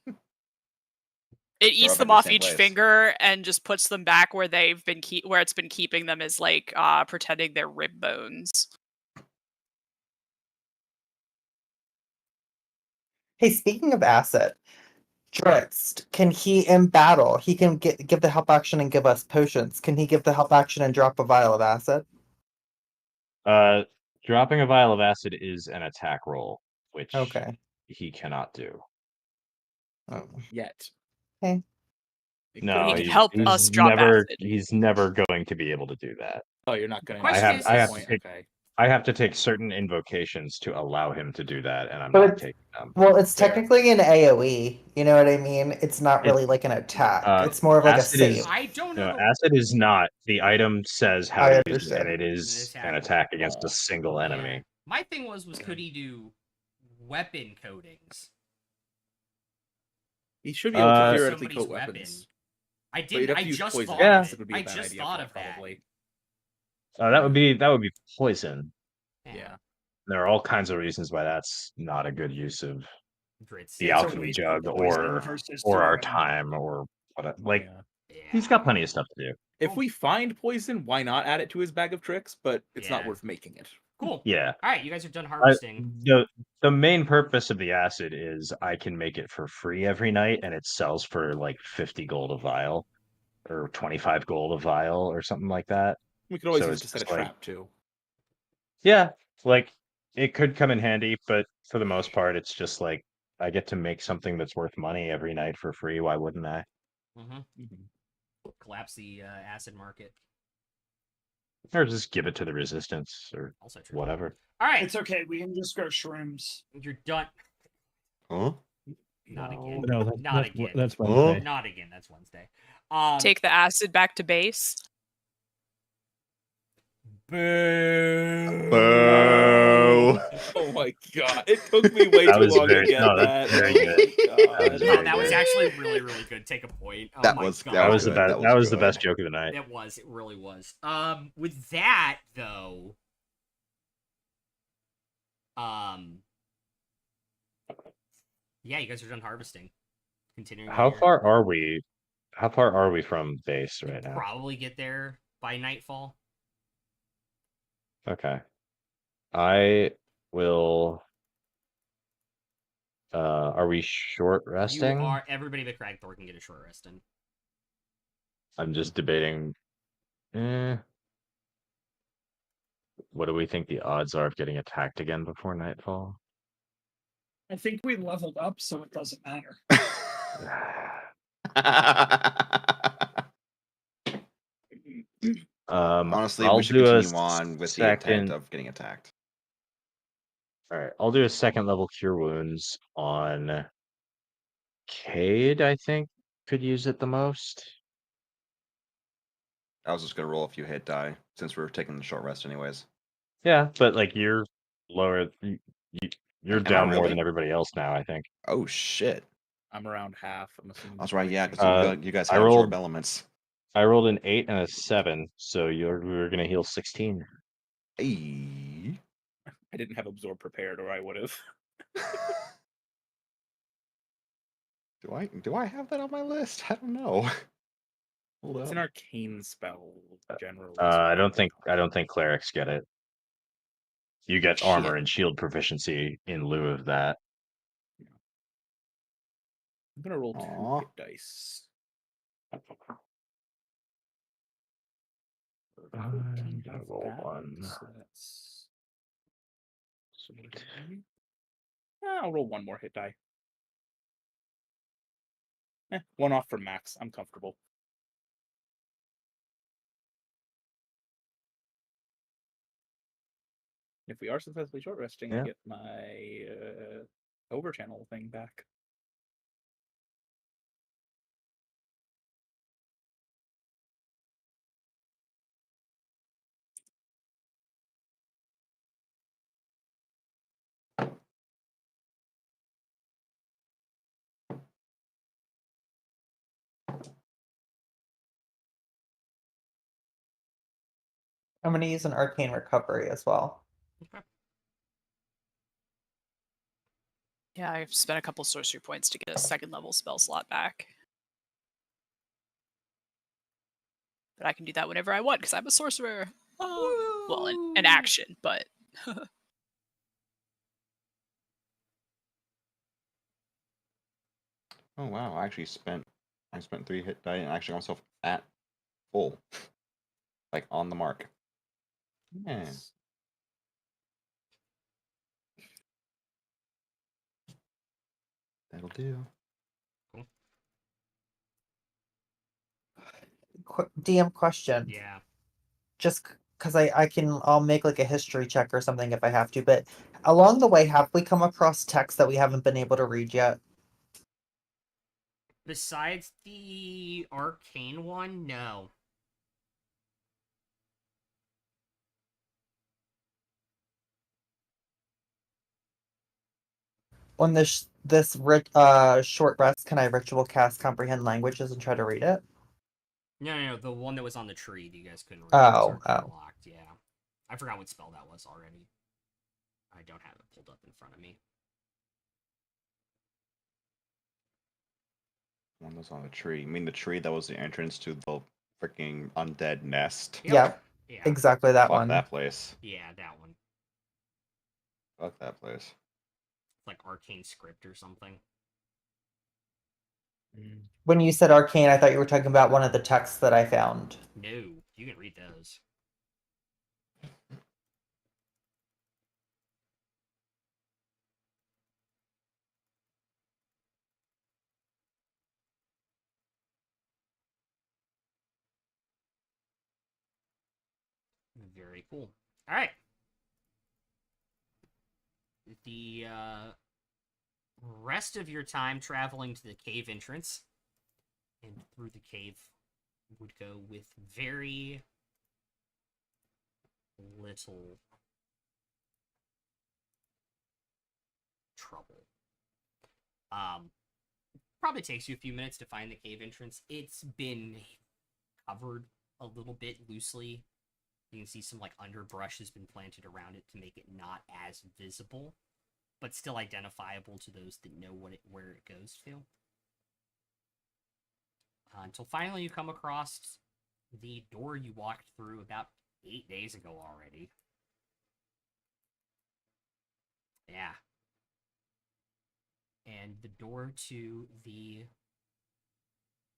[SPEAKER 8] It eats
[SPEAKER 4] up
[SPEAKER 8] them
[SPEAKER 4] in the
[SPEAKER 8] off
[SPEAKER 4] same
[SPEAKER 8] each
[SPEAKER 4] place.
[SPEAKER 8] finger and just puts them back where they've been where it's been keeping them, is like pretending they're rib bones.
[SPEAKER 6] Hey, speaking of acid, Dritz, can he in battle? He can give the help action and give us potions. Can he give the help action and drop a vial of acid?
[SPEAKER 7] Dropping a vial of acid is an attack roll, which
[SPEAKER 6] Okay.
[SPEAKER 7] he cannot do.
[SPEAKER 6] Oh.
[SPEAKER 3] Yet.
[SPEAKER 6] Okay.
[SPEAKER 7] No,
[SPEAKER 8] He can help
[SPEAKER 7] he's
[SPEAKER 8] us drop
[SPEAKER 7] never
[SPEAKER 8] acid.
[SPEAKER 7] he's never going to be able to do that.
[SPEAKER 3] Oh, you're not going to.
[SPEAKER 2] Question is-
[SPEAKER 7] I have to take certain invocations to allow him to do that, and I'm
[SPEAKER 6] But
[SPEAKER 7] not
[SPEAKER 6] it's-
[SPEAKER 7] taking them.
[SPEAKER 6] Well, it's
[SPEAKER 3] Fair.
[SPEAKER 6] technically an AoE. You know what I mean? It's not really like an attack. It's more of like a
[SPEAKER 7] acid is-
[SPEAKER 6] save.
[SPEAKER 2] I don't know.
[SPEAKER 7] No, acid is not. The item says how
[SPEAKER 6] I
[SPEAKER 7] to use it,
[SPEAKER 6] understand.
[SPEAKER 7] and it is an attack against a single enemy.
[SPEAKER 2] Yeah. My thing was could he do weapon coatings?
[SPEAKER 3] He should be able to
[SPEAKER 7] Uh,
[SPEAKER 3] theoretically
[SPEAKER 2] Somebody's
[SPEAKER 3] coat weapons.
[SPEAKER 2] I
[SPEAKER 3] But you'd
[SPEAKER 2] didn't.
[SPEAKER 3] have
[SPEAKER 2] I
[SPEAKER 3] to use
[SPEAKER 2] just
[SPEAKER 3] poison
[SPEAKER 2] thought
[SPEAKER 7] gas.
[SPEAKER 2] of
[SPEAKER 3] It
[SPEAKER 2] it.
[SPEAKER 3] would be a
[SPEAKER 2] I
[SPEAKER 3] bad
[SPEAKER 2] just
[SPEAKER 3] idea
[SPEAKER 2] thought
[SPEAKER 3] for
[SPEAKER 2] of
[SPEAKER 3] that,
[SPEAKER 2] that.
[SPEAKER 3] probably.
[SPEAKER 7] That would be poison.
[SPEAKER 3] Yeah.
[SPEAKER 7] There are all kinds of reasons why that's not a good use of
[SPEAKER 2] Dritz.
[SPEAKER 7] the
[SPEAKER 1] It's a
[SPEAKER 7] alchemy
[SPEAKER 1] waste of
[SPEAKER 7] jug
[SPEAKER 1] poison versus
[SPEAKER 7] or our
[SPEAKER 1] throwing.
[SPEAKER 7] time or what. Like
[SPEAKER 3] Yeah.
[SPEAKER 2] Yeah.
[SPEAKER 7] he's got plenty of stuff to do.
[SPEAKER 3] If we find poison, why not add it to his bag of tricks? But it's not
[SPEAKER 2] Yeah.
[SPEAKER 3] worth making it.
[SPEAKER 2] Cool.
[SPEAKER 7] Yeah.
[SPEAKER 2] All right, you guys are done harvesting.
[SPEAKER 7] The main purpose of the acid is I can make it for free every night, and it sells for like 50 gold a vial, or 25 gold a vial, or something like that.
[SPEAKER 3] We could always
[SPEAKER 7] So
[SPEAKER 3] use
[SPEAKER 7] it's
[SPEAKER 3] it to set a
[SPEAKER 7] just like-
[SPEAKER 3] trap too.
[SPEAKER 7] Yeah, like it could come in handy, but for the most part, it's just like I get to make something that's worth money every night for free. Why wouldn't I?
[SPEAKER 2] Collapse the acid market.
[SPEAKER 7] Or just give it to the resistance or
[SPEAKER 2] Also true.
[SPEAKER 7] whatever.
[SPEAKER 2] All right,
[SPEAKER 1] It's okay. We can just grow shrooms.
[SPEAKER 2] you're done.
[SPEAKER 4] Huh?
[SPEAKER 2] Not again.
[SPEAKER 5] No,
[SPEAKER 2] Not again.
[SPEAKER 5] that's
[SPEAKER 4] Huh?
[SPEAKER 5] Wednesday.
[SPEAKER 2] Not again. That's Wednesday.
[SPEAKER 8] Take the acid back to base.
[SPEAKER 2] Boo.
[SPEAKER 4] Boo.
[SPEAKER 3] Oh my god! It took me way
[SPEAKER 7] That
[SPEAKER 3] too
[SPEAKER 7] was
[SPEAKER 3] long
[SPEAKER 7] very-
[SPEAKER 3] to get
[SPEAKER 7] no,
[SPEAKER 3] that.
[SPEAKER 7] that's very
[SPEAKER 3] Oh
[SPEAKER 7] good.
[SPEAKER 3] my god!
[SPEAKER 7] That was
[SPEAKER 2] No,
[SPEAKER 7] very
[SPEAKER 2] that was
[SPEAKER 7] good.
[SPEAKER 2] actually really, really good. Take a point. Oh
[SPEAKER 4] That
[SPEAKER 2] my
[SPEAKER 4] was-
[SPEAKER 2] god.
[SPEAKER 7] That was the
[SPEAKER 4] good.
[SPEAKER 7] best.
[SPEAKER 4] That
[SPEAKER 7] That
[SPEAKER 4] was
[SPEAKER 7] was the
[SPEAKER 4] good.
[SPEAKER 7] best joke of the night.
[SPEAKER 2] It was. It really was. With that though, yeah, you guys are done harvesting. Continuing.
[SPEAKER 7] How
[SPEAKER 2] your-
[SPEAKER 7] far are we? How far are we from base right now?
[SPEAKER 2] Probably get there by nightfall.
[SPEAKER 7] Okay. I will Are we short
[SPEAKER 2] You
[SPEAKER 7] resting?
[SPEAKER 2] are everybody but Cragthor can get a short rest in.
[SPEAKER 7] I'm just debating. What do we think the odds are of getting attacked again before nightfall?
[SPEAKER 1] I think we leveled up, so it doesn't matter.
[SPEAKER 4] Honestly,
[SPEAKER 7] I'll
[SPEAKER 4] we should
[SPEAKER 7] do a
[SPEAKER 4] continue on with the intent
[SPEAKER 7] second.
[SPEAKER 4] of getting attacked.
[SPEAKER 7] All right, I'll do a second level cure wounds on Cade. I think could use it the most.
[SPEAKER 4] I was just gonna roll a few hit die since we were taking the short rest anyways.
[SPEAKER 7] Yeah, but like you're lower. You're
[SPEAKER 4] Am I
[SPEAKER 7] down more
[SPEAKER 4] really?
[SPEAKER 7] than everybody else now. I think.
[SPEAKER 4] Oh shit!
[SPEAKER 3] I'm around half. I'm assuming.
[SPEAKER 4] That's right. Yeah, because you guys
[SPEAKER 7] I
[SPEAKER 4] have
[SPEAKER 7] rolled-
[SPEAKER 4] absorb elements.
[SPEAKER 7] I rolled an 8 and a 7, so we're gonna heal 16.
[SPEAKER 4] Hey.
[SPEAKER 3] I didn't have absorb prepared, or I would have.
[SPEAKER 4] Do I have that on my list? I don't know. Hold
[SPEAKER 3] It's
[SPEAKER 4] up.
[SPEAKER 3] an arcane spell generally.
[SPEAKER 7] I don't think clerics get it. You get armor
[SPEAKER 4] Shit.
[SPEAKER 7] and shield proficiency in lieu of that.
[SPEAKER 3] I'm gonna roll
[SPEAKER 4] Aw.
[SPEAKER 3] 2 hit dice.
[SPEAKER 7] I'm gonna roll one.
[SPEAKER 3] So that's. I'll roll 1 more hit die. 1 off for max. I'm comfortable. If we are successfully short resting,
[SPEAKER 7] Yeah.
[SPEAKER 3] I get my over channel thing back.
[SPEAKER 6] I'm going to use an arcane recovery as well.
[SPEAKER 2] Okay.
[SPEAKER 8] Yeah, I've spent a couple sorcery points to get a second level spell slot back. But I can do that whenever I want because I'm a sorcerer. Well, an action, but
[SPEAKER 4] Oh wow! I spent 3 hit die and actually got myself at full, like on the mark. Yeah. That'll do.
[SPEAKER 6] DM question.
[SPEAKER 2] Yeah.
[SPEAKER 6] Just because I'll make like a history check or something if I have to, but along the way, have we come across text that we haven't been able to read yet?
[SPEAKER 2] Besides the arcane one, no.
[SPEAKER 6] On this short rest, can I ritual cast comprehend languages and try to read it?
[SPEAKER 2] No, the one that was on the tree that you guys couldn't read.
[SPEAKER 6] Oh,
[SPEAKER 2] was arcane locked. Yeah. I forgot what spell that was already. I don't have it pulled up in front of me.
[SPEAKER 4] One was on the tree. You mean the tree that was the entrance to the freaking undead nest?
[SPEAKER 6] Yep.
[SPEAKER 2] Yeah.
[SPEAKER 6] Exactly that
[SPEAKER 4] Fuck
[SPEAKER 6] one.
[SPEAKER 4] that place.
[SPEAKER 2] Yeah, that one.
[SPEAKER 4] Fuck that place.
[SPEAKER 2] It's like arcane script or something.
[SPEAKER 6] When you said arcane, I thought you were talking about one of the texts that I found.
[SPEAKER 2] No, you can read those. Very cool. All right. The rest of your time traveling to the cave entrance and through the cave would go with very little trouble. Probably takes you a few minutes to find the cave entrance. It's been covered a little bit loosely. You can see some like underbrush has been planted around it to make it not as visible, but still identifiable to those that know where it goes to. Until finally you come across the door you walked through about 8 days ago already. Yeah. and the door to the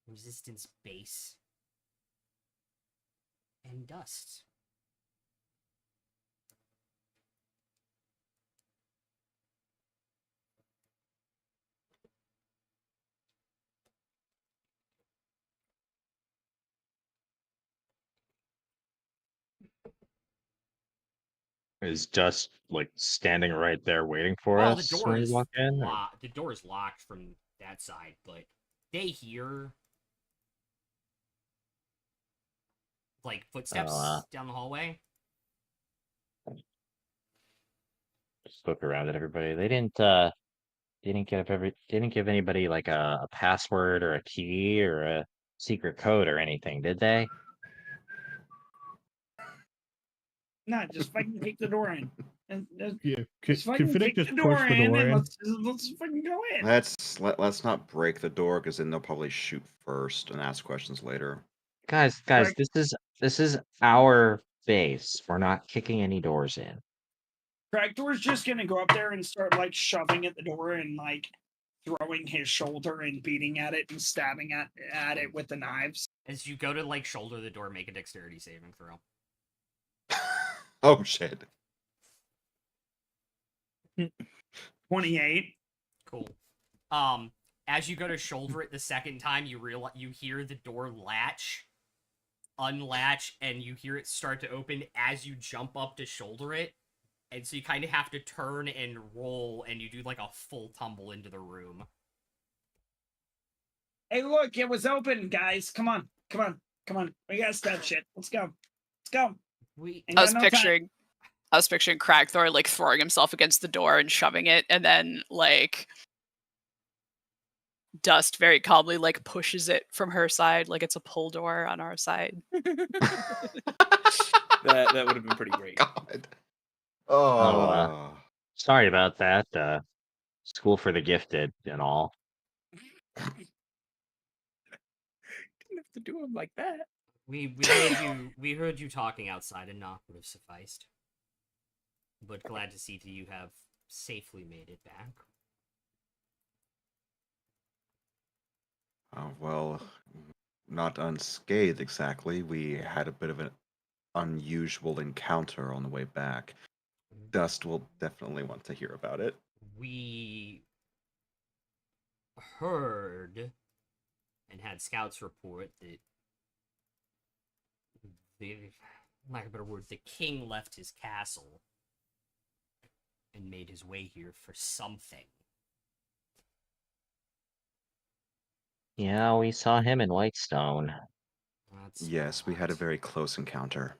[SPEAKER 2] resistance base and dust.
[SPEAKER 7] Is Dust like standing right there waiting for
[SPEAKER 2] Well, the
[SPEAKER 7] us
[SPEAKER 2] door
[SPEAKER 7] when we
[SPEAKER 2] is
[SPEAKER 7] walk in? or-
[SPEAKER 2] locked. The door is locked from that side, but they hear like footsteps down the hallway.
[SPEAKER 7] Just look around at everybody. They didn't give anybody like a password or a key or a secret code or anything, did they?
[SPEAKER 1] Nah, just fucking kick the door in. And
[SPEAKER 5] Yeah,
[SPEAKER 1] just fucking
[SPEAKER 5] Finnick
[SPEAKER 1] kick
[SPEAKER 5] just
[SPEAKER 1] the door
[SPEAKER 5] pushed the
[SPEAKER 1] in
[SPEAKER 5] door
[SPEAKER 1] and
[SPEAKER 5] in.
[SPEAKER 1] let's fucking go in.
[SPEAKER 4] Let's not break the door because then they'll probably shoot first and ask questions later.
[SPEAKER 9] Guys,
[SPEAKER 1] Right.
[SPEAKER 9] this is our base. We're not kicking any doors in.
[SPEAKER 1] Tractor's just gonna go up there and start like shoving at the door and like throwing his shoulder and beating at it and stabbing at it with the knives.
[SPEAKER 2] As you go to like shoulder the door, make a dexterity saving throw.
[SPEAKER 4] Oh shit.
[SPEAKER 1] 28.
[SPEAKER 2] Cool. As you go to shoulder it the second time, you hear the door unlatch, and you hear it start to open as you jump up to shoulder it. And so you kind of have to turn and roll, and you do like a full tumble into the room.
[SPEAKER 1] Hey, look, it was open, guys. Come on. We gotta stab shit. Let's go.
[SPEAKER 2] We
[SPEAKER 8] I was picturing Cragthor like throwing himself against the door and shoving it, and then like Dust very calmly like pushes it from her side, like it's a pull door on our side.
[SPEAKER 10] That would have been pretty great.
[SPEAKER 4] God.
[SPEAKER 7] Sorry about that. School for the gifted and all.
[SPEAKER 10] Didn't have to do him like that.
[SPEAKER 2] we heard you talking outside, and knock would have sufficed. But glad to see that you have safely made it back.
[SPEAKER 4] Well, not unscathed exactly. We had a bit of an unusual encounter on the way back. Dust will definitely want to hear about it.
[SPEAKER 2] We heard and had scouts report that lack of a better word, the king left his castle and made his way here for something.
[SPEAKER 9] Yeah, we saw him in Whitestone.
[SPEAKER 4] Yes, we had a very close encounter.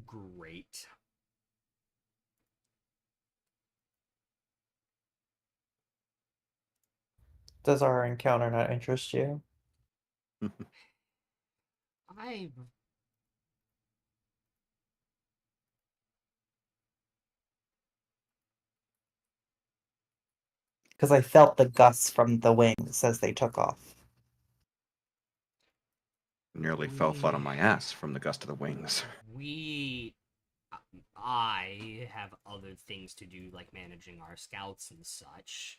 [SPEAKER 2] Great.
[SPEAKER 6] Does our encounter not interest you? Because I felt the gusts from the wings as they took off.
[SPEAKER 4] Nearly fell flat on my ass from the gust of the wings.
[SPEAKER 2] I have other things to do, like managing our scouts and such.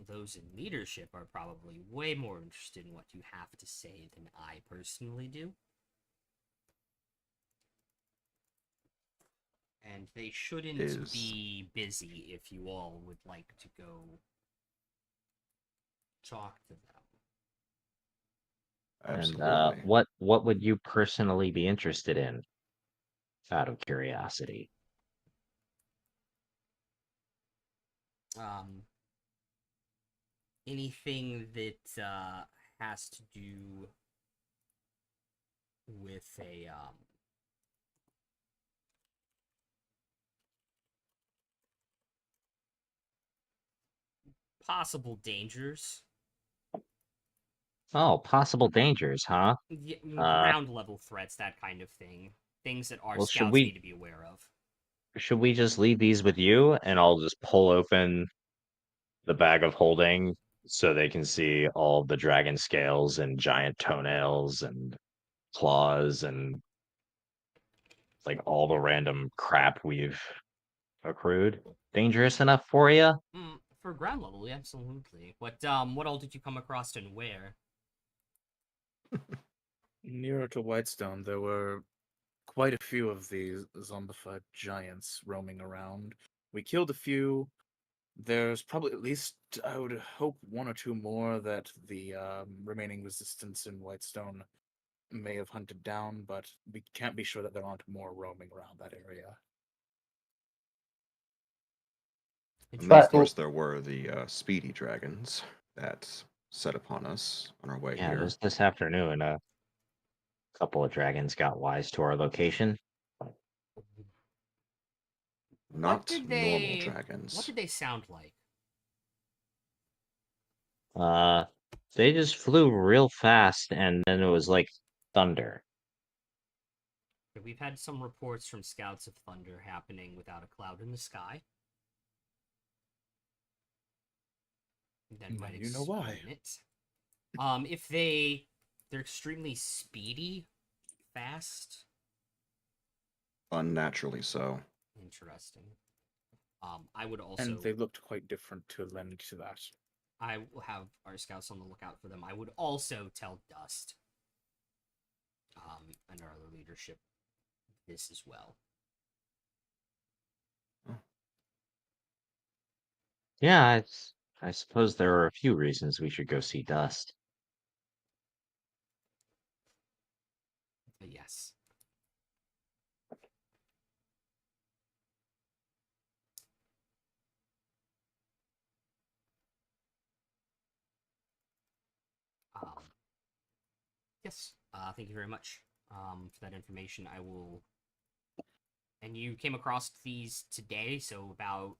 [SPEAKER 2] Those in leadership are probably way more interested in what you have to say than I personally do. And they shouldn't be busy if you all would like to go talk to them.
[SPEAKER 4] Absolutely.
[SPEAKER 9] And what would you personally be interested in? Out of curiosity.
[SPEAKER 2] Anything that has to do with a possible dangers.
[SPEAKER 9] Oh, possible dangers, huh?
[SPEAKER 2] Yeah, ground level threats, that kind of thing. Things that our scouts need to be aware of.
[SPEAKER 7] Should we just leave these with you, and I'll just pull open the bag of holding so they can see all the dragon scales and giant toenails and claws and like all the random crap we've accrued? Dangerous enough for you?
[SPEAKER 2] For ground level, yeah, absolutely. What all did you come across and where?
[SPEAKER 3] Nearer to Whitestone, there were quite a few of these zombified giants roaming around. We killed a few. There's probably at least, I would hope, one or two more that the remaining resistance in Whitestone may have hunted down, but we can't be sure that there aren't more roaming around that area.
[SPEAKER 4] And then,
[SPEAKER 6] But-
[SPEAKER 4] of course, there were the speedy dragons that set upon us on our way
[SPEAKER 9] Yeah,
[SPEAKER 4] here.
[SPEAKER 9] just this afternoon, a couple of dragons got wise to our location.
[SPEAKER 4] Not
[SPEAKER 2] did
[SPEAKER 4] normal
[SPEAKER 2] they-
[SPEAKER 4] dragons.
[SPEAKER 2] What did they sound like?
[SPEAKER 9] They just flew real fast, and then it was like thunder.
[SPEAKER 2] We've had some reports from scouts of thunder happening without a cloud in the sky. That might
[SPEAKER 3] You know why.
[SPEAKER 2] explain it. If they're extremely speedy, fast.
[SPEAKER 4] Unnaturally so.
[SPEAKER 2] Interesting. I would also.
[SPEAKER 3] And they looked quite different to lend to that.
[SPEAKER 2] I will have our scouts on the lookout for them. I would also tell Dust, and our other leadership, this as well.
[SPEAKER 9] Yeah, I suppose there are a few reasons we should go see Dust.
[SPEAKER 2] But yes. Yes. Thank you very much for that information. I will. And you came across these today, so about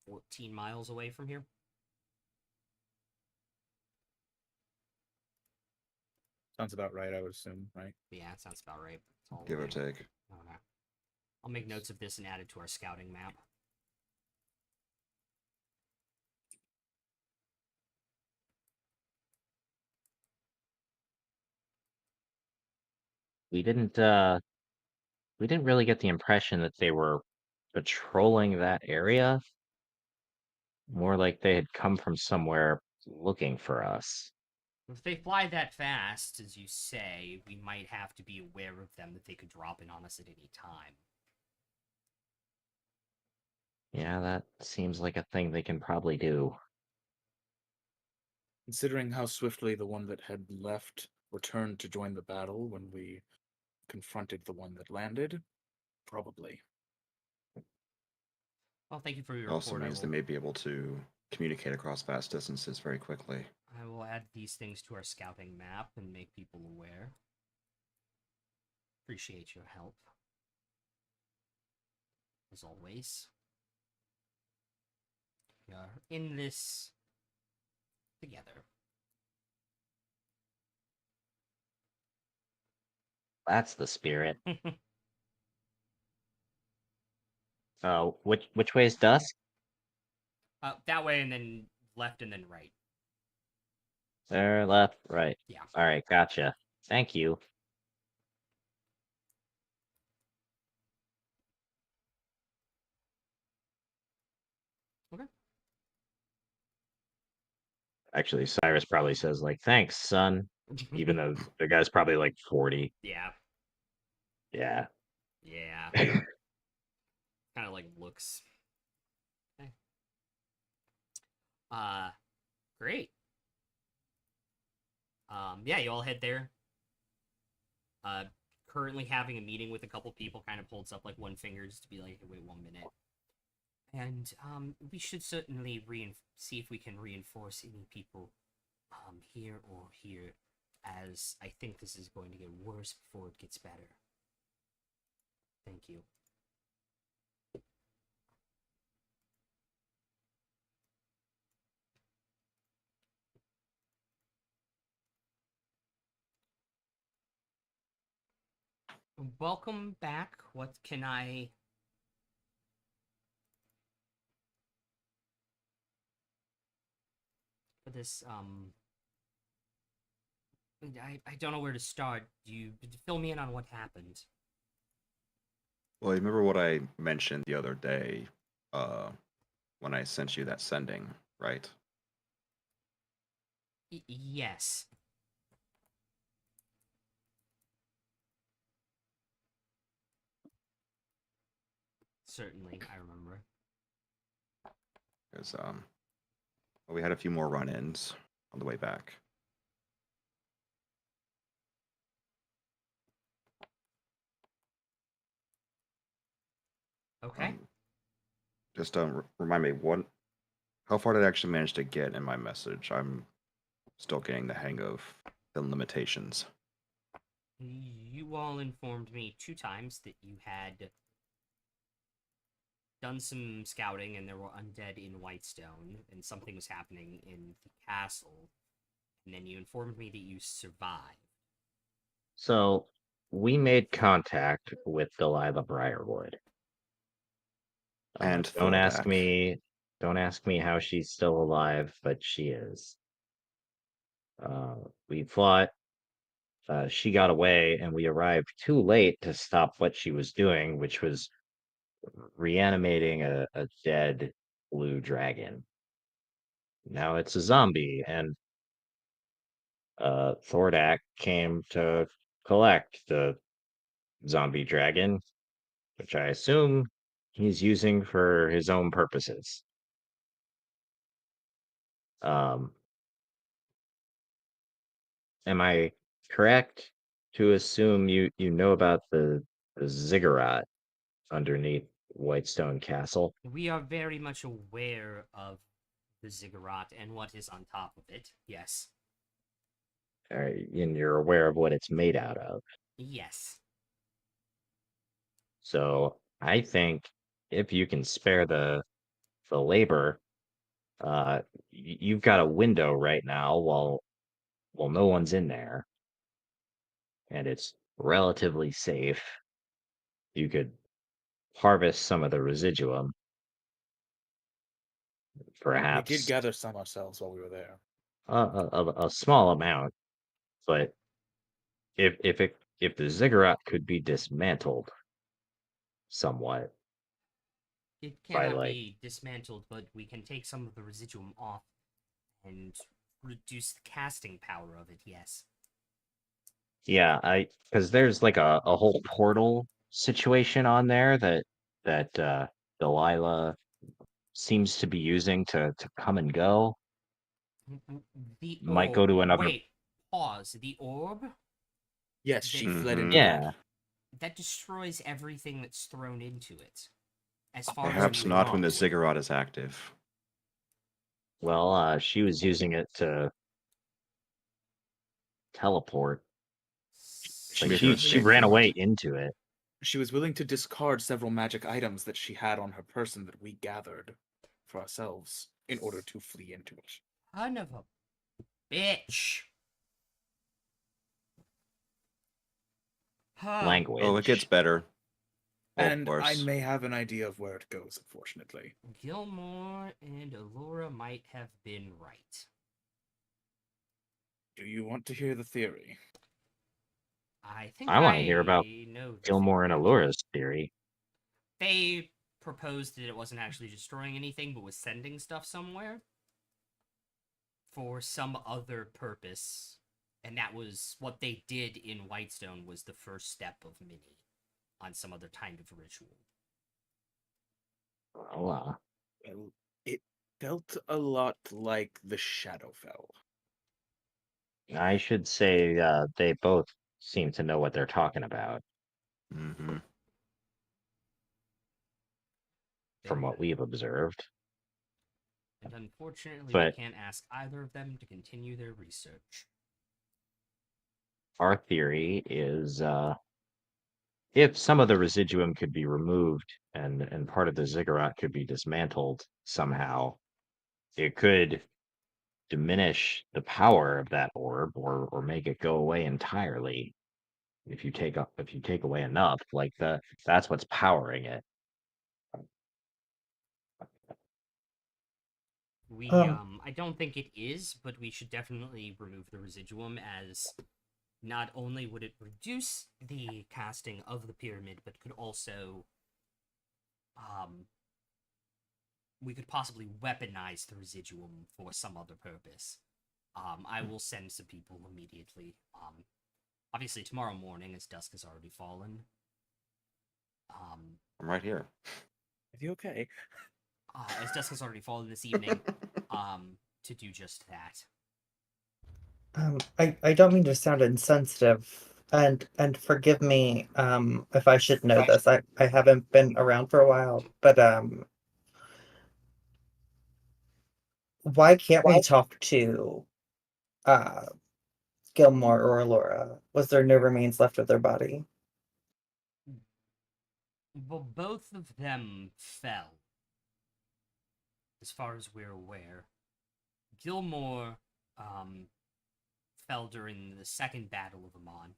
[SPEAKER 2] 14 miles away from here.
[SPEAKER 3] Sounds about right, I would assume, right?
[SPEAKER 2] Yeah, that sounds about right. It's all
[SPEAKER 4] Give or
[SPEAKER 2] away.
[SPEAKER 4] take.
[SPEAKER 2] Okay. I'll make notes of this and add it to our scouting map.
[SPEAKER 9] We didn't really get the impression that they were patrolling that area. More like they had come from somewhere looking for us.
[SPEAKER 2] If they fly that fast, as you say, we might have to be aware of them, that they could drop in on us at any time.
[SPEAKER 9] Yeah, that seems like a thing they can probably do.
[SPEAKER 3] Considering how swiftly the one that had left returned to join the battle when we confronted the one that landed, probably.
[SPEAKER 2] Well, thank you for your
[SPEAKER 4] It also
[SPEAKER 2] report.
[SPEAKER 4] means they may be able to communicate across vast distances very quickly.
[SPEAKER 2] I will add these things to our scouting map and make people aware. Appreciate your help. As always. We are in this together.
[SPEAKER 9] That's the spirit. Which way is Dust?
[SPEAKER 2] That way, and then left, and then right.
[SPEAKER 9] There, left, right.
[SPEAKER 2] Yeah.
[SPEAKER 9] All right, gotcha. Thank you.
[SPEAKER 2] Okay.
[SPEAKER 9] Actually, Cyrus probably says like, "Thanks, son," even though the guy's probably like 40.
[SPEAKER 2] Yeah.
[SPEAKER 9] Yeah.
[SPEAKER 2] Yeah. Kind of like looks. Okay. Great. Yeah, you all head there. Currently having a meeting with a couple people, kind of holds up like one finger just to be like, wait 1 minute. And we should certainly see if we can reinforce any people here or here, as I think this is going to get worse before it gets better. Thank you. Welcome back. What can I... For this, I don't know where to start. You fill me in on what happened.
[SPEAKER 4] Well, you remember what I mentioned the other day when I sent you that sending, right?
[SPEAKER 2] Yes. Certainly, I remember.
[SPEAKER 4] Because we had a few more run-ins on the way back.
[SPEAKER 2] Okay.
[SPEAKER 4] Just remind me how far did I actually manage to get in my message? I'm still getting the hang of the limitations.
[SPEAKER 2] You all informed me 2 times that you had done some scouting and there were undead in Whitestone and something was happening in the castle. And then you informed me that you survived.
[SPEAKER 9] So we made contact with Delilah Briarwood.
[SPEAKER 4] And
[SPEAKER 9] don't ask
[SPEAKER 4] Thordak.
[SPEAKER 9] me. Don't ask me how she's still alive, but she is. We fought. She got away, and we arrived too late to stop what she was doing, which was reanimating a dead blue dragon. Now it's a zombie, and Thordak came to collect the zombie dragon, which I assume he's using for his own purposes. Am I correct to assume you know about the ziggurat underneath Whitestone Castle?
[SPEAKER 2] We are very much aware of the ziggurat and what is on top of it. Yes.
[SPEAKER 9] And you're aware of what it's made out of.
[SPEAKER 2] Yes.
[SPEAKER 9] So I think if you can spare the labor, you've got a window right now while no one's in there, and it's relatively safe. You could harvest some of the residuum, perhaps.
[SPEAKER 3] We did gather some ourselves while we were there.
[SPEAKER 9] A small amount, but if the ziggurat could be dismantled somewhat,
[SPEAKER 2] It
[SPEAKER 9] by,
[SPEAKER 2] cannot
[SPEAKER 9] like-
[SPEAKER 2] be dismantled, but we can take some of the residuum off and reduce the casting power of it, yes.
[SPEAKER 9] yeah, because there's like a whole portal situation on there that Delilah seems to be using to come and go.
[SPEAKER 2] The
[SPEAKER 9] Might
[SPEAKER 2] orb.
[SPEAKER 9] go to another.
[SPEAKER 2] Wait, pause. The orb?
[SPEAKER 3] Yes, she
[SPEAKER 2] That-
[SPEAKER 3] fled
[SPEAKER 4] Mhm.
[SPEAKER 3] into
[SPEAKER 9] Yeah.
[SPEAKER 2] That destroys everything that's thrown into it. As far
[SPEAKER 4] Perhaps
[SPEAKER 2] as we
[SPEAKER 4] not when the
[SPEAKER 2] know.
[SPEAKER 4] ziggurat is active.
[SPEAKER 9] Well, she was using it to teleport. Like
[SPEAKER 4] Maybe
[SPEAKER 9] she
[SPEAKER 4] her
[SPEAKER 9] she ran
[SPEAKER 4] scapegoat.
[SPEAKER 9] away into it.
[SPEAKER 3] She was willing to discard several magic items that she had on her person that we gathered for ourselves in order to flee into it.
[SPEAKER 2] Son of a bitch.
[SPEAKER 9] Language.
[SPEAKER 4] Oh, it gets better. Oh, of
[SPEAKER 3] And I
[SPEAKER 4] course.
[SPEAKER 3] may have an idea of where it goes, unfortunately.
[SPEAKER 2] Gilmore and Allura might have been right.
[SPEAKER 3] Do you want to hear the theory?
[SPEAKER 2] I think
[SPEAKER 9] I want to hear about
[SPEAKER 2] know the
[SPEAKER 9] Gilmore and
[SPEAKER 2] theory.
[SPEAKER 9] Allura's theory.
[SPEAKER 2] They proposed that it wasn't actually destroying anything, but was sending stuff somewhere for some other purpose. And that was what they did in Whitestone, was the first step of many on some other kind of ritual.
[SPEAKER 9] Oh,
[SPEAKER 3] Well, it felt a lot like the Shadowfell.
[SPEAKER 9] I should say they both seem to know what they're talking about,
[SPEAKER 4] Mm-hmm.
[SPEAKER 9] from what we've observed.
[SPEAKER 2] And unfortunately,
[SPEAKER 9] But-
[SPEAKER 2] we can't ask either of them to continue their research.
[SPEAKER 9] Our theory is if some of the residuum could be removed and part of the ziggurat could be dismantled somehow, it could diminish the power of that orb or make it go away entirely. If you take away enough, like that's what's powering it.
[SPEAKER 2] We,
[SPEAKER 6] Um,
[SPEAKER 2] I don't think it is, but we should definitely remove the residuum, as not only would it reduce the casting of the pyramid, but could also, we could possibly weaponize the residuum for some other purpose. I will send some people immediately. Obviously tomorrow morning, as dusk has already fallen.
[SPEAKER 4] I'm right here.
[SPEAKER 3] Are you okay?
[SPEAKER 2] As dusk has already fallen this evening, to do just that.
[SPEAKER 6] I don't mean to sound insensitive, and forgive me if I should know this. I haven't been around for a while, but why can't we talk to Gilmore or Laura? Was there no remains left of their body?
[SPEAKER 2] Well, both of them fell, as far as we're aware. Gilmore fell during the second battle of Amon.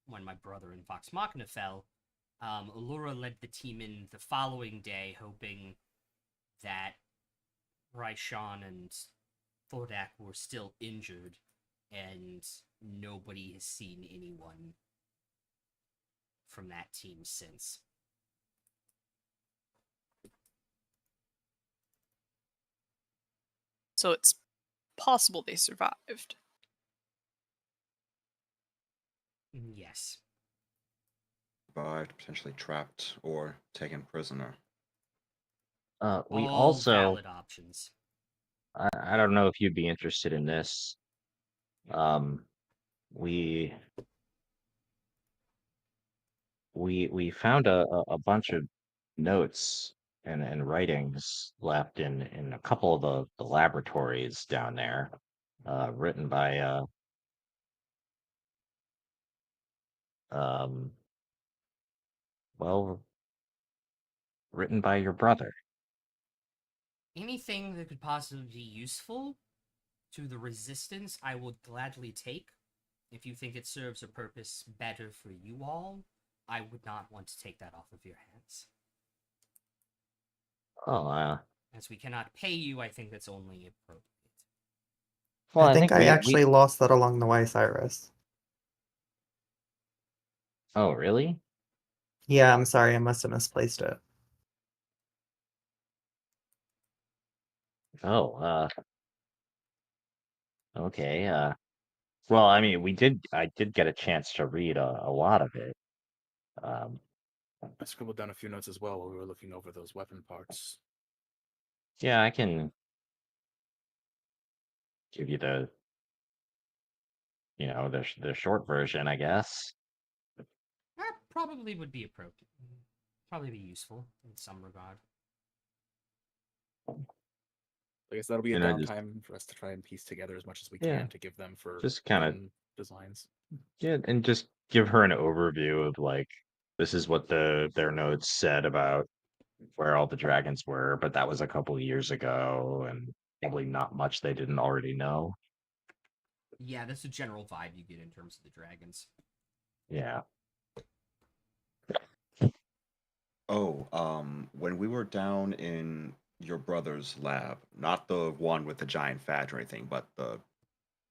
[SPEAKER 2] When my brother and Vox Machina fell, Allura led the team in the following day, hoping that Raishan and Thordak were still injured, and nobody has seen anyone from that team since.
[SPEAKER 8] So it's possible they survived.
[SPEAKER 2] Yes.
[SPEAKER 4] Survived, potentially trapped, or taken prisoner.
[SPEAKER 9] We
[SPEAKER 2] All
[SPEAKER 9] also,
[SPEAKER 2] valid options.
[SPEAKER 9] I don't know if you'd be interested in this. We found a bunch of notes and writings left in a couple of the laboratories down there, written by well, written by your brother.
[SPEAKER 2] Anything that could possibly be useful to the resistance, I would gladly take. If you think it serves a purpose better for you all, I would not want to take that off of your hands.
[SPEAKER 9] Oh,
[SPEAKER 2] As we cannot pay you, I think that's only appropriate.
[SPEAKER 9] well,
[SPEAKER 6] I think I
[SPEAKER 9] we
[SPEAKER 6] actually lost that along the way, Cyrus.
[SPEAKER 9] Oh, really?
[SPEAKER 6] Yeah, I'm sorry, I must have misplaced it.
[SPEAKER 9] Oh, okay. Well, I mean, I did get a chance to read a lot of it.
[SPEAKER 3] I scribbled down a few notes as well while we were looking over those weapon parts.
[SPEAKER 9] Yeah, I can give you the, the short version, I guess.
[SPEAKER 2] That probably would be appropriate. Probably be useful in some regard.
[SPEAKER 3] I guess that'll be a
[SPEAKER 9] And I just-
[SPEAKER 3] downtime for us to try and piece together as much as we
[SPEAKER 9] Yeah.
[SPEAKER 3] can to give them for
[SPEAKER 9] Just kinda-
[SPEAKER 3] gun designs.
[SPEAKER 9] Yeah, and just give her an overview of like this is what their notes said about where all the dragons were, but that was a couple years ago, and probably not much they didn't already know.
[SPEAKER 2] Yeah, that's the general vibe you get in terms of the dragons.
[SPEAKER 9] Yeah.
[SPEAKER 4] Oh, when we were down in your brother's lab, not the one with the giant fadge or anything, but the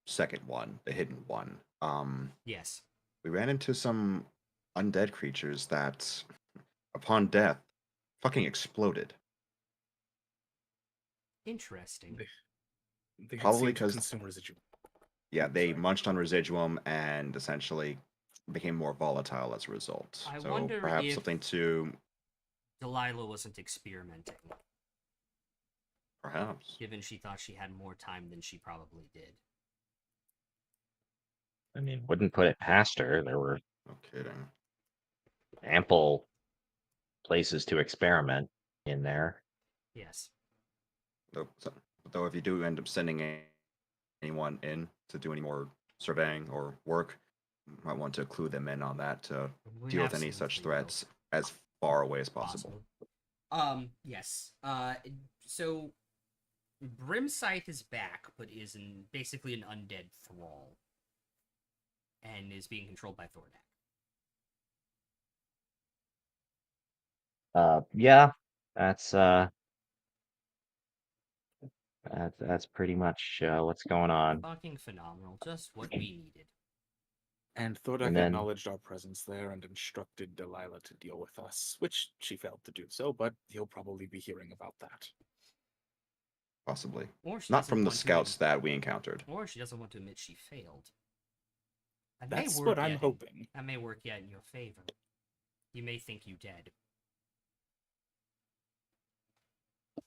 [SPEAKER 4] second one, the hidden one,
[SPEAKER 2] Yes.
[SPEAKER 4] we ran into some undead creatures that, upon death, fucking exploded.
[SPEAKER 2] Interesting.
[SPEAKER 3] They
[SPEAKER 4] Probably
[SPEAKER 3] seem to
[SPEAKER 4] 'cause-
[SPEAKER 3] consume residual.
[SPEAKER 4] Yeah, they munched on residuum and essentially became more volatile as a result.
[SPEAKER 2] I
[SPEAKER 4] So
[SPEAKER 2] wonder
[SPEAKER 4] perhaps
[SPEAKER 2] if-
[SPEAKER 4] something to
[SPEAKER 2] Delilah wasn't experimenting,
[SPEAKER 4] perhaps.
[SPEAKER 2] given she thought she had more time than she probably did.
[SPEAKER 9] I mean, wouldn't put it past her. There were
[SPEAKER 4] No kidding.
[SPEAKER 9] ample places to experiment in there.
[SPEAKER 2] Yes.
[SPEAKER 4] Though if you do end up sending anyone in to do any more surveying or work, you might want to clue them in on that to
[SPEAKER 2] We
[SPEAKER 4] deal with any such
[SPEAKER 2] absolutely will.
[SPEAKER 4] threats as far away as possible.
[SPEAKER 2] Yes. So Brim Scythe is back, but is basically an undead thrall. And is being controlled by Thordak.
[SPEAKER 9] Yeah, that's pretty much what's going on.
[SPEAKER 2] Fucking phenomenal. Just what we needed.
[SPEAKER 3] And Thordak
[SPEAKER 9] And then-
[SPEAKER 3] acknowledged our presence there and instructed Delilah to deal with us, which she failed to do so, but he'll probably be hearing about that.
[SPEAKER 4] Possibly.
[SPEAKER 2] Or she
[SPEAKER 4] Not
[SPEAKER 2] doesn't
[SPEAKER 4] from the
[SPEAKER 2] want to
[SPEAKER 4] scouts that we encountered.
[SPEAKER 2] Or she doesn't want to admit she failed. That
[SPEAKER 3] That's
[SPEAKER 2] may
[SPEAKER 3] what
[SPEAKER 2] work
[SPEAKER 3] I'm
[SPEAKER 2] yet
[SPEAKER 3] hoping.
[SPEAKER 2] That may work yet in your favor. You may think you dead.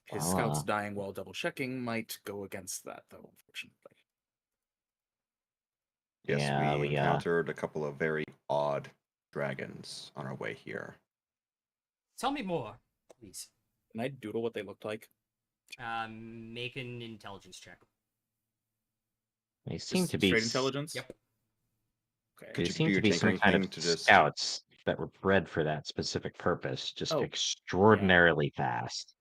[SPEAKER 3] His
[SPEAKER 9] Well,
[SPEAKER 3] scouts dying while double checking might go against that, though, unfortunately.
[SPEAKER 4] Yes,
[SPEAKER 9] Yeah,
[SPEAKER 4] we
[SPEAKER 9] we,
[SPEAKER 4] encountered a couple of very odd dragons on our way here.
[SPEAKER 2] Tell me more, please.
[SPEAKER 3] Can I doodle what they looked like?
[SPEAKER 2] Make an intelligence check.
[SPEAKER 9] they seem
[SPEAKER 3] Just
[SPEAKER 9] to be
[SPEAKER 3] straight intelligence?
[SPEAKER 2] Yep.
[SPEAKER 3] Okay.
[SPEAKER 4] Could
[SPEAKER 9] They
[SPEAKER 4] you
[SPEAKER 9] seem
[SPEAKER 4] do
[SPEAKER 9] to
[SPEAKER 4] your
[SPEAKER 9] be some
[SPEAKER 4] tinkering
[SPEAKER 9] kind
[SPEAKER 4] thing
[SPEAKER 9] of
[SPEAKER 4] to just-
[SPEAKER 9] scouts that were bred for that specific purpose, just
[SPEAKER 3] Oh,
[SPEAKER 9] extraordinarily fast.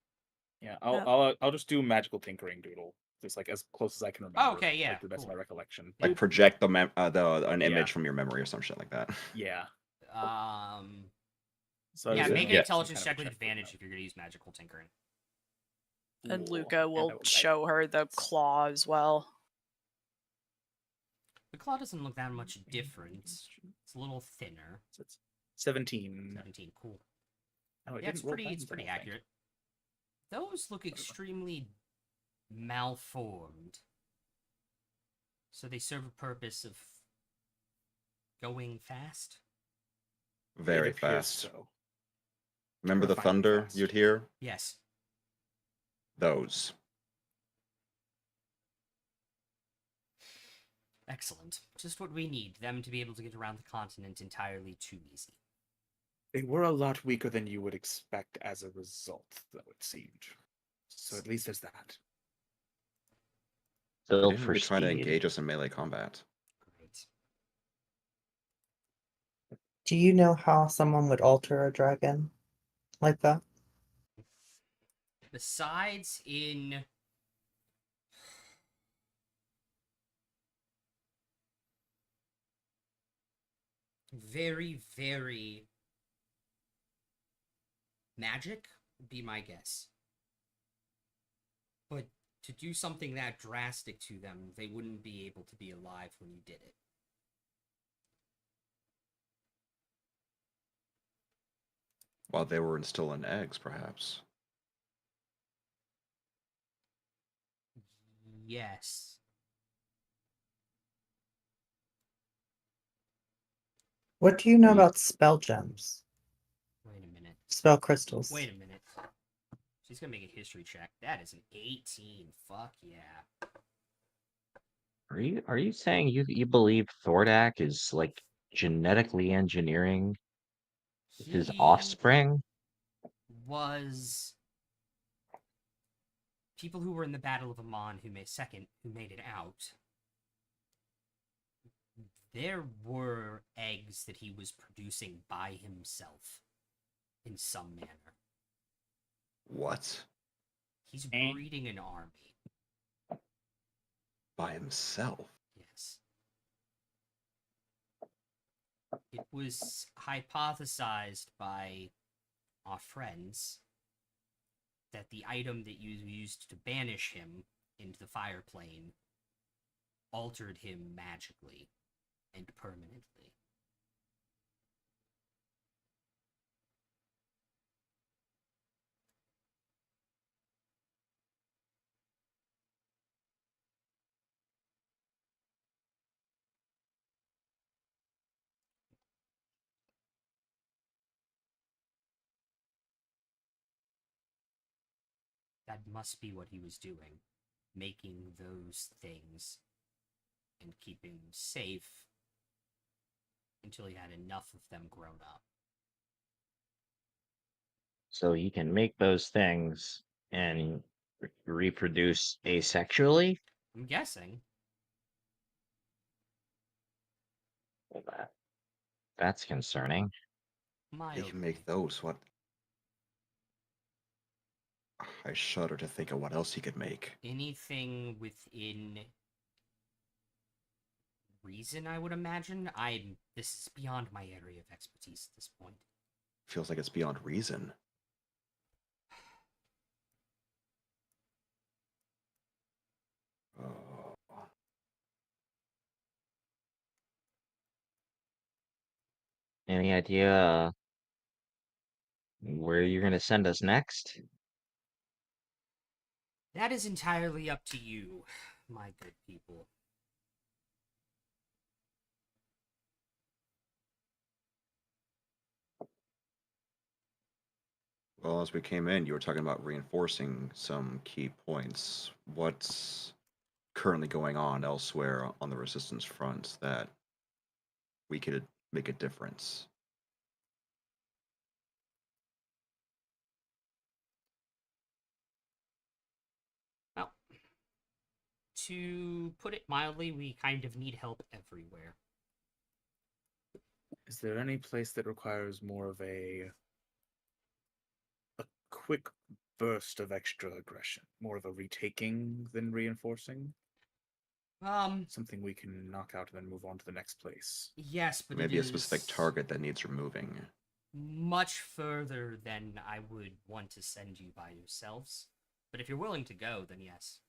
[SPEAKER 3] Yeah,
[SPEAKER 8] Yep.
[SPEAKER 3] I'll just do magical tinkering doodle, just like as close as I can remember.
[SPEAKER 2] okay, yeah,
[SPEAKER 3] like, to the best of
[SPEAKER 2] cool.
[SPEAKER 3] my recollection.
[SPEAKER 4] Like project an image
[SPEAKER 3] Yeah.
[SPEAKER 4] from your memory or some shit like that.
[SPEAKER 3] Yeah. So I
[SPEAKER 2] Yeah,
[SPEAKER 3] was
[SPEAKER 2] make
[SPEAKER 3] doing,
[SPEAKER 2] an
[SPEAKER 3] like,
[SPEAKER 2] intelligence
[SPEAKER 3] some
[SPEAKER 2] check
[SPEAKER 3] kind
[SPEAKER 2] with
[SPEAKER 3] of a
[SPEAKER 2] advantage
[SPEAKER 3] check
[SPEAKER 2] if you're gonna use magical tinkering.
[SPEAKER 8] And
[SPEAKER 3] Cool.
[SPEAKER 8] Luca will
[SPEAKER 3] that was-
[SPEAKER 8] show her the claw as well.
[SPEAKER 2] The claw doesn't look that much different. It's a little thinner.
[SPEAKER 3] So it's 17.
[SPEAKER 2] 17, cool.
[SPEAKER 3] Oh, I
[SPEAKER 2] Yeah, it's
[SPEAKER 3] didn't roll
[SPEAKER 2] pretty
[SPEAKER 3] tens, I don't think.
[SPEAKER 2] accurate. Those look extremely malformed. So they serve a purpose of going fast?
[SPEAKER 4] Very
[SPEAKER 3] It appears
[SPEAKER 4] fast.
[SPEAKER 3] so.
[SPEAKER 4] Remember the
[SPEAKER 3] Terrifyingly
[SPEAKER 4] thunder
[SPEAKER 3] fast.
[SPEAKER 4] you'd hear?
[SPEAKER 2] Yes.
[SPEAKER 4] Those.
[SPEAKER 2] Excellent. Just what we need. Them to be able to get around the continent entirely too easy.
[SPEAKER 3] They were a lot weaker than you would expect as a result, though, it seemed. So at least there's that.
[SPEAKER 4] They
[SPEAKER 9] Built
[SPEAKER 4] didn't
[SPEAKER 9] for
[SPEAKER 4] really try to
[SPEAKER 9] speed.
[SPEAKER 4] engage us in melee combat.
[SPEAKER 2] Great.
[SPEAKER 6] Do you know how someone would alter a dragon like that?
[SPEAKER 2] Besides in very, very magic would be my guess. But to do something that drastic to them, they wouldn't be able to be alive when you did it.
[SPEAKER 4] While they were still in eggs, perhaps.
[SPEAKER 2] Yes.
[SPEAKER 6] What do you know
[SPEAKER 9] Hmm.
[SPEAKER 6] about spell gems?
[SPEAKER 2] Wait a minute.
[SPEAKER 6] Spell crystals.
[SPEAKER 2] Wait a minute. She's gonna make a history check. That is an 18. Fuck yeah.
[SPEAKER 9] Are you saying you believe Thordak is like genetically engineering his
[SPEAKER 2] He
[SPEAKER 9] offspring?
[SPEAKER 2] was people who were in the Battle of Amon who made it out. There were eggs that he was producing by himself in some manner.
[SPEAKER 4] What?
[SPEAKER 2] He's
[SPEAKER 10] Eh.
[SPEAKER 2] breeding an army.
[SPEAKER 4] By himself?
[SPEAKER 2] Yes. It was hypothesized by our friends that the item that you used to banish him into the fire plane altered him magically and permanently. That must be what he was doing, making those things and keeping them safe until he had enough of them grown up.
[SPEAKER 9] So he can make those things and reproduce asexually?
[SPEAKER 2] I'm guessing.
[SPEAKER 9] Well, that's concerning.
[SPEAKER 4] They
[SPEAKER 2] Mildly.
[SPEAKER 4] can make those. What? I shudder to think of what else he could make.
[SPEAKER 2] Anything within reason, I would imagine. This is beyond my area of expertise at this point.
[SPEAKER 4] Feels like it's beyond reason. Oh.
[SPEAKER 9] Any idea where you're gonna send us next?
[SPEAKER 2] That is entirely up to you, my good people.
[SPEAKER 4] Well, as we came in, you were talking about reinforcing some key points. What's currently going on elsewhere on the resistance front that we could make a difference?
[SPEAKER 2] Well, to put it mildly, we kind of need help everywhere.
[SPEAKER 3] Is there any place that requires more of a quick burst of extra aggression, more of a retaking than reinforcing? Something we can knock out and then move on to the next place.
[SPEAKER 2] Yes, but
[SPEAKER 4] Maybe
[SPEAKER 2] it
[SPEAKER 4] a specific
[SPEAKER 2] is
[SPEAKER 4] target that needs removing.
[SPEAKER 2] much further than I would want to send you by yourselves. But if you're willing to go, then yes.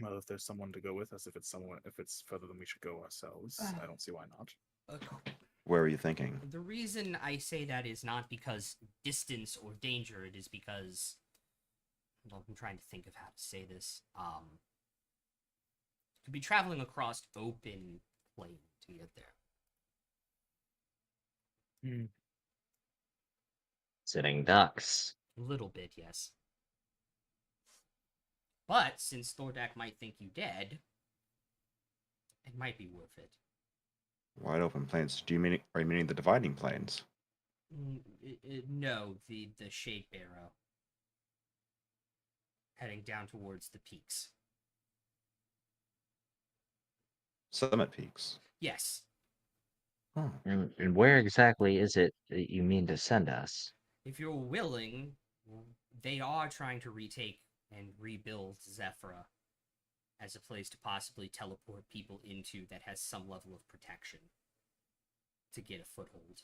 [SPEAKER 3] Well, if there's someone to go with us, if it's further than we should go ourselves, I don't see why not.
[SPEAKER 4] Where are you thinking?
[SPEAKER 2] The reason I say that is not because distance or danger, it is because, well, I'm trying to think of how to say this. To be traveling across open plain to get there.
[SPEAKER 9] Sitting ducks.
[SPEAKER 2] A little bit, yes. But since Thordak might think you dead, it might be worth it.
[SPEAKER 4] Wide open plains. Are you meaning the dividing plains?
[SPEAKER 2] No, the Shade Barrow. Heading down towards the peaks.
[SPEAKER 4] Summit peaks.
[SPEAKER 2] Yes.
[SPEAKER 4] Oh.
[SPEAKER 9] And where exactly is it that you mean to send us?
[SPEAKER 2] If you're willing, they are trying to retake and rebuild Zephyra as a place to possibly teleport people into that has some level of protection to get a foothold.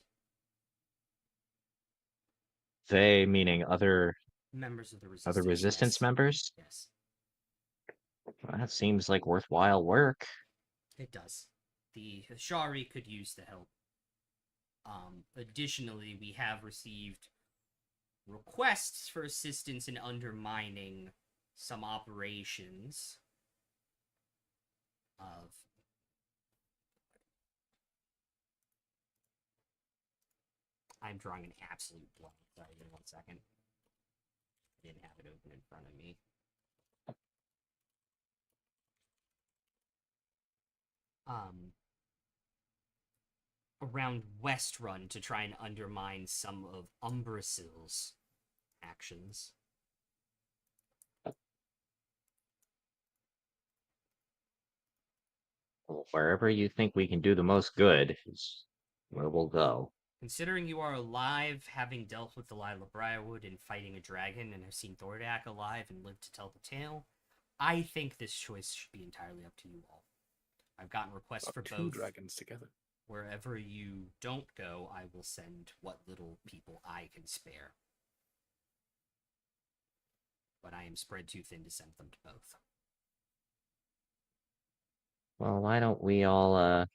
[SPEAKER 9] They meaning other
[SPEAKER 2] Members of the Resistance.
[SPEAKER 9] other resistance
[SPEAKER 2] yes.
[SPEAKER 9] members?
[SPEAKER 2] Yes,
[SPEAKER 9] Well, that seems like worthwhile work.
[SPEAKER 2] it does. The Shari could use the help. Additionally, we have received requests for assistance in undermining some operations of I'm drawing an absolute blank. Sorry, give me 1 second. I didn't have it open in front of me. Around West Run to try and undermine some of Umbrasil's actions.
[SPEAKER 9] Well, wherever you think we can do the most good is where we'll go.
[SPEAKER 2] Considering you are alive, having dealt with Delilah Briarwood and fighting a dragon, and have seen Thordak alive and lived to tell the tale, I think this choice should be entirely up to you all. I've gotten requests for
[SPEAKER 3] Two
[SPEAKER 2] both.
[SPEAKER 3] dragons together.
[SPEAKER 2] Wherever you don't go, I will send what little people I can spare. But I am spread too thin to send them to both.
[SPEAKER 9] Well, why don't we all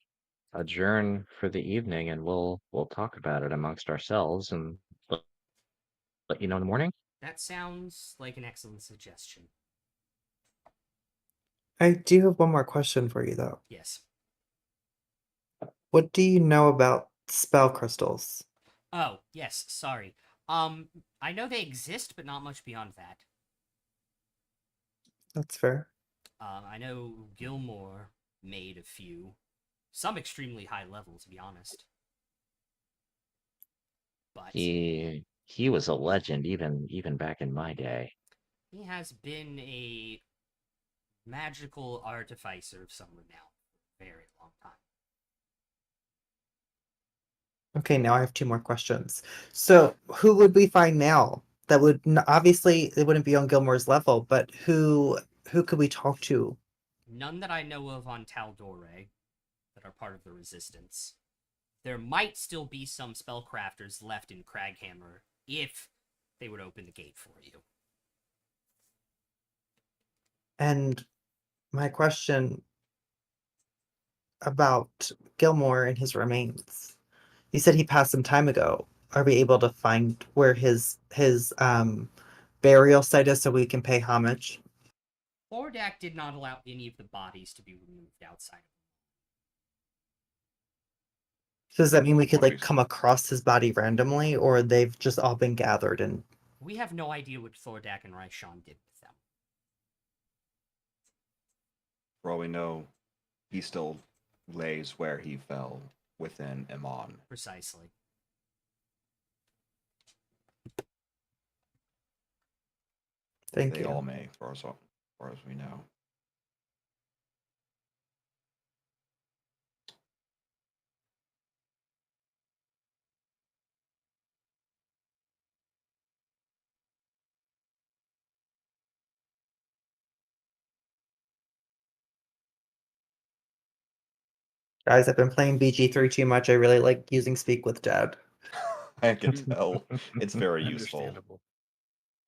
[SPEAKER 9] adjourn for the evening and we'll talk about it amongst ourselves and let you know in the morning?
[SPEAKER 2] That sounds like an excellent suggestion.
[SPEAKER 6] I do have one more question for you, though.
[SPEAKER 2] Yes.
[SPEAKER 6] What do you know about spell crystals?
[SPEAKER 2] Oh, yes, sorry. I know they exist, but not much beyond that.
[SPEAKER 6] That's fair.
[SPEAKER 2] I know Gilmore made a few. Some extremely high level, to be honest. But
[SPEAKER 9] He was a legend even back in my day.
[SPEAKER 2] he has been a magical artificer of some renown for a very long time.
[SPEAKER 6] Okay, now I have 2 more questions. So, who would we find now that would obviously it wouldn't be on Gilmore's level, but who could we talk to?
[SPEAKER 2] None that I know of on Taldore that are part of the Resistance. There might still be some spellcrafters left in Craghammer if they would open the gate for you.
[SPEAKER 6] And my question, about Gilmore and his remains. You said he passed some time ago. Are we able to find where his burial site is so we can pay homage?
[SPEAKER 2] Thordak did not allow any of the bodies to be removed outside.
[SPEAKER 6] So does that mean we could like
[SPEAKER 4] Apologies.
[SPEAKER 6] come across his body randomly, or they've just all been gathered and
[SPEAKER 2] We have no idea what Thordak and Raishan did with them.
[SPEAKER 4] For all we know, he still lays where he fell within Iman.
[SPEAKER 2] Precisely.
[SPEAKER 6] thank
[SPEAKER 4] They
[SPEAKER 6] you.
[SPEAKER 4] all may, as far as we know.
[SPEAKER 6] Guys, I've been playing BG3 too much. I really like using Speak with Dad.
[SPEAKER 4] I can tell. It's very useful.
[SPEAKER 3] Understandable.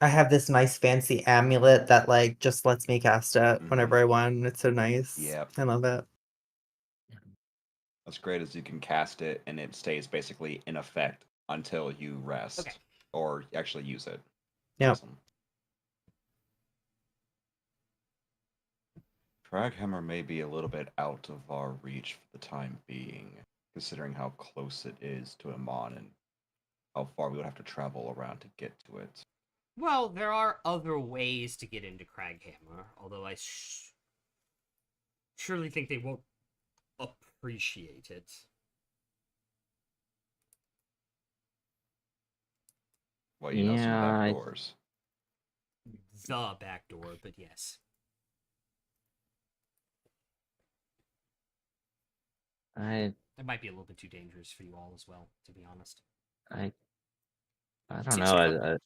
[SPEAKER 6] I have this nice fancy amulet that like just lets me cast it whenever I want. It's so nice.
[SPEAKER 4] Yep.
[SPEAKER 6] I love it.
[SPEAKER 4] What's great is you can cast it and it stays basically in effect until you rest
[SPEAKER 2] Okay.
[SPEAKER 4] or actually use it.
[SPEAKER 6] Yep.
[SPEAKER 4] Awesome. Draghammer may be a little bit out of our reach for the time being, considering how close it is to Iman and how far we would have to travel around to get to it.
[SPEAKER 2] Well, there are other ways to get into Craghammer, although I surely think they won't appreciate it.
[SPEAKER 4] Well, you know some
[SPEAKER 9] Yeah,
[SPEAKER 4] back
[SPEAKER 9] I-
[SPEAKER 4] doors.
[SPEAKER 2] The back door, but yes.
[SPEAKER 9] I
[SPEAKER 2] It might be a little bit too dangerous for you all as well, to be honest.
[SPEAKER 9] I don't
[SPEAKER 2] Seems
[SPEAKER 9] know.
[SPEAKER 2] fun.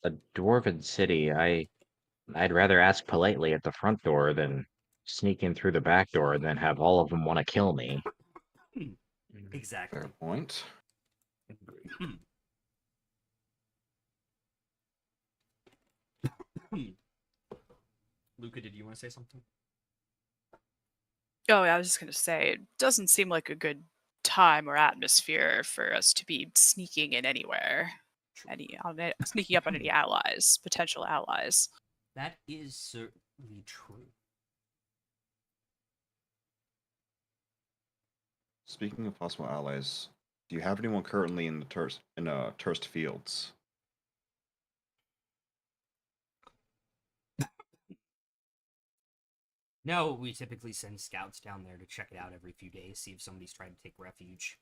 [SPEAKER 9] A dwarven city. I'd rather ask politely at the front door than sneak in through the back door and then have all of them want to kill me.
[SPEAKER 2] Exactly.
[SPEAKER 4] Fair point.
[SPEAKER 2] Luca, did you want to say something?
[SPEAKER 8] Oh, yeah, I was just gonna say, it doesn't seem like a good time or atmosphere for us to be sneaking in anywhere. Sneaking up on any allies, potential allies.
[SPEAKER 2] That is certainly true.
[SPEAKER 4] Speaking of possible allies, do you have anyone currently in the Turst fields?
[SPEAKER 2] No, we typically send scouts down there to check it out every few days, see if somebody's trying to take refuge.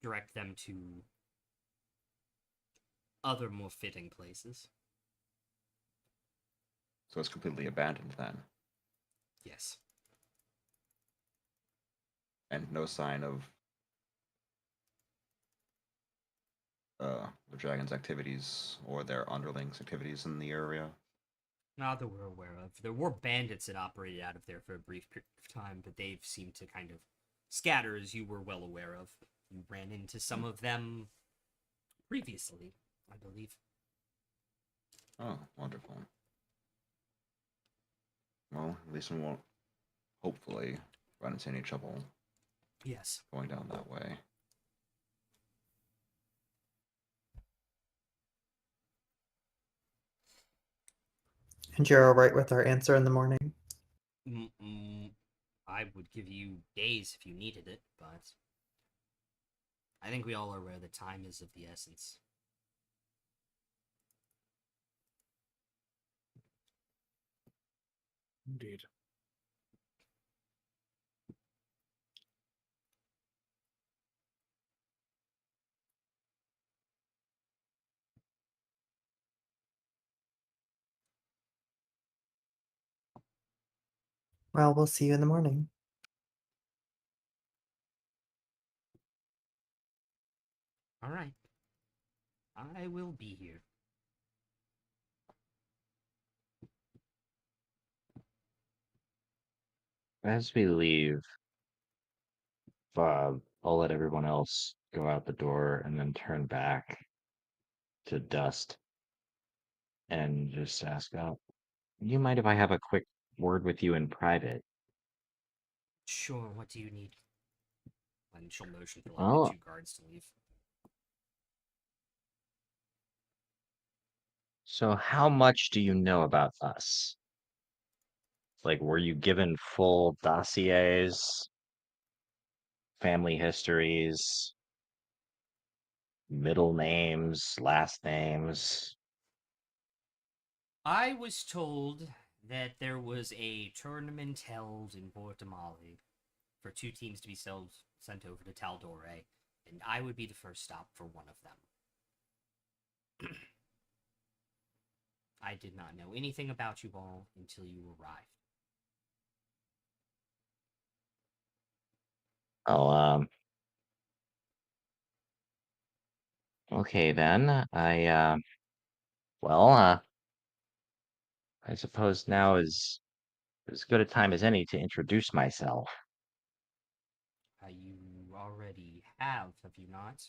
[SPEAKER 2] Direct them to other more fitting places.
[SPEAKER 4] So it's completely abandoned then,
[SPEAKER 2] Yes.
[SPEAKER 4] and no sign of the dragon's activities or their underlings' activities in the area.
[SPEAKER 2] Not that we're aware of. There were bandits that operated out of there for a brief period of time, but they've seemed to kind of scatter, as you were well aware of. You ran into some of them previously, I believe.
[SPEAKER 4] Oh, wonderful. Well, at least we won't, hopefully, run into any trouble
[SPEAKER 2] Yes.
[SPEAKER 4] going down that way.
[SPEAKER 6] And you're all right with our answer in the morning?
[SPEAKER 2] I would give you days if you needed it, but I think we all are aware that time is of the essence.
[SPEAKER 3] Indeed.
[SPEAKER 6] Well, we'll see you in the morning.
[SPEAKER 2] All right. I will be here.
[SPEAKER 9] As we leave, I'll let everyone else go out the door and then turn back to Dust and just ask, "You mind if I have a quick word with you in private?"
[SPEAKER 2] Sure, what do you need? And she'll motion for like
[SPEAKER 9] Well-
[SPEAKER 2] the 2 guards to leave.
[SPEAKER 9] So, how much do you know about us? Like, were you given full dossiers, family histories, middle names, last names?
[SPEAKER 2] I was told that there was a tournament held in Guatemala for 2 teams to be sent over to Taldore, and I would be the first stop for one of them. I did not know anything about you all until you arrived.
[SPEAKER 9] Oh, okay then. Well, I suppose now is as good a time as any to introduce myself.
[SPEAKER 2] You already have you not?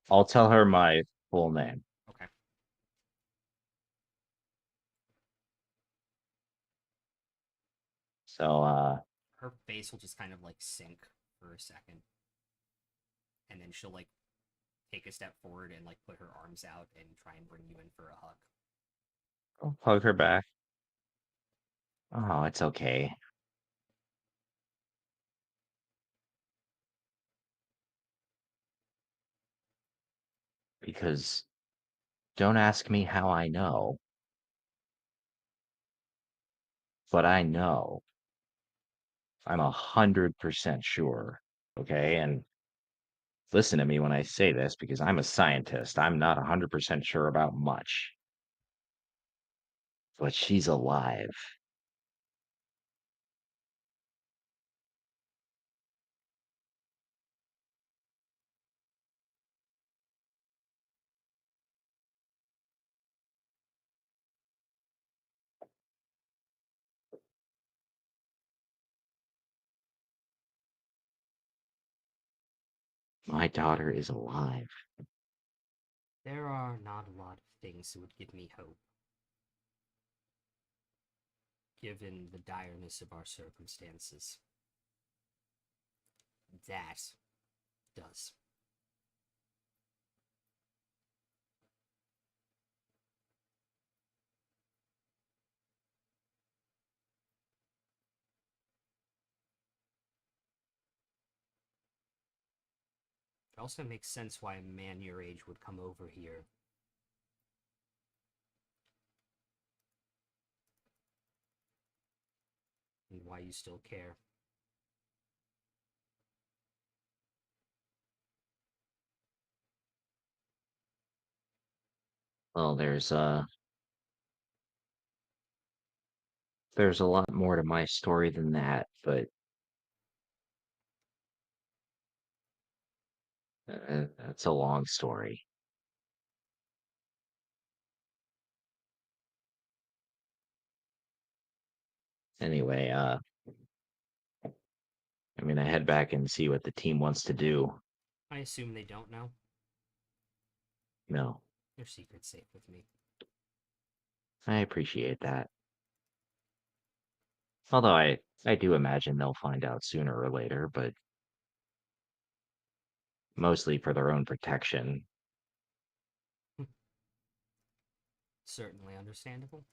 [SPEAKER 9] I'll tell her my full name.
[SPEAKER 2] Okay.
[SPEAKER 9] So,
[SPEAKER 2] Her face will just kind of like sink for a second. And then she'll like take a step forward and like put her arms out and try and bring you in for a hug.
[SPEAKER 9] I'll hug her back. Oh, it's okay. Because don't ask me how I know, but I know. I'm 100% sure. Okay. And listen to me when I say this because I'm a scientist. I'm not 100% sure about much. But she's alive. My daughter is alive.
[SPEAKER 2] There are not a lot of things that would give me hope, given the direness of our circumstances. That does. It also makes sense why a man your age would come over here. And why you still care.
[SPEAKER 9] Well, there's a lot more to my story than that, but that's a long story. Anyway, I'm gonna head back and see what the team wants to do.
[SPEAKER 2] I assume they don't know.
[SPEAKER 9] No,
[SPEAKER 2] Your secret's safe with me.
[SPEAKER 9] I appreciate that. Although I do imagine they'll find out sooner or later, but mostly for their own protection.
[SPEAKER 2] Certainly understandable.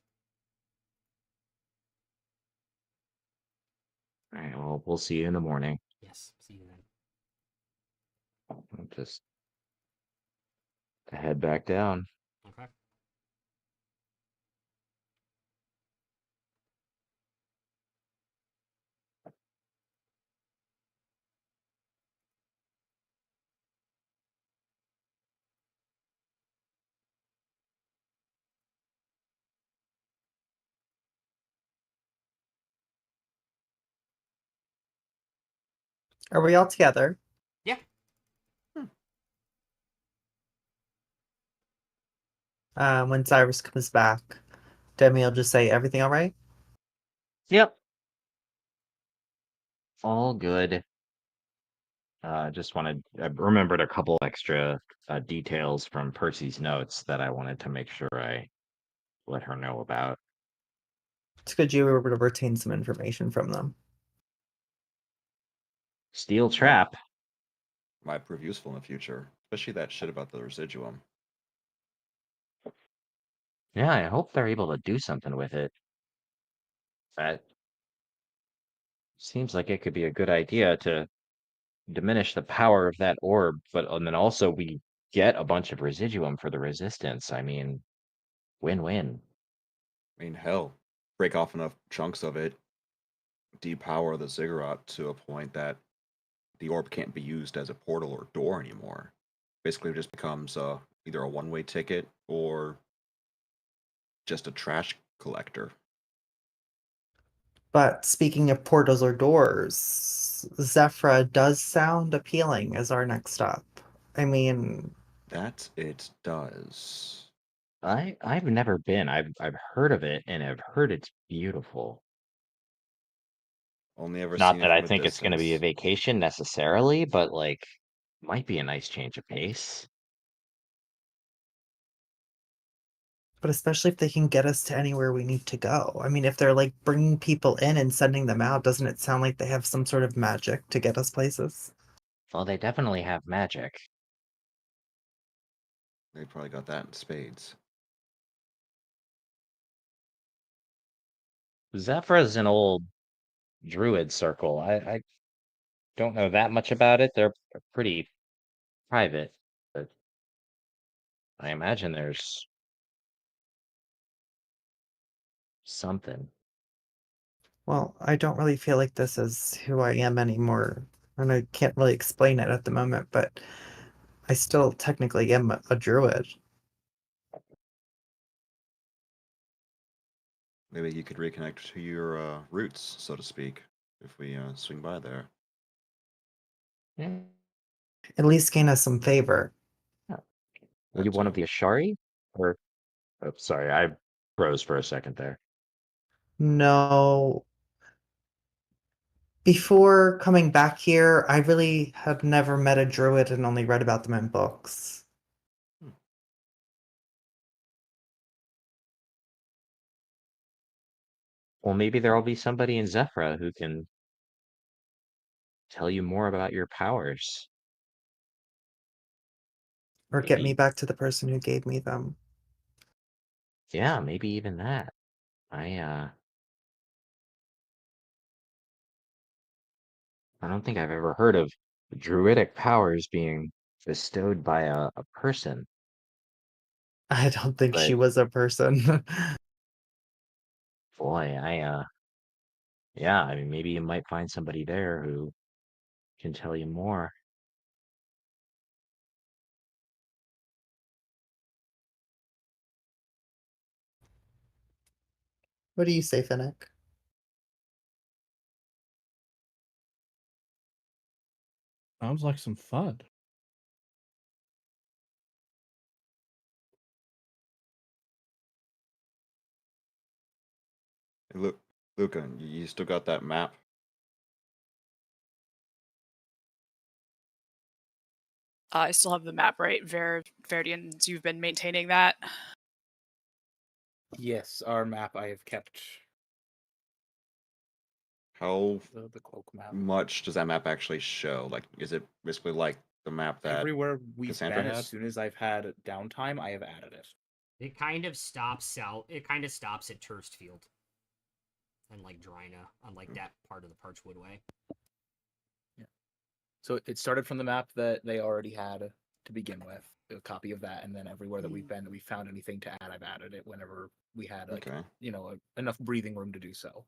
[SPEAKER 9] All right, well, we'll see you in the morning.
[SPEAKER 2] Yes, see you then.
[SPEAKER 9] I'll just head back down.
[SPEAKER 2] Okay.
[SPEAKER 6] Are we all together?
[SPEAKER 2] Yeah.
[SPEAKER 6] When Cyrus comes back, Demi will just say, "Everything all right?"
[SPEAKER 9] Yep. All good. Just I remembered a couple extra details from Percy's notes that I wanted to make sure I let her know about.
[SPEAKER 6] It's good you were able to retain some information from them.
[SPEAKER 9] Steel trap.
[SPEAKER 4] Might prove useful in the future, especially that shit about the residuum.
[SPEAKER 9] Yeah, I hope they're able to do something with it. That seems like it could be a good idea to diminish the power of that orb, but and then also we get a bunch of residuum for the resistance. I mean, win-win.
[SPEAKER 4] I mean, hell, break off enough chunks of it, depower the ziggurat to a point that the orb can't be used as a portal or door anymore. Basically, it just becomes either a one-way ticket or just a trash collector.
[SPEAKER 6] But speaking of portals or doors, Zephyra does sound appealing as our next stop. I mean,
[SPEAKER 4] That it does.
[SPEAKER 9] I've never been. I've heard of it and I've heard it's beautiful.
[SPEAKER 4] Only ever
[SPEAKER 9] Not
[SPEAKER 4] seen it
[SPEAKER 9] that I
[SPEAKER 4] from a
[SPEAKER 9] think it's going to be a
[SPEAKER 4] distance.
[SPEAKER 9] vacation necessarily, but like might be a nice change of pace.
[SPEAKER 6] but especially if they can get us to anywhere we need to go. I mean, if they're like bringing people in and sending them out, doesn't it sound like they have some sort of magic to get us places?
[SPEAKER 9] Well, they definitely have magic.
[SPEAKER 4] They probably got that in spades.
[SPEAKER 9] Zephyra's an old druid circle. I don't know that much about it. They're pretty private, but I imagine there's something.
[SPEAKER 6] Well, I don't really feel like this is who I am anymore, and I can't really explain it at the moment, but I still technically am a druid.
[SPEAKER 4] Maybe you could reconnect to your roots, so to speak, if we swing by there.
[SPEAKER 9] Yeah.
[SPEAKER 6] At least gain us some favor.
[SPEAKER 9] Were you
[SPEAKER 4] That
[SPEAKER 9] one of
[SPEAKER 4] too.
[SPEAKER 9] the Ashari? Or oh, sorry, I froze for a second there.
[SPEAKER 6] No. Before coming back here, I really have never met a druid and only read about them in books.
[SPEAKER 9] Well, maybe there'll be somebody in Zephyra who can tell you more about your powers.
[SPEAKER 6] Or get me
[SPEAKER 9] Maybe,
[SPEAKER 6] back to the person who gave me them.
[SPEAKER 9] yeah, maybe even that. I don't think I've ever heard of druidic powers being bestowed by a person,
[SPEAKER 6] I don't think she
[SPEAKER 9] but
[SPEAKER 6] was a person.
[SPEAKER 9] boy, yeah, I mean, maybe you might find somebody there who can tell you more.
[SPEAKER 6] What do you say, Finnick?
[SPEAKER 5] Sounds like some fun.
[SPEAKER 4] Hey, look, Luca, you still got that map?
[SPEAKER 8] I still have the map, right? Verdians, you've been maintaining that.
[SPEAKER 3] Yes, our map I have kept.
[SPEAKER 4] How
[SPEAKER 3] The cloak map.
[SPEAKER 4] much does that map actually show? Like, is it basically like the map that
[SPEAKER 3] Everywhere we've
[SPEAKER 4] Cassandra
[SPEAKER 3] been,
[SPEAKER 4] had?
[SPEAKER 3] as soon as I've had downtime, I have added it.
[SPEAKER 2] It kind of stops south. It kind of stops at Turstfield and like Drina on like that part of the Parchwood Way.
[SPEAKER 3] Yeah. So it started from the map that they already had to begin with, a copy of that, and then everywhere that we've been that we found anything to add, I've added it whenever we had like
[SPEAKER 4] Okay.
[SPEAKER 3] enough breathing room to do so.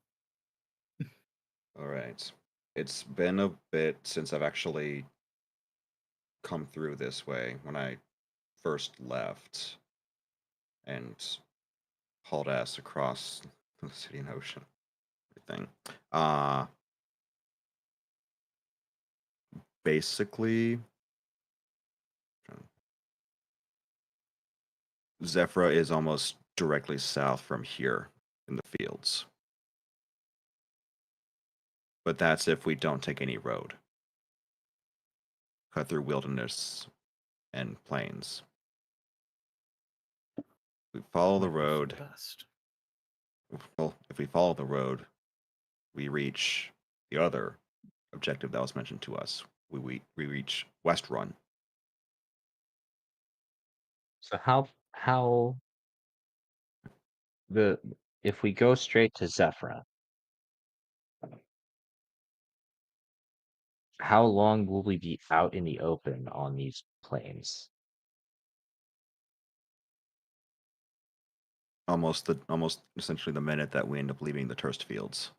[SPEAKER 4] All right. It's been a bit since I've actually come through this way when I first left and hauled ass across the city and ocean. Everything. Basically, Zephyra is almost directly south from here in the fields. But that's if we don't take any road. Cut through wilderness and plains. We follow the
[SPEAKER 3] Hope for
[SPEAKER 4] road.
[SPEAKER 3] best.
[SPEAKER 4] Well, if we follow the road, we reach the other objective that was mentioned to us. We reach West Run.
[SPEAKER 9] So how the if we go straight to Zephyra, how long will we be out in the open on these plains?
[SPEAKER 4] Almost essentially the minute that we end up leaving the turst fields.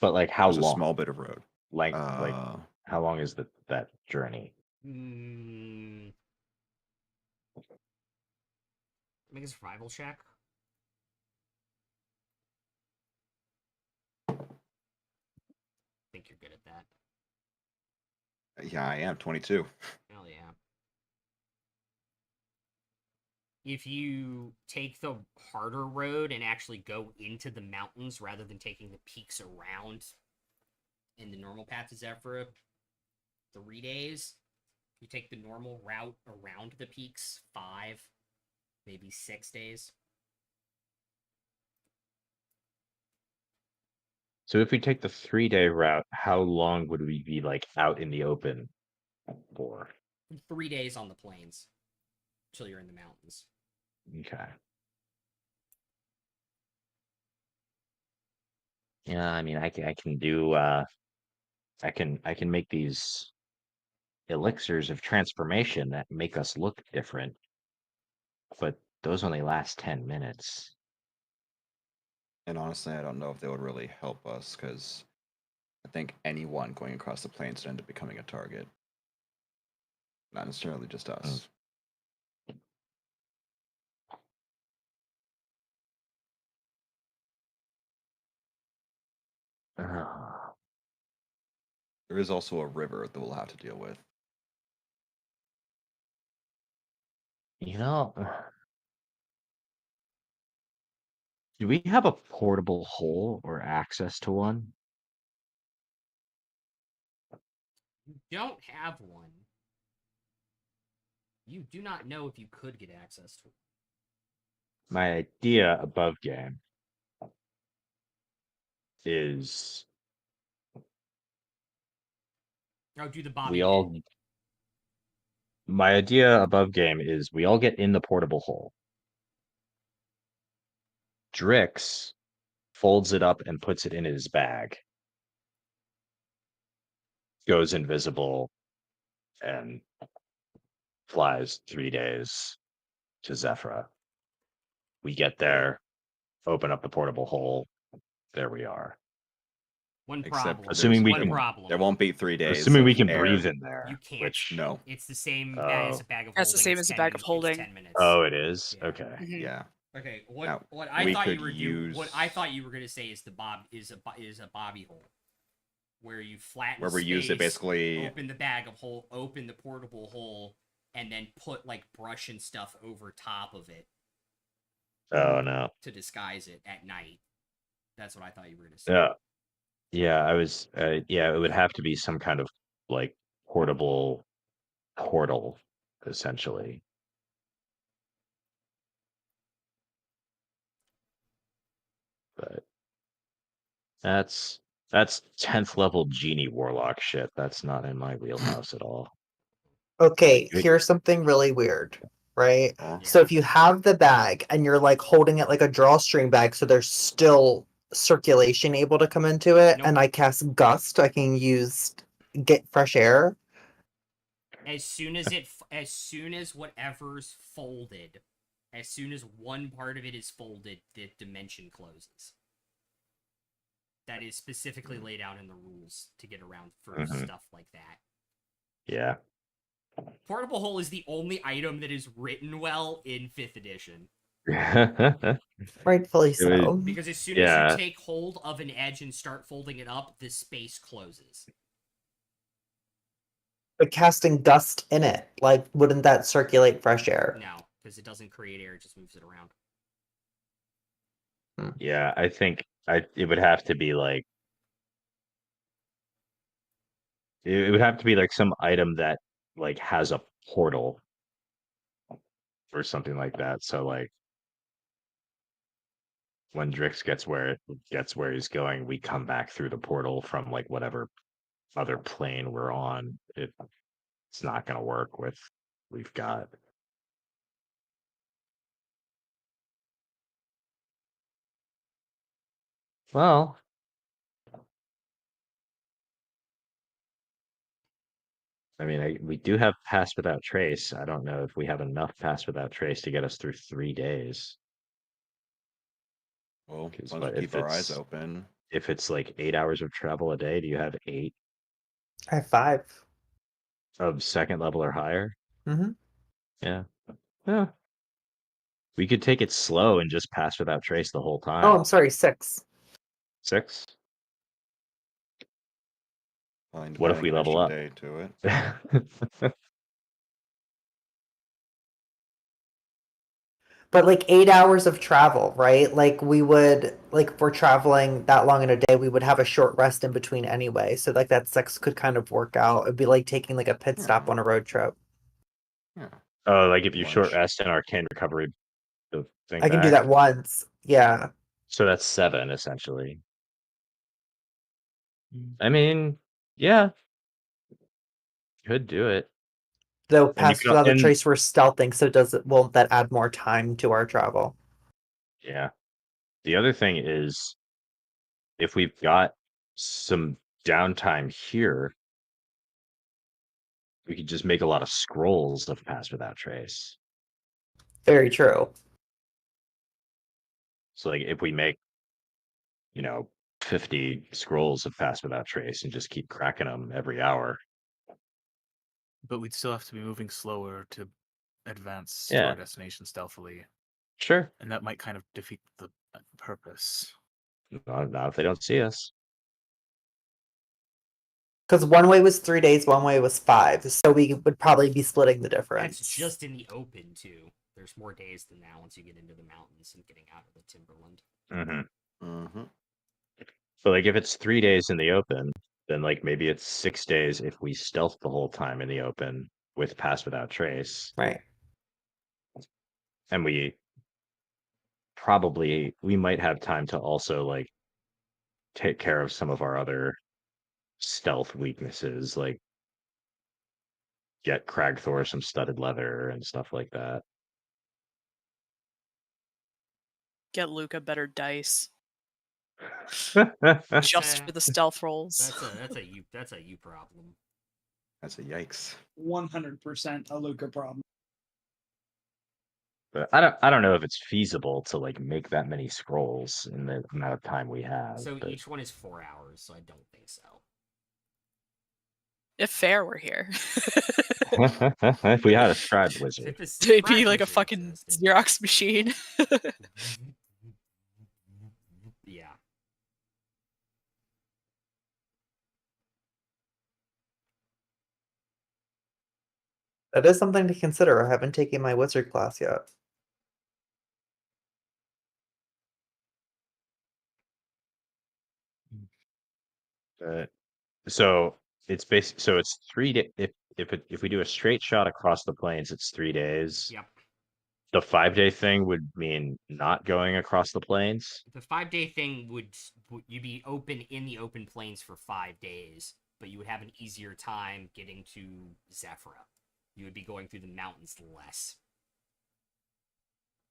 [SPEAKER 9] But like how
[SPEAKER 4] There's a
[SPEAKER 9] long?
[SPEAKER 4] small bit of road.
[SPEAKER 9] Like
[SPEAKER 4] Uh,
[SPEAKER 9] how long is that journey?
[SPEAKER 2] Make a survival check. I think you're good at that.
[SPEAKER 4] yeah, I am 22.
[SPEAKER 2] Hell yeah. If you take the harder road and actually go into the mountains rather than taking the peaks around in the normal path to Zephyra, 3 days. You take the normal route around the peaks, 5, maybe 6 days.
[SPEAKER 9] So if we take the 3-day route, how long would we be like out in the open for?
[SPEAKER 2] 3 days on the plains until you're in the mountains.
[SPEAKER 9] Okay. Yeah, I mean, I can do I can make these elixirs of transformation that make us look different, but those only last 10 minutes.
[SPEAKER 4] And honestly, I don't know if they would really help us because I think anyone going across the plains would end up becoming a target. Not necessarily just us. There is also a river that we'll have to deal with.
[SPEAKER 9] You know, do we have a portable hole or access to one?
[SPEAKER 2] You don't have one. You do not know if you could get access to it.
[SPEAKER 9] My idea above game is
[SPEAKER 2] do the Bobby
[SPEAKER 9] we all. My idea above game is we all get in the portable hole. Drix folds it up and puts it in his bag. Goes invisible and flies 3 days to Zephyra. We get there, open up the portable hole. There we are.
[SPEAKER 2] One
[SPEAKER 4] Except
[SPEAKER 2] problem.
[SPEAKER 9] Assuming we
[SPEAKER 2] one
[SPEAKER 9] can-
[SPEAKER 2] problem.
[SPEAKER 4] There won't be 3 days.
[SPEAKER 9] Assuming we
[SPEAKER 4] of
[SPEAKER 9] can
[SPEAKER 4] air.
[SPEAKER 9] breathe in there.
[SPEAKER 2] You can't.
[SPEAKER 9] Which
[SPEAKER 4] No.
[SPEAKER 2] It's the same
[SPEAKER 9] Oh.
[SPEAKER 2] as a bag of holding.
[SPEAKER 8] That's the same
[SPEAKER 2] It's
[SPEAKER 8] as a
[SPEAKER 2] 10
[SPEAKER 8] bag of
[SPEAKER 2] it's
[SPEAKER 8] holding.
[SPEAKER 2] 10 minutes.
[SPEAKER 9] Oh, it is?
[SPEAKER 2] Yeah.
[SPEAKER 9] Okay.
[SPEAKER 8] Mhm.
[SPEAKER 4] Yeah.
[SPEAKER 2] Okay.
[SPEAKER 4] Now,
[SPEAKER 2] What I
[SPEAKER 4] we
[SPEAKER 2] thought you
[SPEAKER 4] could
[SPEAKER 2] were
[SPEAKER 4] use-
[SPEAKER 2] what I thought you were gonna say is a bobby hole, where you flatten
[SPEAKER 4] Where we
[SPEAKER 2] space,
[SPEAKER 4] use it basically.
[SPEAKER 2] open the bag of hole, open the portable hole, and then put like brush and stuff over top of it
[SPEAKER 9] Oh no.
[SPEAKER 2] to disguise it at night. That's what I thought you were gonna say.
[SPEAKER 9] Yeah. Yeah, I was yeah, it would have to be some kind of like portable portal, essentially. But that's 10th level genie warlock shit. That's not in my wheelhouse at all.
[SPEAKER 6] Okay,
[SPEAKER 9] Good.
[SPEAKER 6] here's something really weird, right?
[SPEAKER 4] Oh,
[SPEAKER 6] So if you have the bag and you're like holding it like a drawstring bag, so there's still circulation able to come into it,
[SPEAKER 2] Nope.
[SPEAKER 6] and I cast gust, I can use get fresh air.
[SPEAKER 2] As soon as whatever's folded, as soon as one part of it is folded, the dimension closes. That is specifically laid out in the rules to get around for
[SPEAKER 9] Mhm.
[SPEAKER 2] stuff like that.
[SPEAKER 9] Yeah.
[SPEAKER 2] Portable hole is the only item that is written well in 5th edition.
[SPEAKER 6] Rightfully
[SPEAKER 9] It was-
[SPEAKER 6] so.
[SPEAKER 2] Because as soon as
[SPEAKER 9] Yeah.
[SPEAKER 2] you take hold of an edge and start folding it up, the space closes.
[SPEAKER 6] But casting gust in it, like, wouldn't that circulate fresh air?
[SPEAKER 2] No, because it doesn't create air, it just moves it around.
[SPEAKER 9] Yeah, I think it would have to be like it would have to be like some item that like has a portal or something like that. So like
[SPEAKER 7] when Drix gets where he's going, we come back through the portal from like whatever other plane we're on. It's not gonna work with we've got. Well, I mean, we do have Pass Without Trace. I don't know if we have enough Pass Without Trace to get us through 3 days.
[SPEAKER 4] Well, as
[SPEAKER 7] 'Cause
[SPEAKER 4] long as
[SPEAKER 7] what
[SPEAKER 4] we
[SPEAKER 7] if
[SPEAKER 4] keep our eyes
[SPEAKER 7] it's
[SPEAKER 4] open.
[SPEAKER 7] if it's like 8 hours of travel a day, do you have 8
[SPEAKER 6] I have 5.
[SPEAKER 7] of second level or higher?
[SPEAKER 6] Mm-hmm.
[SPEAKER 7] Yeah. Yeah. We could take it slow and just Pass Without Trace the whole
[SPEAKER 6] Oh,
[SPEAKER 7] time.
[SPEAKER 6] I'm sorry, 6.
[SPEAKER 7] 6?
[SPEAKER 4] Find
[SPEAKER 7] What if
[SPEAKER 4] adding
[SPEAKER 7] we
[SPEAKER 4] an
[SPEAKER 7] level
[SPEAKER 4] extra
[SPEAKER 7] up?
[SPEAKER 4] day to it.
[SPEAKER 6] But like 8 hours of travel, right? Like we would, like if we're traveling that long in a day, we would have a short rest in between anyway. So like that 6 could kind of work out. It'd be like taking like a pit stop
[SPEAKER 4] Yeah.
[SPEAKER 6] on a road trip.
[SPEAKER 4] Yeah.
[SPEAKER 7] Oh, like if you short
[SPEAKER 4] Lunch.
[SPEAKER 7] rest and Arcane Recovery the thing
[SPEAKER 6] I can do
[SPEAKER 7] back.
[SPEAKER 6] that once. Yeah.
[SPEAKER 7] So that's 7 essentially. I mean, yeah. Could do it.
[SPEAKER 6] Though
[SPEAKER 7] And you
[SPEAKER 6] Pass
[SPEAKER 7] can
[SPEAKER 6] Without the
[SPEAKER 7] and
[SPEAKER 6] Trace we're stealthing, so won't that add more time to our travel?
[SPEAKER 7] yeah. The other thing is if we've got some downtime here, we could just make a lot of scrolls of Pass Without Trace.
[SPEAKER 6] Very true.
[SPEAKER 7] So like if we make, 50 scrolls of Pass Without Trace and just keep cracking them every hour.
[SPEAKER 10] But we'd still have to be moving slower to advance to
[SPEAKER 7] Yeah.
[SPEAKER 10] our destination stealthily,
[SPEAKER 7] Sure.
[SPEAKER 10] and that might kind of defeat the purpose.
[SPEAKER 7] Not if they don't see us.
[SPEAKER 6] Because one way was 3 days, one way was 5. So we would probably be splitting the difference.
[SPEAKER 2] That's just in the open too. There's more days than that once you get into the mountains and getting out of the timberland.
[SPEAKER 7] Mm-hmm.
[SPEAKER 4] Mm-hmm.
[SPEAKER 7] So like if it's 3 days in the open, then like maybe it's 6 days if we stealth the whole time in the open with Pass Without Trace.
[SPEAKER 6] Right.
[SPEAKER 7] And we might have time to also like take care of some of our other stealth weaknesses, like get Cragthor some studded leather and stuff like that.
[SPEAKER 8] Get Luca better dice
[SPEAKER 7] But
[SPEAKER 8] just for the stealth rolls.
[SPEAKER 2] That's a you problem.
[SPEAKER 4] That's a yikes.
[SPEAKER 1] 100% a Luca problem.
[SPEAKER 7] I don't know if it's feasible to like make that many scrolls in the amount of time we have.
[SPEAKER 2] So
[SPEAKER 7] but-
[SPEAKER 2] each one is 4 hours, so I don't think so.
[SPEAKER 8] If Fair were here,
[SPEAKER 7] if we had a scribe wizard.
[SPEAKER 8] they'd be like a fucking Xerox machine.
[SPEAKER 2] Yeah.
[SPEAKER 6] That is something to consider. I haven't taken my wizard class yet.
[SPEAKER 7] So it's so it's 3 days. If we do a straight shot across the plains, it's 3 days.
[SPEAKER 2] Yep.
[SPEAKER 7] The 5-day thing would mean not going across the plains.
[SPEAKER 2] The 5-day thing would you'd be open in the open plains for 5 days, but you would have an easier time getting to Zephyra. You would be going through the mountains less.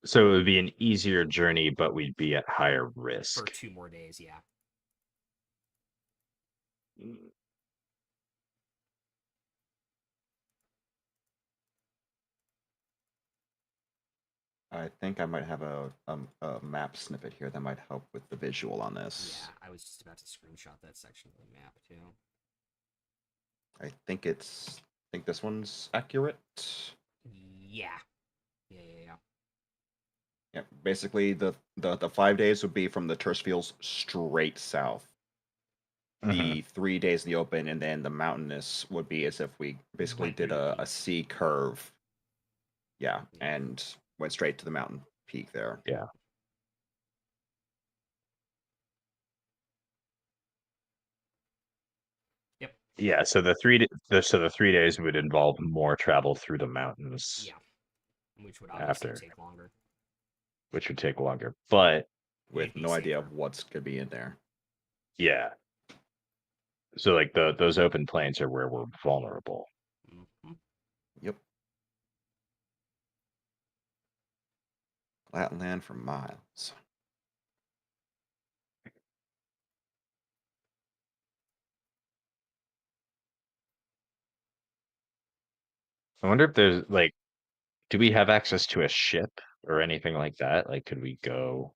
[SPEAKER 7] So it would be an easier journey, but we'd be at higher risk.
[SPEAKER 2] For 2 more days, yeah.
[SPEAKER 4] I think I might have a map snippet here that might help with the visual on this.
[SPEAKER 2] Yeah, I was just about to screenshot that section of the map too.
[SPEAKER 4] I think this one's accurate.
[SPEAKER 2] Yeah.
[SPEAKER 4] Yeah, basically the 5 days would be from the turf fields straight south. The 3 days in the open, and then the mountainous would be as if we basically did a C curve. Yeah, and went straight to the mountain peak there.
[SPEAKER 7] Yeah.
[SPEAKER 2] Yep.
[SPEAKER 7] Yeah, so the 3 days would involve more travel through the mountains.
[SPEAKER 2] Yeah. Which would obviously
[SPEAKER 7] After.
[SPEAKER 2] take longer.
[SPEAKER 7] Which would take longer. But
[SPEAKER 4] with
[SPEAKER 2] be
[SPEAKER 4] no idea
[SPEAKER 2] safer.
[SPEAKER 4] of what's gonna be in there.
[SPEAKER 7] Yeah. So like those open plains are where we're vulnerable.
[SPEAKER 2] Mhm.
[SPEAKER 4] Yep. Flat land for miles.
[SPEAKER 7] I wonder if there's like, do we have access to a ship or anything like that? Like, could we go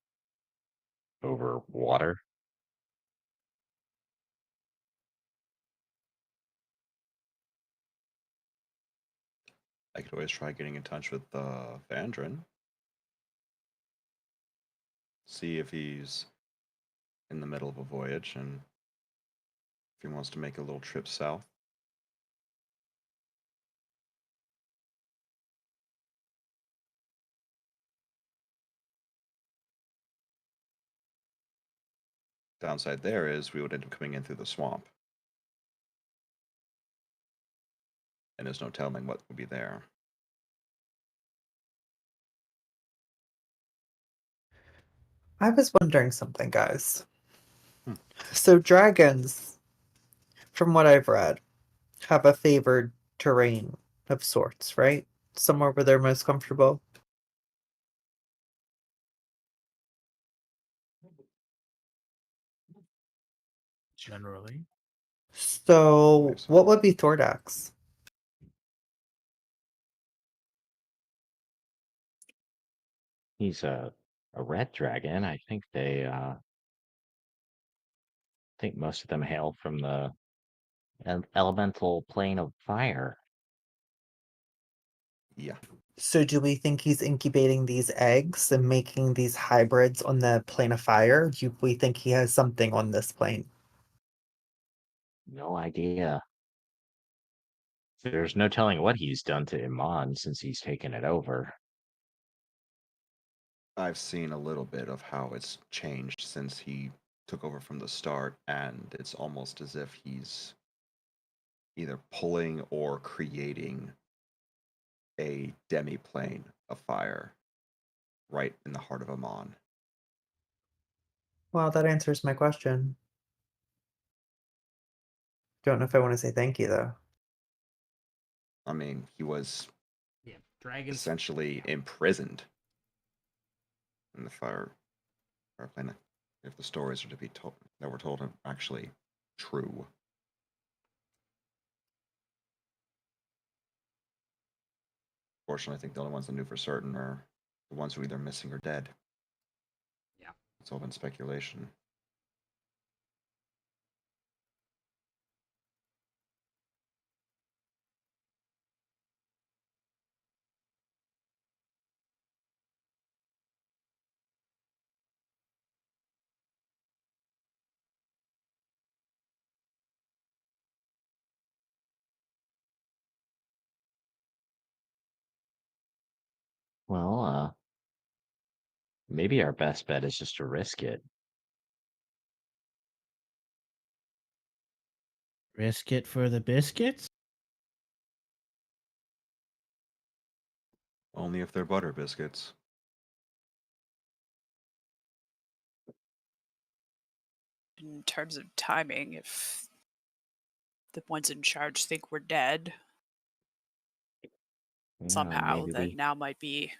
[SPEAKER 7] over water?
[SPEAKER 4] I could always try getting in touch with Vandrin. See if he's in the middle of a voyage and if he wants to make a little trip south. Downside there is we would end up coming in through the swamp. And there's no telling what would be there.
[SPEAKER 6] I was wondering something, guys.
[SPEAKER 4] Hmm.
[SPEAKER 6] So dragons, from what I've read, have a favored terrain of sorts, right? Somewhere where they're most comfortable.
[SPEAKER 10] Generally.
[SPEAKER 6] So,
[SPEAKER 4] so.
[SPEAKER 6] what would be Thordax?
[SPEAKER 9] He's a red dragon. I think think most of them hail from the elemental plane of fire.
[SPEAKER 4] Yeah.
[SPEAKER 6] So, do we think he's incubating these eggs and making these hybrids on the plane of fire? Do we think he has something on this plane?
[SPEAKER 9] No idea. There's no telling what he's done to Iman since he's taken it over.
[SPEAKER 4] I've seen a little bit of how it's changed since he took over from the start, and it's almost as if he's either pulling or creating a demi-plane of fire right in the heart of Amon.
[SPEAKER 6] Well, that answers my question. Don't know if I want to say thank you, though.
[SPEAKER 4] I mean, he was
[SPEAKER 2] Yeah, dragons.
[SPEAKER 4] essentially imprisoned in the fire plane. If the stories are to be told that were told are actually true. Fortunately, I think the only ones that knew for certain are the ones who are either missing or dead.
[SPEAKER 2] Yeah.
[SPEAKER 4] It's all been speculation.
[SPEAKER 9] Well, maybe our best bet is just to risk it.
[SPEAKER 11] Risk it for the biscuits?
[SPEAKER 4] Only if they're butter biscuits.
[SPEAKER 8] In terms of timing, if the ones in charge think we're dead
[SPEAKER 9] Yeah,
[SPEAKER 8] somehow, then now might be.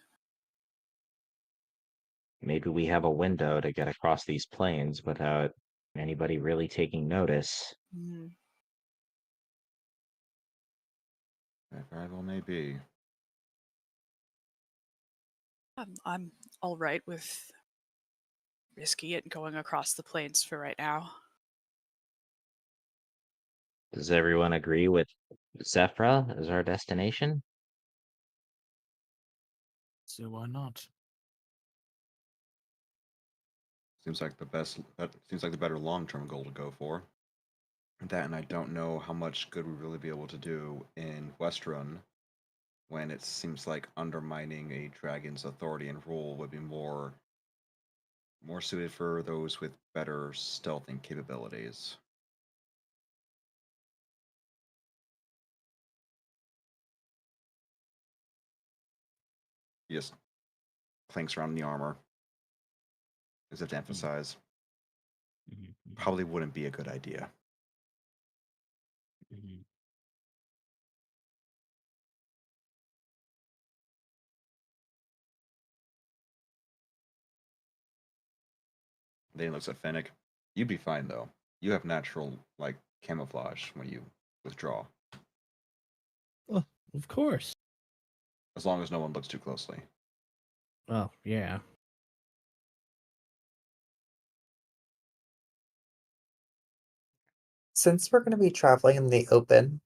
[SPEAKER 9] maybe we have a window to get across these plains without anybody really taking notice.
[SPEAKER 8] Mm,
[SPEAKER 4] That very well may be.
[SPEAKER 8] I'm all right with risking it and going across the plains for right now.
[SPEAKER 9] Does everyone agree with Zephra as our destination?
[SPEAKER 10] So why not?
[SPEAKER 4] Seems like the better long-term goal to go for. That, and I don't know how much good we'd really be able to do in Westrun when it seems like undermining a dragon's authority and rule would be more suited for those with better stealthing capabilities. He just clinks around the armor. as if to emphasize,
[SPEAKER 9] Mhm, mhm,
[SPEAKER 4] probably wouldn't be a good idea.
[SPEAKER 9] mhm.
[SPEAKER 4] Then he looks at Fennec. You'd be fine though. You have natural like camouflage when you withdraw,
[SPEAKER 11] Well, of course.
[SPEAKER 4] as long as no one looks too closely.
[SPEAKER 11] Oh, yeah.
[SPEAKER 6] Since we're going to be traveling in the open,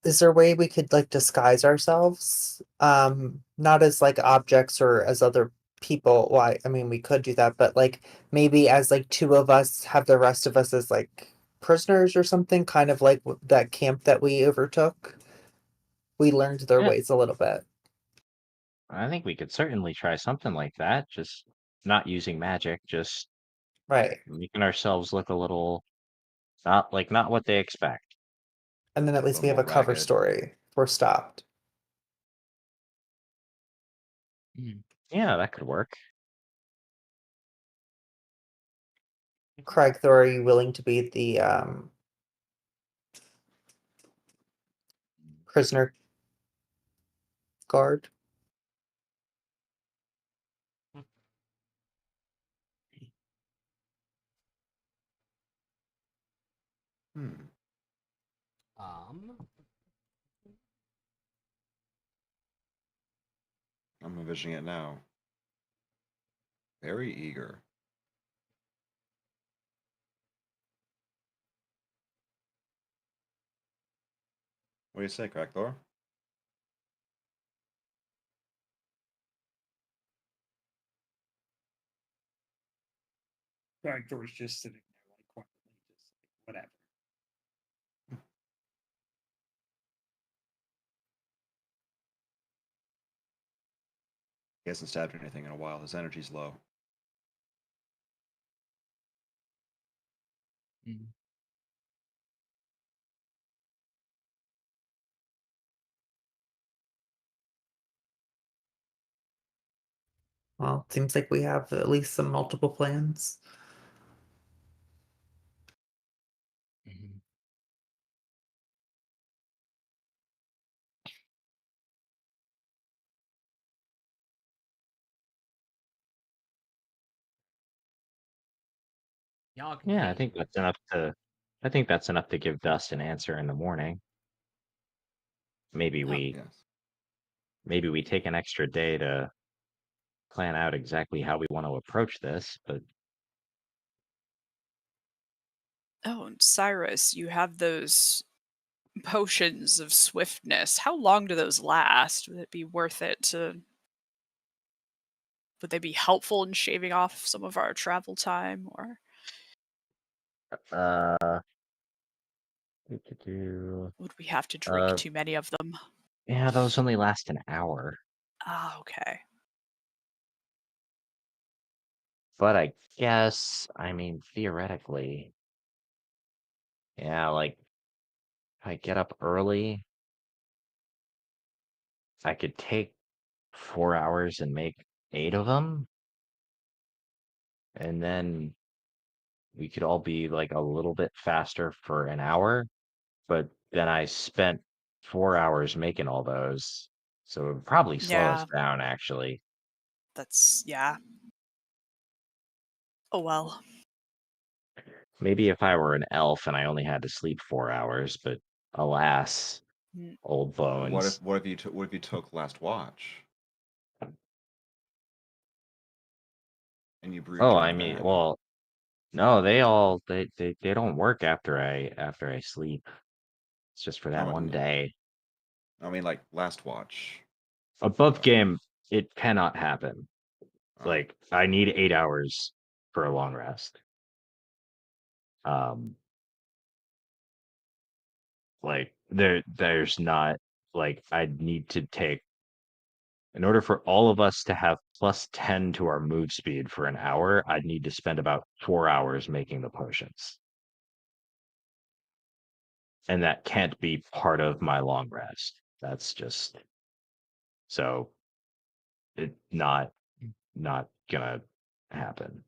[SPEAKER 6] is there a way we could like disguise ourselves? Not as like objects or as other people. Well, I mean, we could do that, but like maybe as like two of us have the rest of us as like prisoners or something, kind of like that camp that we overtook. We learned their
[SPEAKER 9] Yeah.
[SPEAKER 6] ways a little bit.
[SPEAKER 9] I think we could certainly try something like that. Just not using magic, just
[SPEAKER 6] Right.
[SPEAKER 9] making ourselves look a little not what they expect.
[SPEAKER 6] And then at
[SPEAKER 4] A
[SPEAKER 6] least we
[SPEAKER 4] little
[SPEAKER 6] have a
[SPEAKER 4] more
[SPEAKER 6] cover
[SPEAKER 4] ragged.
[SPEAKER 6] story if we're stopped.
[SPEAKER 9] Yeah, that could work.
[SPEAKER 6] Craig, though, are you willing to be the prisoner guard?
[SPEAKER 4] Hmm.
[SPEAKER 2] Um,
[SPEAKER 4] I'm envisioning it now. Very eager. What do you say, Crackthor?
[SPEAKER 1] Crackdoor's just sitting there like quietly, just like, whatever.
[SPEAKER 4] He hasn't stabbed anything in a while. His energy's low.
[SPEAKER 6] Well, it seems like we have at least some multiple plans.
[SPEAKER 2] y'all can
[SPEAKER 9] Yeah, I
[SPEAKER 2] take.
[SPEAKER 9] think that's enough to. I think that's enough to give Dust an answer in the morning. Maybe
[SPEAKER 8] Oh.
[SPEAKER 9] we
[SPEAKER 4] Yes.
[SPEAKER 9] maybe we take an extra day to plan out exactly how we want to approach this, but
[SPEAKER 8] Oh, and Cyrus, you have those potions of swiftness. How long do those last? Would it be worth it to? Would they be helpful in shaving off some of our travel time, or
[SPEAKER 9] uh do
[SPEAKER 8] would we have to drink
[SPEAKER 9] uh
[SPEAKER 8] too many of them?
[SPEAKER 9] yeah, those only last an hour.
[SPEAKER 8] Ah, okay.
[SPEAKER 9] But I guess I mean theoretically, yeah, like if I get up early, I could take 4 hours and make 8 of them, and then we could all be like a little bit faster for an hour, but then I spent 4 hours making all those. So it would probably slow us
[SPEAKER 8] Yeah,
[SPEAKER 9] down actually.
[SPEAKER 8] yeah. Oh well.
[SPEAKER 9] Maybe if I were an elf and I only had to sleep 4 hours, but alas,
[SPEAKER 8] Mm,
[SPEAKER 9] old bones.
[SPEAKER 4] What if you took last watch and you brewed
[SPEAKER 9] Oh,
[SPEAKER 4] your
[SPEAKER 9] I
[SPEAKER 4] own
[SPEAKER 9] mean,
[SPEAKER 4] bag?
[SPEAKER 9] well, no, they don't work after I sleep. It's just for that
[SPEAKER 4] I
[SPEAKER 9] one
[SPEAKER 4] mean,
[SPEAKER 9] day.
[SPEAKER 4] I mean, like last watch.
[SPEAKER 9] Above game, it cannot happen.
[SPEAKER 4] Oh,
[SPEAKER 9] Like I need 8 hours for a long rest. Um, like there's not like I'd need to take in order for all of us to have plus 10 to our move speed for an hour, I'd need to spend about 4 hours making the potions. And that can't be part of my long rest. That's just so it not
[SPEAKER 7] not gonna happen.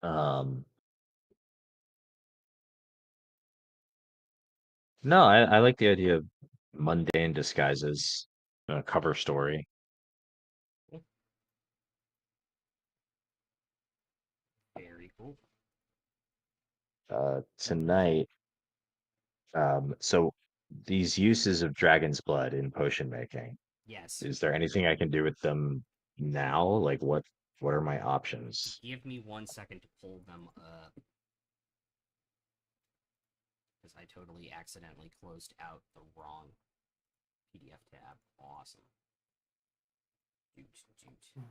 [SPEAKER 7] Um, no, I like the idea of mundane disguises, cover story.
[SPEAKER 2] Very cool.
[SPEAKER 7] Tonight, so these uses of dragon's blood in potion making,
[SPEAKER 2] Yes.
[SPEAKER 7] is there anything I can do with them now? Like what are my options?
[SPEAKER 2] Give me 1 second to pull them up. Because I totally accidentally closed out the wrong PDF tab. Awesome. Doot, doot. Doot.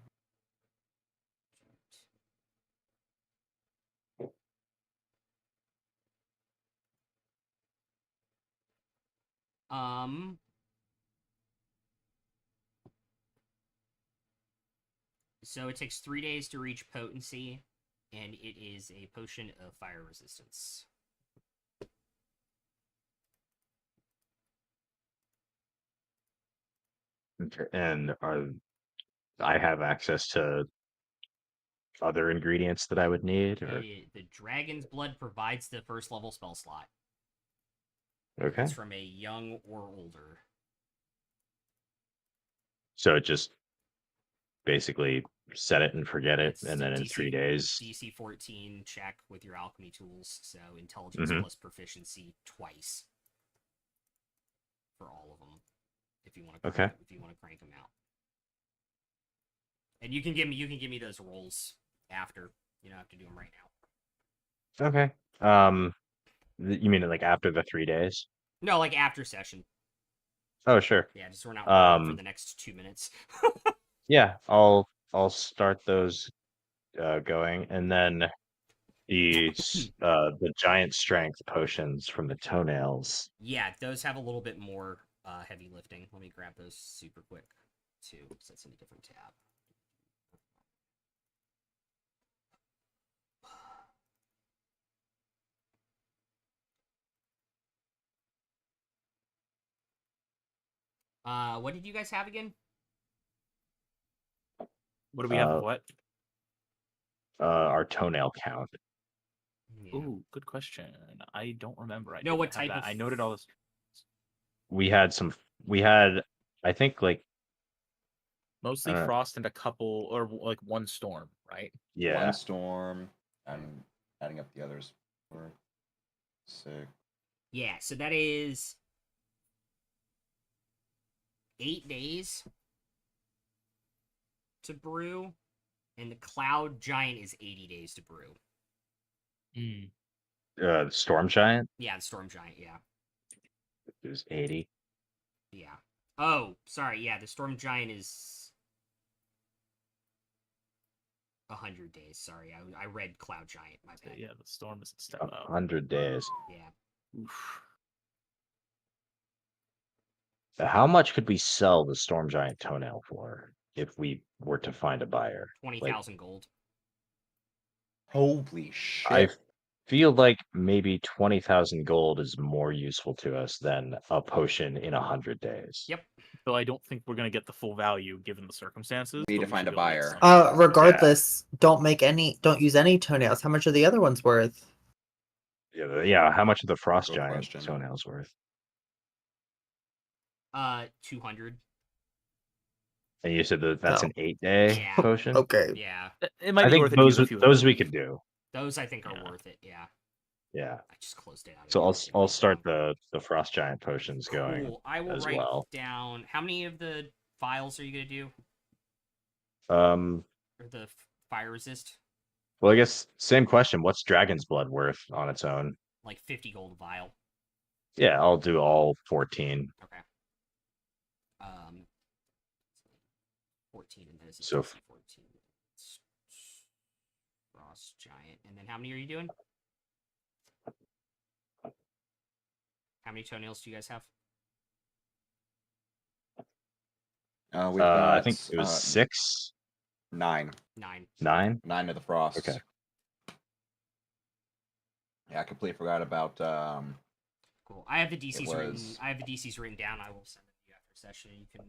[SPEAKER 2] So it takes 3 days to reach potency, and it is a potion of fire resistance.
[SPEAKER 7] Okay. And I have access to other ingredients that I would need, or
[SPEAKER 2] The dragon's blood provides the first level spell slot.
[SPEAKER 7] okay.
[SPEAKER 2] It's from a young or older.
[SPEAKER 7] So it just basically set it and forget it,
[SPEAKER 2] It's
[SPEAKER 7] and
[SPEAKER 2] a
[SPEAKER 7] then in 3 days.
[SPEAKER 2] DC 14 check with your alchemy tools, so intelligence plus proficiency twice for all of them. If you want to, if you want to crank them out, and you can give me those rolls after. You don't have to do them right now.
[SPEAKER 7] Okay. You mean like after the 3 days?
[SPEAKER 2] No, like after session.
[SPEAKER 7] Oh, sure.
[SPEAKER 2] Yeah, just we're not rolling for the next 2 minutes.
[SPEAKER 7] Yeah, I'll start those going, and then the giant strength potions from the toenails.
[SPEAKER 2] Yeah, those have a little bit more heavy lifting. Let me grab those super quick too, because that's in a different tab. What did you guys have again?
[SPEAKER 10] What do we have? What?
[SPEAKER 7] Our toenail count.
[SPEAKER 10] Yeah. Ooh, good question. I don't remember.
[SPEAKER 2] No, what type of?
[SPEAKER 10] I noted all this.
[SPEAKER 7] We had some. We had, I think, like
[SPEAKER 10] mostly frost and a couple, or like one storm, right?
[SPEAKER 7] Yeah.
[SPEAKER 4] One storm. I'm adding up the others. 4, 6.
[SPEAKER 2] Yeah, so that is 8 days to brew, and the cloud giant is 80 days to brew.
[SPEAKER 7] The storm giant.
[SPEAKER 2] Yeah, the storm giant. Yeah.
[SPEAKER 7] It was 80.
[SPEAKER 2] Yeah. Oh, sorry. Yeah, the storm giant is 100 days. Sorry, I read cloud giant. My bad.
[SPEAKER 10] Yeah, the storm is a step up.
[SPEAKER 7] 100 days.
[SPEAKER 2] Yeah.
[SPEAKER 10] Oof.
[SPEAKER 7] So how much could we sell the storm giant toenail for if we were to find a buyer?
[SPEAKER 2] 20,000 gold.
[SPEAKER 4] Holy shit!
[SPEAKER 7] I feel like maybe 20,000 gold is more useful to us than a potion in 100 days.
[SPEAKER 2] Yep.
[SPEAKER 10] Though I don't think we're gonna get the full value given the circumstances.
[SPEAKER 4] We need to find a buyer.
[SPEAKER 6] Regardless, don't use any toenails. How much are the other ones worth?
[SPEAKER 7] Yeah. How much are the frost
[SPEAKER 4] Good
[SPEAKER 7] giant
[SPEAKER 4] question.
[SPEAKER 7] toenails worth?
[SPEAKER 2] 200.
[SPEAKER 7] And you said that's an 8-day
[SPEAKER 2] Yeah.
[SPEAKER 7] potion.
[SPEAKER 6] Okay.
[SPEAKER 2] Yeah.
[SPEAKER 10] It might
[SPEAKER 7] I
[SPEAKER 10] be
[SPEAKER 7] think
[SPEAKER 10] worth it to use a few of
[SPEAKER 7] those
[SPEAKER 10] them.
[SPEAKER 7] we could do.
[SPEAKER 2] Those I think are worth it. Yeah.
[SPEAKER 7] Yeah.
[SPEAKER 2] I just closed it out.
[SPEAKER 7] So
[SPEAKER 2] again.
[SPEAKER 7] I'll start the frost giant potions going
[SPEAKER 2] Cool. I will
[SPEAKER 7] as
[SPEAKER 2] write
[SPEAKER 7] well.
[SPEAKER 2] down how many of the files are you gonna do? Or the fire resist?
[SPEAKER 7] Well, I guess same question. What's dragon's blood worth on its own?
[SPEAKER 2] Like 50 gold a vial.
[SPEAKER 7] Yeah, I'll do all 14.
[SPEAKER 2] Okay. 14 and then it's
[SPEAKER 7] So
[SPEAKER 2] 14. Frost giant. And then how many are you doing? How many toenails do you guys have?
[SPEAKER 4] We've got,
[SPEAKER 7] I think it was 6,
[SPEAKER 4] 9.
[SPEAKER 2] 9.
[SPEAKER 7] 9.
[SPEAKER 4] 9 of the frost.
[SPEAKER 7] Okay.
[SPEAKER 4] Yeah, I completely forgot about.
[SPEAKER 2] Cool. I have the DCs written.
[SPEAKER 4] was-
[SPEAKER 2] I have the DCs written down. I will send them to you after session. You can.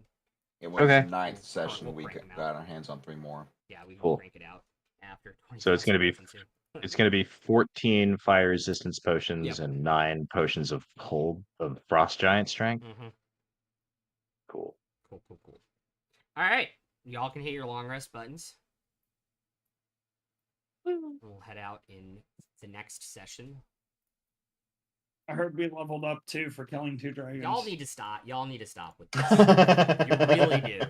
[SPEAKER 4] It was
[SPEAKER 7] Okay.
[SPEAKER 4] the 9th
[SPEAKER 2] We'll
[SPEAKER 4] session. We
[SPEAKER 2] crank them out.
[SPEAKER 4] got our hands on 3 more.
[SPEAKER 2] Yeah, we can
[SPEAKER 7] Cool.
[SPEAKER 2] crank it out after.
[SPEAKER 7] So it's gonna be
[SPEAKER 2] 20,000
[SPEAKER 7] It's going to be 14 fire resistance potions
[SPEAKER 2] Yep.
[SPEAKER 7] and 9 potions of frost giant strength.
[SPEAKER 2] Mm-hmm.
[SPEAKER 7] Cool.
[SPEAKER 2] Cool. All right, y'all can hit your long rest buttons. We'll head out in the next session.
[SPEAKER 1] I heard we leveled up too for killing 2 dragons.
[SPEAKER 2] Y'all need to stop. Y'all need to stop with this. You really do.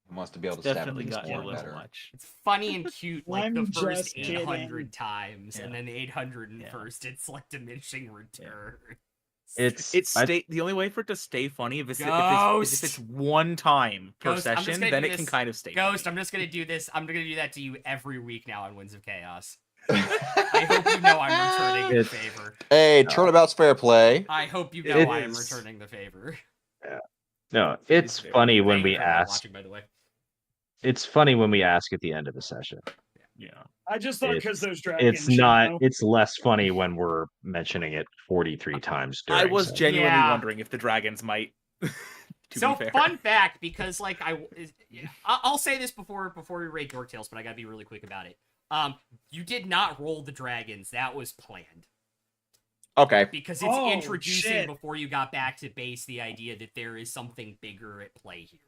[SPEAKER 4] Wants to be able to
[SPEAKER 10] Definitely
[SPEAKER 4] stab
[SPEAKER 10] got you a
[SPEAKER 4] more
[SPEAKER 10] little
[SPEAKER 4] better.
[SPEAKER 10] much.
[SPEAKER 2] It's funny and cute, like the
[SPEAKER 1] I'm
[SPEAKER 2] first
[SPEAKER 1] just kidding.
[SPEAKER 2] 800 times, and
[SPEAKER 10] Yeah.
[SPEAKER 2] then the 801st, it's like diminishing return.
[SPEAKER 10] The only way for it to stay funny if it's
[SPEAKER 2] Ghost!
[SPEAKER 10] one time per
[SPEAKER 2] Ghost, I'm just
[SPEAKER 10] session,
[SPEAKER 2] gonna
[SPEAKER 10] then
[SPEAKER 2] do
[SPEAKER 10] it can
[SPEAKER 2] this.
[SPEAKER 10] kind of stay.
[SPEAKER 2] Ghost,
[SPEAKER 10] funny.
[SPEAKER 2] I'm just gonna do this. I'm gonna do that to you every week now on Winds of Chaos. I hope you know I'm returning the favor.
[SPEAKER 4] Hey, turnabout's fair play.
[SPEAKER 2] I hope you know I am returning the favor.
[SPEAKER 7] No, it's
[SPEAKER 10] very
[SPEAKER 7] funny
[SPEAKER 10] good.
[SPEAKER 7] when
[SPEAKER 2] Thank
[SPEAKER 7] we
[SPEAKER 2] you for everyone
[SPEAKER 7] ask.
[SPEAKER 2] watching, by the way.
[SPEAKER 7] It's funny when we ask at the end of the session.
[SPEAKER 10] Yeah.
[SPEAKER 1] I just thought because those dragons.
[SPEAKER 7] It's not. It's less funny when we're mentioning it 43 times.
[SPEAKER 10] I
[SPEAKER 7] During
[SPEAKER 10] was
[SPEAKER 7] session.
[SPEAKER 10] genuinely
[SPEAKER 2] Yeah.
[SPEAKER 10] wondering if the dragons might.
[SPEAKER 2] So
[SPEAKER 10] be fair.
[SPEAKER 2] fun fact, because like I'll say this before we raid Dork Tales, but I gotta be really quick about it. You did not roll the dragons. That was planned.
[SPEAKER 4] Okay.
[SPEAKER 2] Because it's
[SPEAKER 1] Oh,
[SPEAKER 2] introducing
[SPEAKER 1] shit.
[SPEAKER 2] before you got back to base the idea that there is something bigger at play here.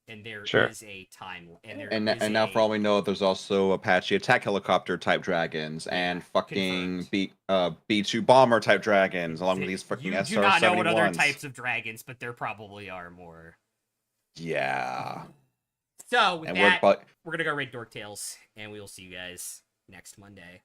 [SPEAKER 2] And there is
[SPEAKER 7] Sure.
[SPEAKER 2] a time, and there
[SPEAKER 4] And
[SPEAKER 2] is
[SPEAKER 4] now, for all we know, there's also Apache attack helicopter type dragons and fucking B2 bomber type dragons, along with these fucking
[SPEAKER 2] you
[SPEAKER 4] SR-71s.
[SPEAKER 2] do not know what other types of dragons, but there probably are more.
[SPEAKER 4] Yeah.
[SPEAKER 2] So with
[SPEAKER 4] And
[SPEAKER 2] that, we're gonna go raid Dork Tales, and we will see you guys next Monday.